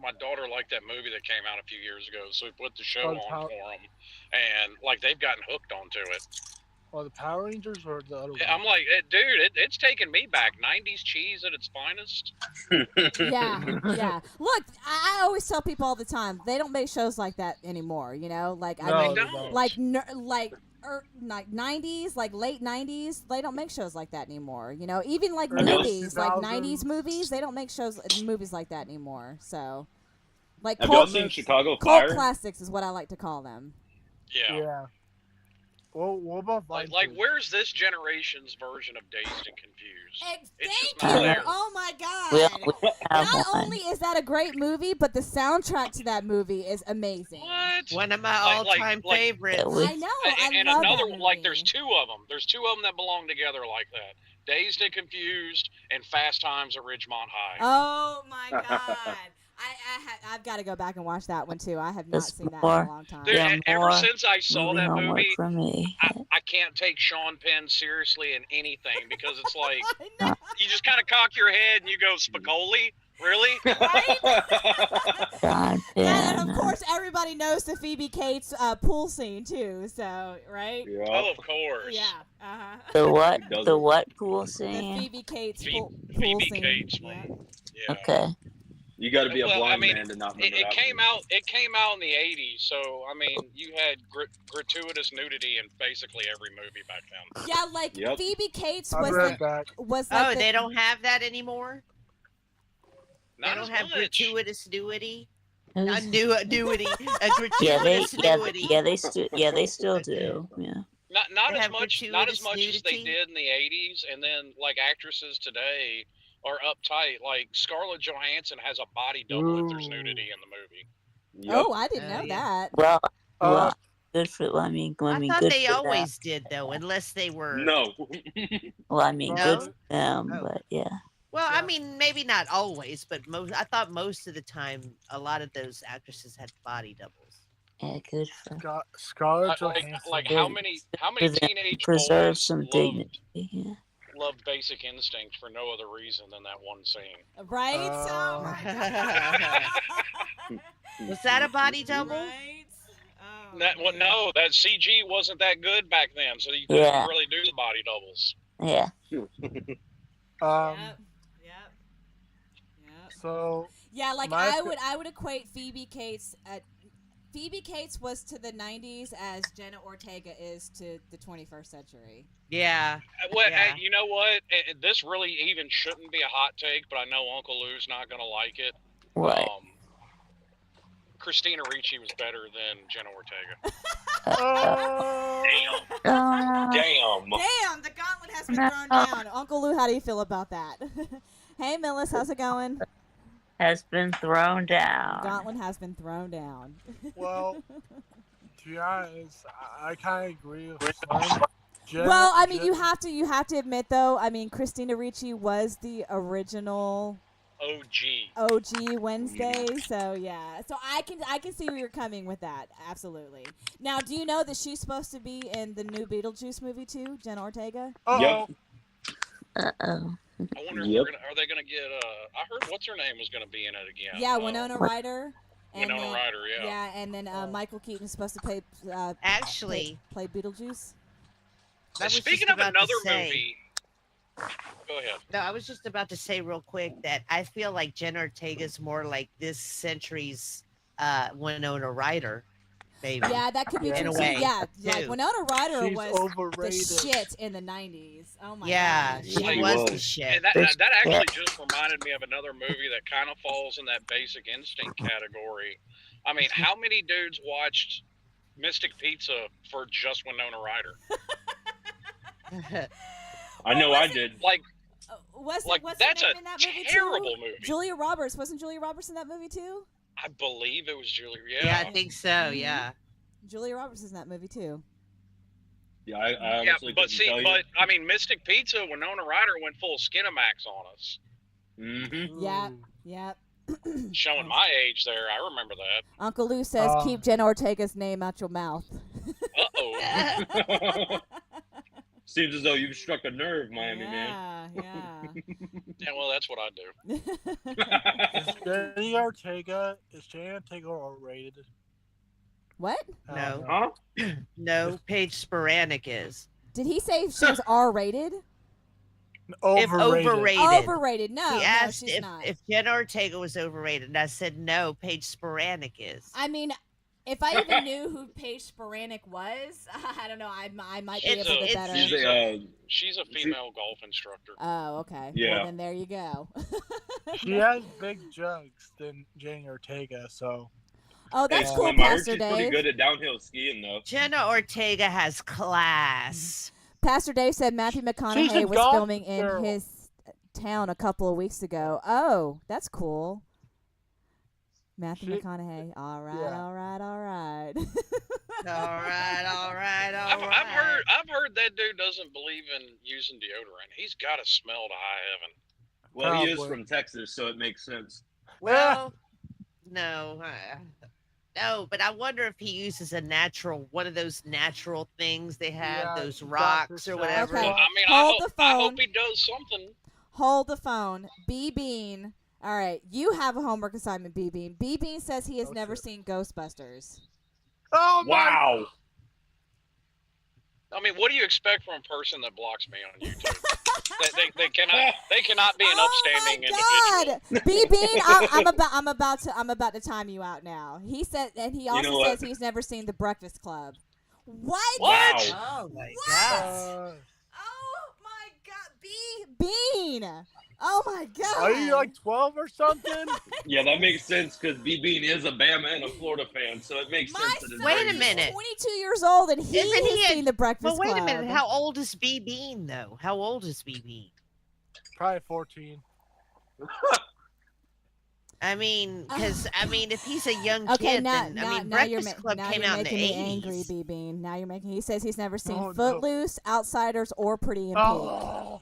my daughter liked that movie that came out a few years ago, so we put the show on for them, and like they've gotten hooked onto it. Oh, the Power Rangers or the other one? I'm like, dude, it's taking me back. 90s cheese at its finest. yeah. Look, I always tell people all the time they don't make shows like that anymore. You know, like No, I mean, they don't. don't. like 90s, like late 90s, they don't make shows like that anymore. You know, even like Early movies, like 2000s. 90s movies, they don't make movies like that anymore. So, like Have y'all cult seen Chicago cult Fire? classics is what I like to call them. Yeah. Yeah. Well, what about Like, Vine? where's this generation's version of Dazed and Confused? It's just Thank not you. there. Oh my We God. have Not one. only is that a great movie, but the soundtrack to that movie is amazing. What? One of my Like- all-time like- favorites. Yeah, we- I know. I and love another that one, movie. like there's two of them. There's two of them that belong together like that. Dazed and Confused and Fast Times at Ridgemont High. Oh my God. I've got to go back and watch that one too. I have not There's seen that in more. a long time. Dude, Yeah, ever more since I saw that homework movie, for me. I can't take Sean Penn seriously in anything because it's like I know. you just kind of cock your head and you go, Spicoli? Really? John Yeah, and of Penn. course everybody knows the Phoebe Cates pool scene too. So right? Yeah. Oh, of course. Yeah. Uh-huh. The what? Does The it? what pool The scene? Phoebe Cates pool Phoebe scene. Cates Yeah. one. Yeah. Okay. You got to be a Well, blind I mean, man to not remember It that came one. out. It came out in the '80s, so I mean, you had gratuitous nudity in basically every movie back then. Yeah, like Yep. Phoebe Cates I'll be was right back. like Oh, the, they don't have that anymore? Not They don't as have much. gratuitous nudity? Who's- Not nudity. Yeah, Gratuitous nudity. they still do. Yeah. Not They as have much. Not as gratuitous much as they nudity? did in the '80s, and then like actresses today are uptight. Like Scarlett Johansson has a body double if there's Ooh. nudity in the movie. Yep. Oh, I didn't Oh, know yeah. that. Well, Uh, good for. I mean, I thought good they for always did, though, unless they were. No. them. Well, I mean, good No? for them. Oh. But yeah. Well, I Yeah. mean, maybe not always, but I thought most of the time, a lot of those actresses had body doubles. Yeah, good for. Scarlett Like Johansson. how Good. many For them to teenage preserve boys some loved, dignity. Yeah. loved Basic Instinct for no other reason than that one scene? Right? Oh my God. Was that a body double? Right? Oh, Well, man. no, that CG wasn't that good back then, so you couldn't Yeah. really do the body doubles. Yeah. Yep. Yep. Yep. So Yeah, like My I would equate Phoebe Cates Phoebe Cates was to the 90s as Jenna Ortega is to the 21st century. Yeah. Well, Yeah. you know what? This really even shouldn't be a hot take, but I know Uncle Lou's not going to like it. Right. Christina Ricci was better than Jenna Ortega. oh, Damn. Damn, the gauntlet has been thrown down. Uncle Lou, how do you feel about that? Hey, Millis, how's it going? Has been thrown down. Gauntlet has been thrown down. well, to be honest, I kind of agree with Slim. Well, I mean, you have to admit though. I mean, Christina Ricci was the original OG Wednesday, so yeah. So I can see where you're coming with that. Absolutely. Now, do you know that she's supposed to be in the new Beetlejuice movie too, Jenna Ortega? Oh, Uh-oh. I wonder if Yep. are they going to get, I heard what's her name was going to be in it again. Yeah, Winona Ryder. Winona then, Ryder, yeah. Yeah, and then Michael Keaton is supposed to play Actually, play Beetlejuice. I was Speaking just of about to another say- movie, go ahead. No, I was just about to say real quick that I feel like Jenna Ortega's more like this century's Winona Ryder, baby. Yeah, that could be In true a too. way, Yeah, like too. Winona Ryder she's was the overrated. shit in the 90s. Oh my Yeah, god. she Like, was the was. shit. And that actually just reminded me of another movie that kind of falls in that Basic Instinct category. I mean, how many dudes watched Mystic Pizza for just Winona Ryder? I know I did. Like, What's like her that's name a in that movie terrible too? movie. Julia Roberts. Wasn't Julia Roberts in that movie too? I believe it was Julie. Yeah, I think so. Yeah. Julia Roberts is in that movie too. Yeah, I Yeah, honestly but couldn't see, tell you. but I mean, Mystic Pizza, Winona Ryder went full Skinamax on us, Mm-hmm. Yeah. Ooh. Yep. showing my age there. I remember that. Uncle Lou says, "Keep Jenna Ortega's name out your mouth." Uh-oh. Seems as though you've struck a nerve, Miami man. Yeah. Yeah, well, that's what I do. Is Jenna Ortega overrated? What? I No. don't know. Huh? No, Paige Sporanic is. Did he say she was R-rated? If overrated. Overrated? No, He no, asked she's not. if Jenna Ortega was overrated, and I said no. Paige Sporanic is. I mean, if I even knew who Paige Sporanic was, I don't know. I might be It's- able to it's- better. She's a female golf instructor. Oh, okay. Yeah. Well, then there you go. She has big jugs than Jenna Ortega, so Oh, that's Hey, cool, Slim, I heard Pastor she's pretty Dave. good at downhill skiing, though. Jenna Ortega has class. Pastor Dave said Matthew She's a McConaughey was goth filming in girl. his town a couple of weeks ago. Oh, that's cool. Matthew She- McConaughey. All right, Yeah. all right, all right. All right, all right, all I've right. heard that dude doesn't believe in using deodorant. He's got to smell to high heaven. Well, he is Probably. from Texas, so it makes sense. Well, no, no, but I wonder if he uses one of those natural things they have, Yeah, those Dr. rocks or Seuss. whatever. Okay. Well, I mean, Hold the I phone. hope he does something. Hold the phone. B Bean. All right, you have a homework assignment, B Bean. B Bean says he has Oh, never shit. seen Ghostbusters. Oh my! Wow. I mean, what do you expect from a person that blocks me on YouTube? they cannot be an upstanding individual. God, B Bean, I'm about to time you out now. He said, and he also know what? says he's never seen The Breakfast Club. What? Wow. Oh my What? god. Oh my God, B Bean. Oh my God. Are you like 12 or something? Yeah, that makes sense because B Bean is a Bama and a Florida fan, so it makes My sense. That son his Wait a brain is minute. off. 22 years old, and he Isn't he has a- seen The Breakfast But wait Club. a minute, how old is B Bean though? How old is B Bean? Probably 14. I mean, because if he's a young Okay, kid, now, then now, now Breakfast you're, Club now came you're out in the making me angry, 80s. B Bean. Now you're making. He says he's never seen Oh, no. Footloose, Outsiders, or Pretty in Pink. Oh,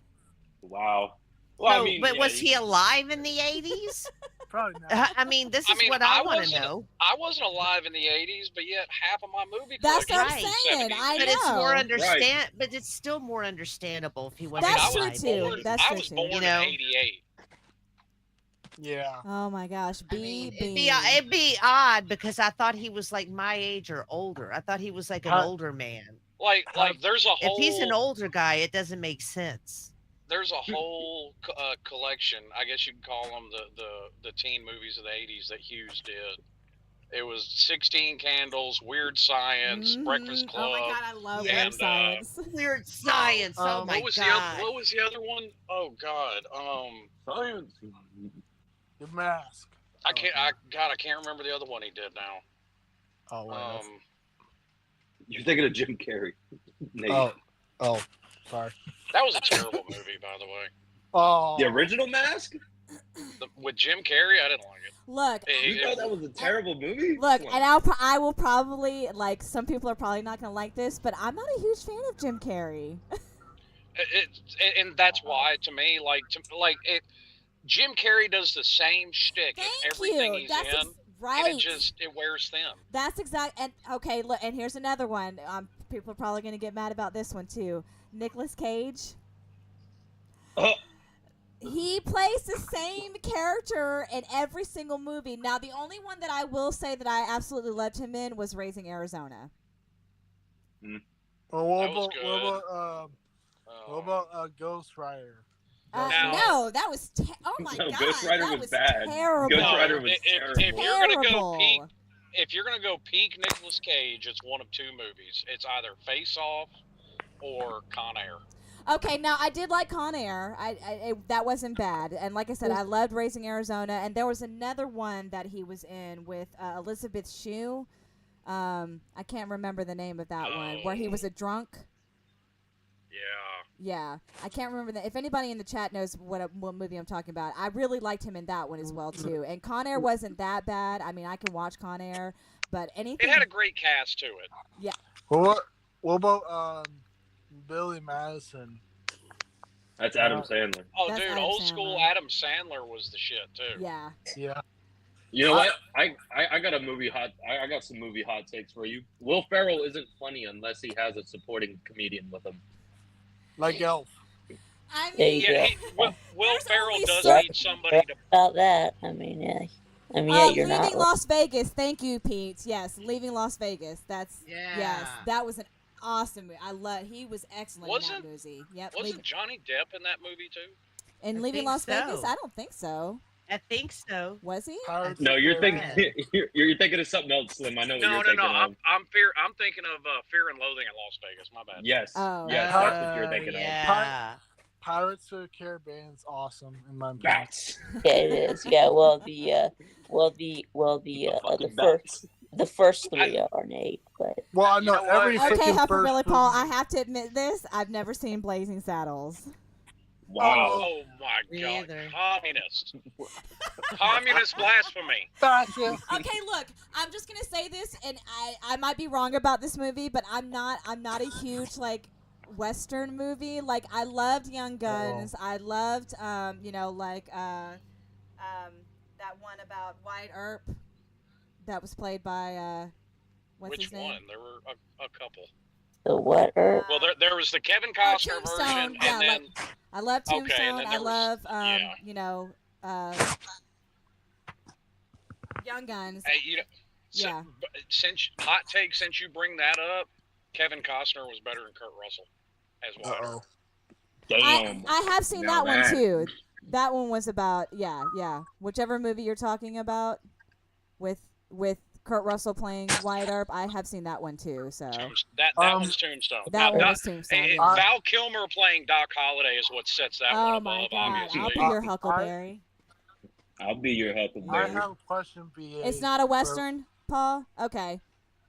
Wow. Well, No, I mean, but yeah, was he alive in the 80s? probably not. This is what I want to know. I wasn't alive in the '80s, but yet half of my movie That's collection what I'm is saying. 70s. I But it's more know. But it's still more understandable if he I wasn't mean, That's I true, was alive. too. born. That's I true, was too. born You know? in '88. Yeah. Oh my gosh, I mean, B it'd be odd because I thought he was like my age or older. I thought he was like an How- older man. Like there's a If whole he's an older guy, it doesn't make sense. there's a whole collection. I guess you could call them the teen movies of the '80s that Hughes did. It was 16 Candles, Weird Science, Breakfast Oh Club. my God, I love Yeah. Weird Science. Weird science. Oh my what was god. what was the other one? Oh God. Science. The Mask. I can't remember the other one he did now. Oh, wait, You're thinking of Jim Carrey. Nate. oh, sorry. That was a terrible movie, by the way. Oh, The original Mask? With Jim Carrey, I didn't like it. Look, You thought that was a terrible movie? look, Come on. and I will probably like. Some people are probably not gonna like this, but I'm not a huge fan of Jim Carrey. And that's why, to me, Jim Carrey does the same shtick in Thank everything you. he's That's in, right. and it wears thin. That's exact. And okay, look, and here's another one. People are probably gonna get mad about this one too. Nicolas Cage. Oh. He plays the same character in every single movie. Now, the only one that I will say that I absolutely loved him in was Raising Arizona. Well, what That was about, good. what about Ghost Rider? Now- No, that was. Oh my No, God, Ghost Rider that was bad. terrible. Ghost Rider No, was if terrible. you're gonna go Terrible. peak, if you're gonna go peak Nicolas Cage, it's one of two movies. It's either Face Off or Con Air. Okay, now I did like Con Air. That wasn't bad, and like I said, I loved Raising Arizona. And there was another one that he was in with Elizabeth Shue. I can't remember the name of that one, where he was a drunk. Yeah. Yeah, I can't remember that. If anybody in the chat knows what movie I'm talking about, I really liked him in that one as well too. And Con Air wasn't that bad. I mean, I can watch Con Air, but anything. It had a great cast to it. Yeah. What about Billy Madison? That's Adam Sandler. Oh, That's dude, Adam old school Sandler. Adam Sandler was the shit too. Yeah. Yeah. You know what? I got a movie hot. I got some movie hot takes for you. Will Ferrell isn't funny unless he has a supporting comedian with him. Like Elf. I There mean, you Yeah, go. Will There's Ferrell only does certain- need somebody to. About that, I mean, yeah. I mean, yeah, you're Leaving not. Las Vegas. Thank you, Pete. Yes, Leaving Las Vegas. That's Yeah. yes. That was an awesome movie. He was excellent in Wasn't- that movie. Yep. Wasn't Johnny Depp in that movie too? In I Leaving think Las Vegas? so. I don't think so. I think so. Was he? Pirates No, of you're the thinking you're thinking of something else, Slim. I know what No, you're no, thinking no. of. I'm thinking of Fear and Loathing in Las Vegas. My bad. Yes. Oh. Yes, that's what you're thinking Yeah. Pirates of the Caribbean's awesome in my of. opinion. Bats. Yeah, it is. Yeah, well, the Fucking first, bats. The first three are Nate, but Well, I know know what? every Okay, freaking Huffer first Billy Paul, I movie- have to admit this. I've never seen Blazing Saddles. Wow. Oh my Me God! either. Communist, communist blasphemy. Gotcha. Okay, look, I'm just gonna say this, and I might be wrong about this movie, but I'm not a huge like Western movie. Like I loved Young Guns. I loved that one about Wyatt Earp that was played by what's Which his name? one? There were a couple. the what? Well, there was the Kevin Costner Tombstone, version, yeah, and then I love Okay, Tombstone. and then I there was- love Young Guns. hey, Yeah. since you bring that up, Kevin Costner was better than Kurt Russell as Wyatt Earp. Damn. I have seen Now that one that- too. That one was about whichever movie you're talking about with Kurt Russell playing Wyatt Earp. I have seen that one too. So That one's Tombstone. that one Doc- was Tombstone. hey, Yeah. Val Kilmer playing Doc Holliday is what sets that one Oh above, my God! obviously. I'll be your Huckleberry. I'll be your I Huckleberry. have a question, BA. It's not a Western, Paul. Okay.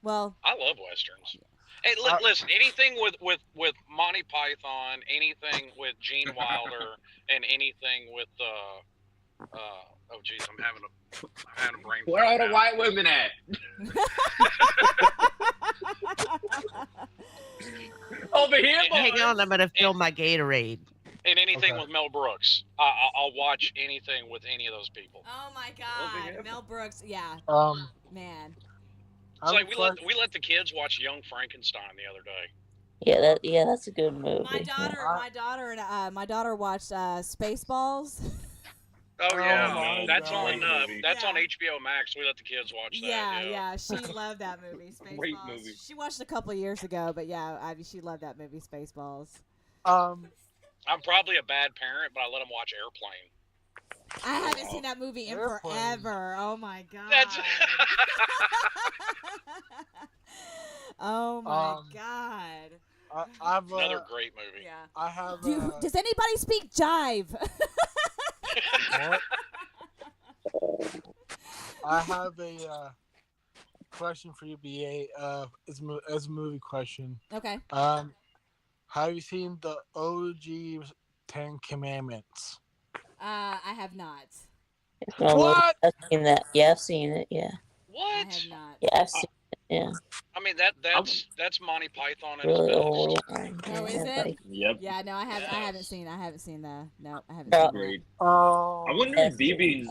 Well, I love westerns. Hey, listen, anything with Monty Python, anything with Gene Wilder, and anything with oh geez, I'm having a brain. Where fart are the now. white women at? Over here, boy. Hang on, I'm gonna fill my Gatorade. And anything Okay. with Mel Brooks, I'll watch anything with any of those people. oh my yeah. God, Mel Brooks. Yeah, man. It's like we let the kids watch Young Frankenstein the other day. Yeah, that's a good movie. My daughter watched Spaceballs. Oh yeah, my that's God. on Movie. that's on Yeah. HBO Max. We let the kids watch that. Yeah, she loved that movie, Spaceballs. Great movie. She watched it a couple years ago, but yeah, she loved that movie, Spaceballs. I'm probably a bad parent, but I let them watch Airplane. I haven't seen that movie in Airplane. forever. Oh my God. That's Oh my God. I've another great movie. Yeah. I have. Does anybody speak jive? What? I have a question for you, BA. As a movie question. Okay. Have you seen the OG Ten Commandments? I have not. What? I've seen that. Yeah, I've seen it. Yeah, I What? have not. yeah, I've seen it. Yeah, I mean that's Monty Python at really his old best. one. Oh, is Yeah, it? like, Yep. Yeah, no, I haven't Yes. seen the. No, I haven't Yeah. seen that. Great. Oh. I wonder if B-Beans.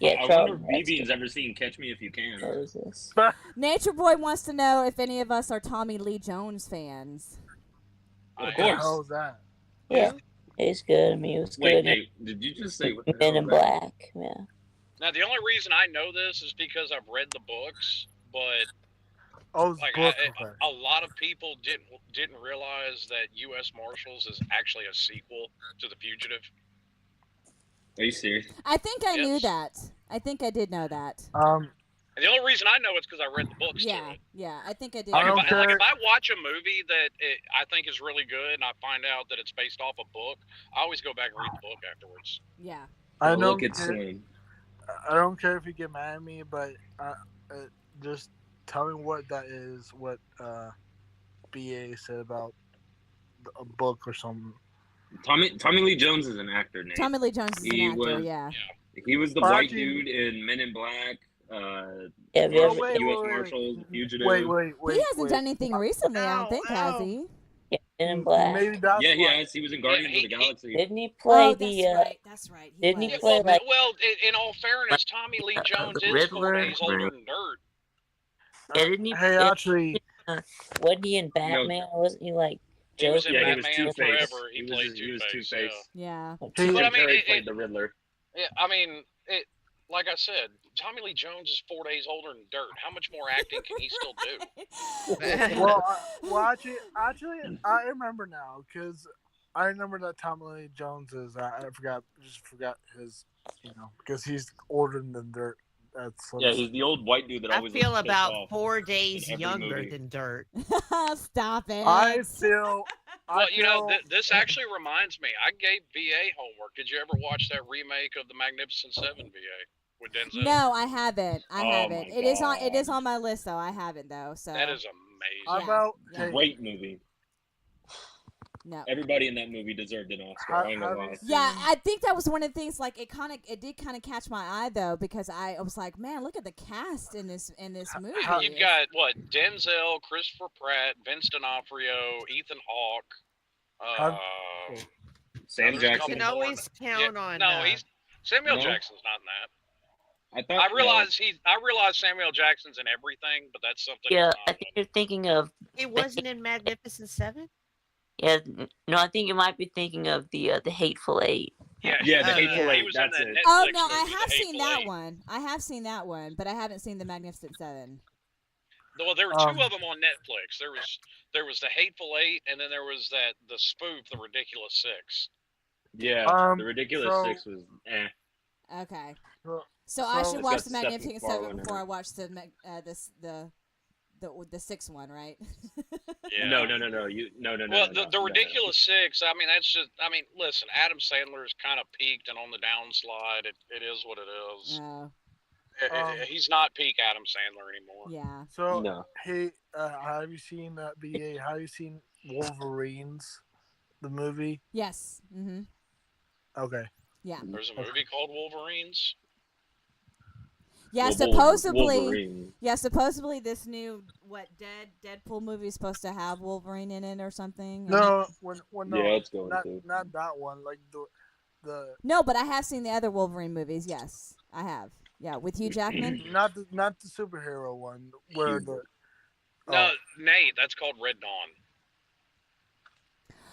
yeah, I wonder Charlton if B-Beans ever seen Catch Me If You Can. knows this. Nature Boy wants to know if any of us are Tommy Lee Jones fans. Of I What course. the hell is that? Yeah, he's good. I mean, he was Wait, good hey, did you just say what the in Men hell in is that? Black. Yeah, Now the only reason I know this is because I've read the books, but Oh, it's like book. Okay. a lot of people didn't realize that U.S. Marshals is actually a sequel to The Fugitive. Are you serious? I think I knew Yes. that. I think I did know that. And the only reason I know it's because I read the books to Yeah, it. yeah, I think I did. I know don't that. Like if care. I watch a movie that I think is really good and I find out that it's based off a book, I always go back and read the book afterwards. Yeah. I Oh, don't look, it's care. Slim. I don't care if you get mad at me, but just tell me what that is. What BA said about a book or something. Tommy Lee Jones is an actor, Nate. Tommy Lee Jones is an He actor. was- Yeah. He was the Or white actually- dude in Men in Black. yeah. U.S. Have you ever, wait, Marshals, Fugitive. Wait. He hasn't done anything recently. I don't Ow, think, has ow. he? yeah, Men in Black? Maybe that's Yeah, he what- has. He was in Guardians of the Galaxy. Didn't he play Oh, the? that's right. That's right. didn't he was. play like? Well, in all fairness, Tommy Lee Jones the is 4 Riddler, days older than dirt. Yeah, didn't he? Hey, actually, Wasn't he in Batman? Wasn't he like? He was in Yeah, he was Batman Two-Face. Forever. He He was- played he was Two-Face. Two-Face. Yeah. He- But I mean, Jerry played the Riddler. Yeah, I mean, like I said, Tommy Lee Jones is 4 days older than dirt. How much more acting can he still do? actually, I remember now because I remember that Tommy Lee Jones is. I just forgot his, because he's older than dirt. That's Yeah, he's the old white dude that I always feel looks pissed about off. 4 days in every younger movie. than dirt. Stop it. I feel. Well, this actually reminds me. I gave VA homework. Did you ever watch that remake of the Magnificent Seven, VA? with Denzel? No, I haven't. I Oh haven't. my It is on. It is God. on my list though. I haven't though. So That is How amazing. about Yeah. Great movie. no. Everybody in that movie deserved an Oscar. I ain't gonna have lie. you Yeah, seen- I think that was one of the things. Like it did kind of catch my eye though, because I was like, man, look at the cast in this movie. You've got what? Denzel, Christopher Pratt, Vince D'Onofrio, Ethan Hawke. Have- Sam there's a You Jackson. can always count on. No, he's Samuel No? Jackson's not in that. I thought. I realize Samuel Jackson's in everything, but that's something. Yeah, he's I not think in. you're thining of. He wasn't in Magnificent Seven. Yeah, no, I think you might be thinking of the Hateful Eight. Yeah, Yeah, the Oh, Hateful yeah. Eight. He was in That's that it. Oh Netflix no, I movie, The have seen Hateful that Eight. one. I have seen that one, but I haven't seen the Magnificent Seven. Well, there were two of them on Netflix. There was the Hateful Eight, and then there was the spoof, the Ridiculous Six. Yeah, the Ridiculous so- Six was. Okay. So- So I so- should It's watch got the Seth Magnificent Seven MacFarlane in before it. I watch the sixth one, right? Yeah. No. Well, the Ridiculous Six. I mean, that's just. I mean, listen, Adam Sandler's kind of peaked and on the downslide. It is what it is. Oh, He's not peak Adam Sandler anymore. yeah. So No. hey, have you seen BA? Have you seen Wolverines, the movie? Yes. Mm-hmm. Okay. Yeah. There's a movie called Wolverines. Yeah. Supposedly this new Deadpool movie is supposed to have Wolverine in it or something. No, no, Yeah, it's going not to. not that one. Like the No, but I have seen the other Wolverine movies. Yes, I have. Yeah, with Hugh Jackman. not the superhero one where the. No, Nate, that's called Red Dawn.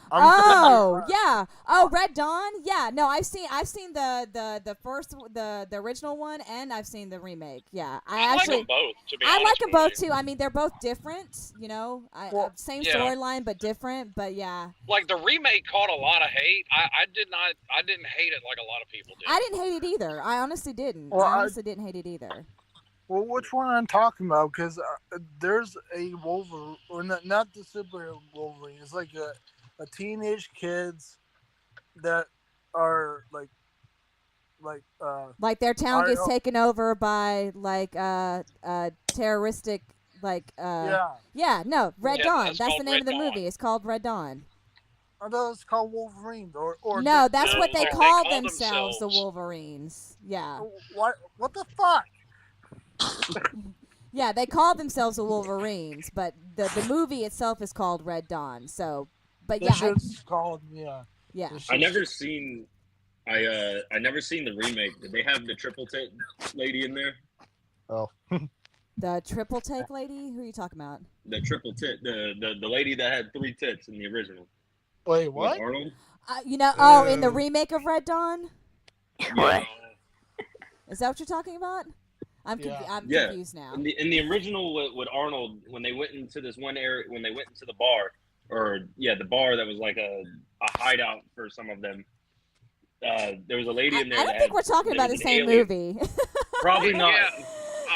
Oh yeah. Oh, Red Dawn. Yeah. No, I've seen the first the original one, and I've seen the remake. Yeah, I actually like them both. To be I honest like them with both you. too. I mean, they're both different. You know, same Yeah. storyline but different. But yeah, Like the remake caught a lot of hate. I didn't hate it like a lot of people did. I didn't hate it either. I honestly didn't. Well, I honestly didn't hate it either. Well, which one I'm talking about? Because there's a Wolverine, or not the superhero Wolverine. It's like a teenage kids that are like Like their town I gets don't- taken over by like terroristic yeah. No, Red Yeah, Dawn. that's That's the called name Red of the Dawn. movie. It's called Red Dawn. I thought it's called Wolverine or No, that's what they they call call themselves, the themselves. Wolverines. Yeah. What the fuck? Yeah, they call themselves the Wolverines, but the movie itself is called Red Dawn. So, but That yeah, shit's called yeah. yeah. This I shit's- never seen. I never seen the remake. Did they have the triple tit lady in there? The triple take lady. Who are you talking about? The triple tit, the lady that had 3 tits in the original. Wait, With what? Arnold. In the remake of Red Dawn. What? Is that what you're talking about? I'm Yeah. I'm Yeah. confused now. In the original with Arnold, when they went into this one area, when they went into the bar, the bar that was like a hideout for some of them. There was a lady in there. I don't think we're talking about the same movie. Probably not.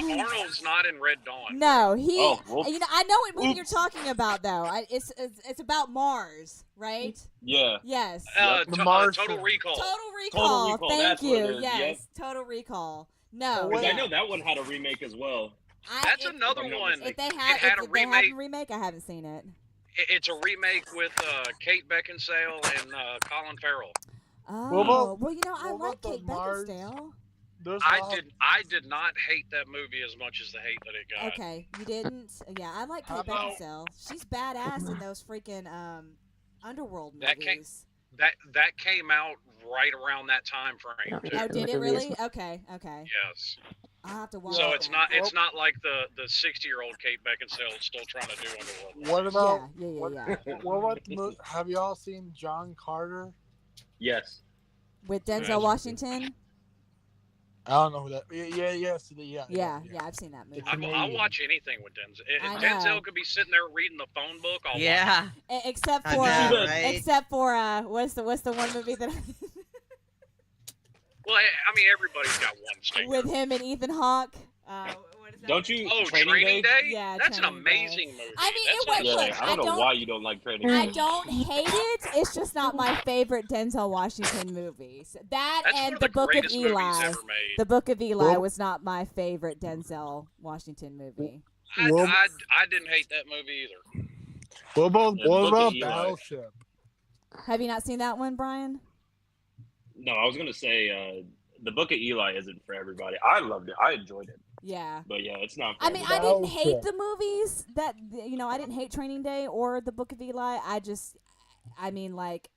Yeah, Arnold's not in Red Dawn. No, he. Oh, well, I know what movie oops. you're talking about though. It's about Mars, right? Yeah. Yes. The Mars Total film. Recall. Total Recall. Recall, Thank that's what you. it is, Yes. Total Recall. No. Wait. I know that one had a remake as well. That's if, another I'm not one. If they It have, had if a they have a remake. remake, I haven't seen it. It's a remake with Kate Beckinsale and Colin Farrell. Oh, well, I what like about the Kate Mars? Beckinsale. There's I a lot- did not hate that movie as much as the hate that it got. Okay, you didn't. Yeah, I like Kate How about- Beckinsale. She's badass in those freaking Underworld That came- movies. That came out right around that time frame too. Oh, did it really? Okay. Yes. I'll have to watch. So that. it's not like the 60-year-old Kate Beckinsale is still trying to do Underworld. What about Yeah. what about the movie? Have y'all seen John Carter? Yes. With Denzel Washington. I don't know who that. Yeah. I've seen that movie. I'll watch anything with Denzel. If I know. Denzel could be sitting there reading the phone book, I'll watch Yeah. Except I for, know, right? what's the one movie that it. Well, I mean, everybody's got one statement. with him and Ethan Hawke? What is Don't you? Oh, Training Day? Yeah, That's an Training Day. amazing movie. I mean, it That's was- Yeah, look, I I don't know don't- why you don't like Training I Day. don't hate it. It's just not my favorite Denzel Washington movies. That That's one and of The the Book of greatest movies Eli. ever made. The Book of Eli Well- was not my favorite Denzel Washington movie. Well- I didn't hate that movie either. What about Yeah, Book of Eli. Battleship? Have you not seen that one, Brian? No, I was gonna say the Book of Eli isn't for everybody. I loved it. I enjoyed it. Yeah. But yeah, it's not for I mean, I everybody. didn't hate the movies that, I didn't hate Training Day or The Book of Eli. I mean, like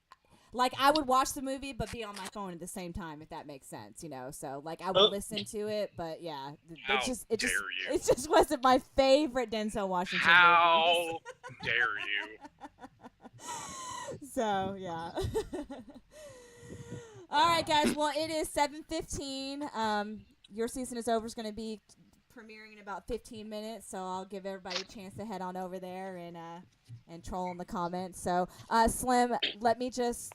I would watch the movie but be on my phone at the same time, if that makes sense, So like I would listen to it, but yeah, How it dare you. just wasn't my favorite Denzel Washington movies. How dare you? So yeah. All right, guys. Well, it is 7:15. Your season is over. Is going to be premiering in about 15 minutes, so I'll give everybody a chance to head on over there and troll in the comments. So, Slim, let me just.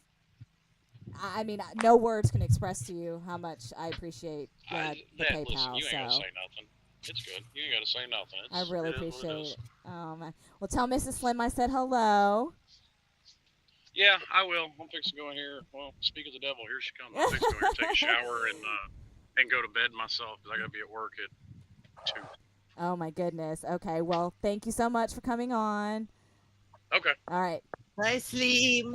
I mean, no words can express to you how much I appreciate the PayPal. Listen, you ain't gotta So say nothing. It's good. You ain't gotta say nothing. I really it is what appreciate is. it. Oh man. Well, tell Mrs. Slim I said hello. Yeah, I will. I'm fixing to go in here. Well, speak of the devil, here she comes. I'm fixing to go in here, take a shower, and go to bed myself because I gotta be at work at 2. Oh my goodness. Okay. Well, thank you so much for coming on. Okay. All right. Bye, sleep.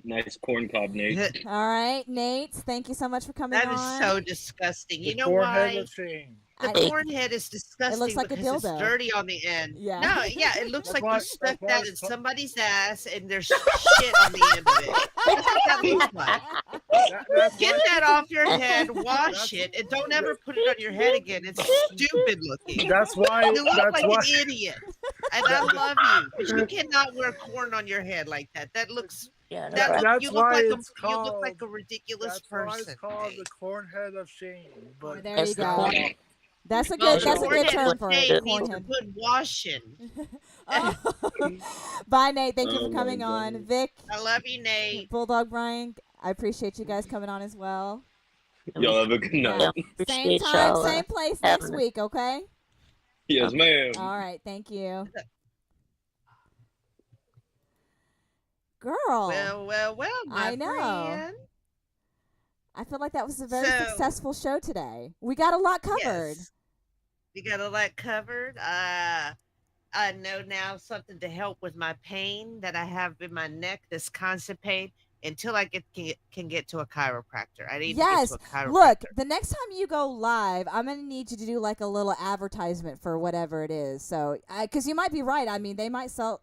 Nice corn cob, Nate. All right, Nate. Thank you so much for coming That on. is so disgusting. You The know forehead why? of shame. The corn head is disgusting looks like a because dildo. it's dirty on the end. Yeah. No, yeah, it looks That's like why- you stuck that's why that in it's called- somebody's ass and there's shit on the end of it. That's what that looks like. That's Get why- that off your head, wash That's- it, and don't ever put it on your head again. It's stupid looking. That's why. You look That's like why. an idiot. And I love you. But you cannot wear corn on your head like that. That looks Yeah, that right. That's you look why like it's you look called- like a ridiculous That's why person. it's called Hey. the corn head of shame. But There That's you the go. point. That's a Well, good. That's a good cornhead term for shame it. means Cornhead. good washing. Oh. Bye, Nate. Thank you Oh for my coming on. God. Vic, I love you, Nate. Bulldog Brian, I appreciate you guys coming on as well. Y'all have a good night. Yeah, Same appreciate time, y'all, same place having next us. week, okay? Yes, ma'am. All right. Thank you. Girl, Well, my I know. friend. I feel like that was a very So- successful show today. We got a lot covered. Yes. We got a lot covered. I know now something to help with my pain that I have in my neck, this constipate, until I can get to a chiropractor. I need Yes. to get to a chiropractor. Look, the next time you go live, I'm gonna need you to do like a little advertisement for whatever it is. So, because you might be right. I mean, they might sell.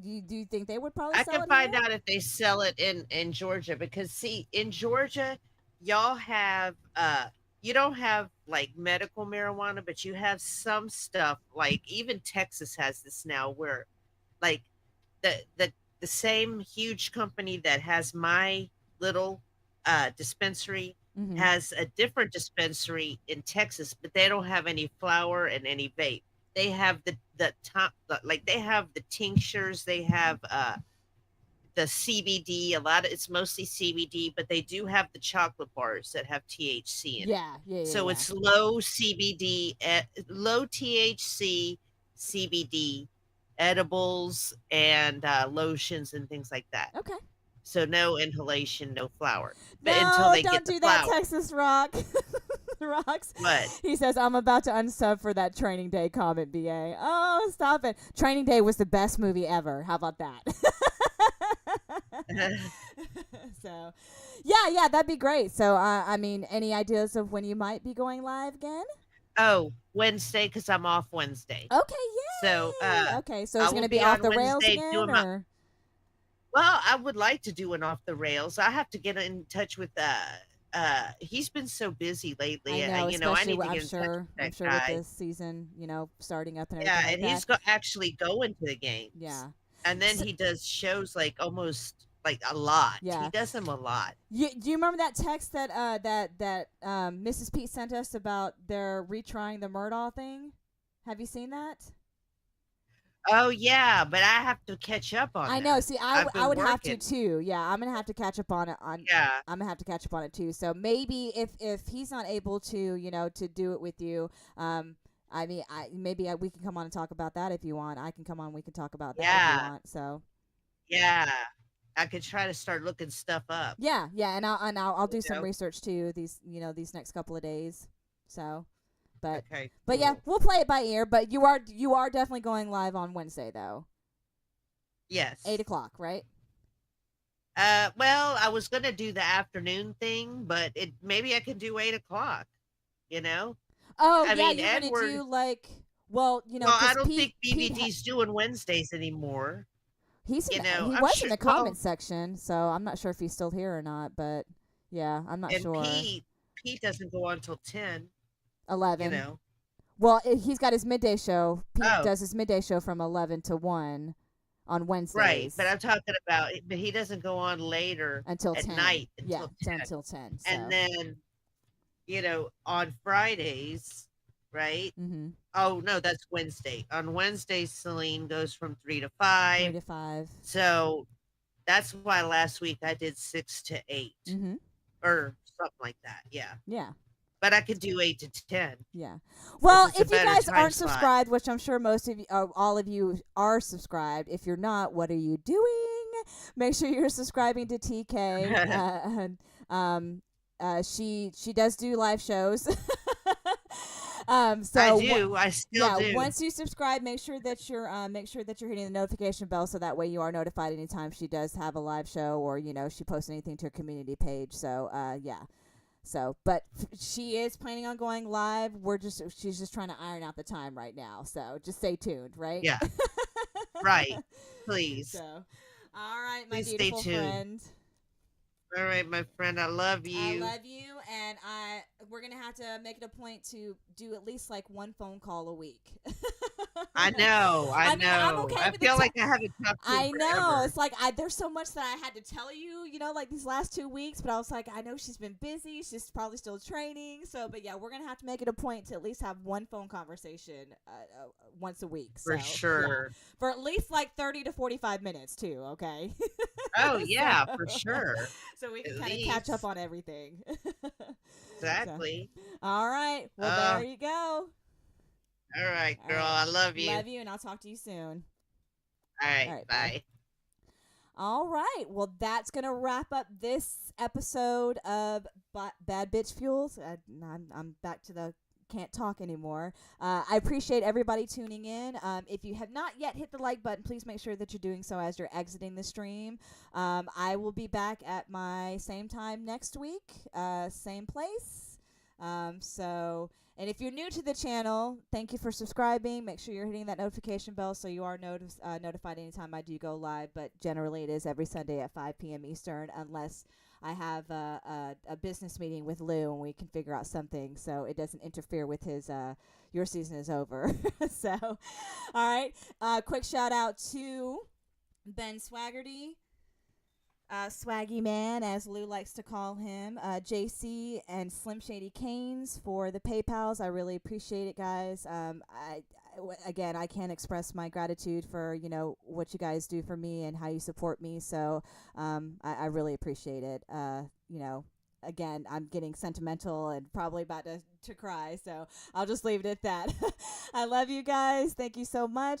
Do you think they would probably I sell can it find here? out if they sell it in Georgia, because see, in Georgia, y'all have you don't have like medical marijuana, but you have some stuff, like even Texas has this now, where like the same huge company that has my little dispensary Mhm. has a different dispensary in Texas, but they don't have any flour and any vape. They have the top, like they have the tinctures, they have the CBD. A lot of it's mostly CBD, but they do have the chocolate bars that have THC in it. Yeah. So yeah. it's low CBD, low THC, CBD, edibles, and lotions and things like that. Okay. So no inhalation, no flour. But No, until they don't get the do that, flour. Texas Rock. Rocks. But He says, I'm about to unsub for that Training Day comment, BA. Oh, stop it. Training Day was the best movie ever. How about that? So, yeah, that'd be great. So, I mean, any ideas of when you might be going live again? oh, Wednesday, because I'm off Wednesday. Okay, yeah. So, okay, so I it's will going to be be off on the rails Wednesday again? doing my- Or? Well, I would like to do an off the rails. I have to get in touch with he's been so busy lately. I know, you know, I especially need to I'm get in touch sure, with that I'm sure guy. with this season, starting up and Yeah, everything and like he's that. actually going to the games. Yeah. And then So- he does shows like almost like a lot. Yeah. He does them a lot. Do you remember that text that Mrs. Pete sent us about their retrying the Murdaugh thing? Have you seen that? Oh yeah, but I have to catch up on I that. know. See, I I've been would have to working. too. Yeah, I'm gonna have to catch up on it. Yeah. I'm gonna have to catch up on it too. So maybe if he's not able to, to do it with you, I mean, we can come on and talk about that if you want. I can come on. We can talk about that if you Yeah, want. So yeah. I could try to start looking stuff up. yeah, and I'll You do some know? research too. These next couple of days. So, but Okay, yeah, cool. we'll play it by ear. But you are definitely going live on Wednesday though, Yes. 8 o'clock, right? Well, I was gonna do the afternoon thing, but maybe I could do 8 o'clock. You know, Oh I yeah, mean, you were gonna Edward. do like Well, I because don't think Pete BBD's doing Wednesdays anymore. he I'm was in sure. the Well, comments section, so I'm not sure if he's still here or not. But yeah, I'm not and sure. Pete doesn't go on till 10. You 11. know. Well, he's got his midday show. Pete Oh, does his midday show from 11 to 1 on right. But Wednesdays I'm talking about. But he doesn't go on later until at 10. night Yeah, until till 10. until 10. And So, then on Fridays, right? mhm. Oh no, that's Wednesday. On Wednesdays, Celine goes from 3 to 3 5. to 5. So that's why last week I did 6 to 8 Mhm. or something like that. Yeah. Yeah. But I could do 8 to 10 Yeah. because Well, it's a if you better guys time aren't slot. subscribed, which I'm sure most of you, all of you are subscribed, if you're not, what are you doing? Make sure you're subscribing to TK. She does do live shows. I So do. I still yeah, do. once you subscribe, make sure that you're hitting the notification bell so that way you are notified anytime she does have a live show or she posts anything to her community page. So yeah. So, but she is planning on going live. She's just trying to iron out the time right now. So just stay tuned, right? Yeah. Right. Please. So, all right, my Please stay beautiful tuned. friend. All right, my friend. I love you. I love you, and we're gonna have to make it a point to do at least like one phone call a week. I know. I mean, I'm know. okay I with the feel like I haven't talked to you I know. forever. It's like there's so much that I had to tell you, like these last 2 weeks, but I was like, I know she's been busy. She's probably still training. So, but yeah, we're going to have to make it a point to at least have one phone conversation once a week. For So, sure. yeah. For at least like 30 to 45 minutes too, okay? Oh, yeah, for sure. So we can At kind of catch up least. on everything. Exactly. So, all right. Well, there you go. All right, All girl. right. I love you. Love you, and I'll talk to you soon. All right. All right, Bye. All right. Well, that's going to wrap up this episode of Bad Bitch Fuels. I'm back to the can't talk anymore. I appreciate everybody tuning in. If you have not yet hit the like button, please make sure that you're doing so as you're exiting the stream. I will be back at my same time next week, same place. And if you're new to the channel, thank you for subscribing. Make sure you're hitting that notification bell so you are notified anytime I do go live. But generally, it is every Sunday at 5 p.m. Eastern, unless I have a business meeting with Lou and we can figure out something so it doesn't interfere with his your season is over. So, all right. Quick shout out to Ben Swaggerty. Swaggy Man, as Lou likes to call him, JC and Slim Shady Canes for the PayPals. I really appreciate it, guys. Again, I can't express my gratitude for what you guys do for me and how you support me. So I really appreciate it. Again, I'm getting sentimental and probably about to cry. So I'll just leave it at that. I love you guys. Thank you so much.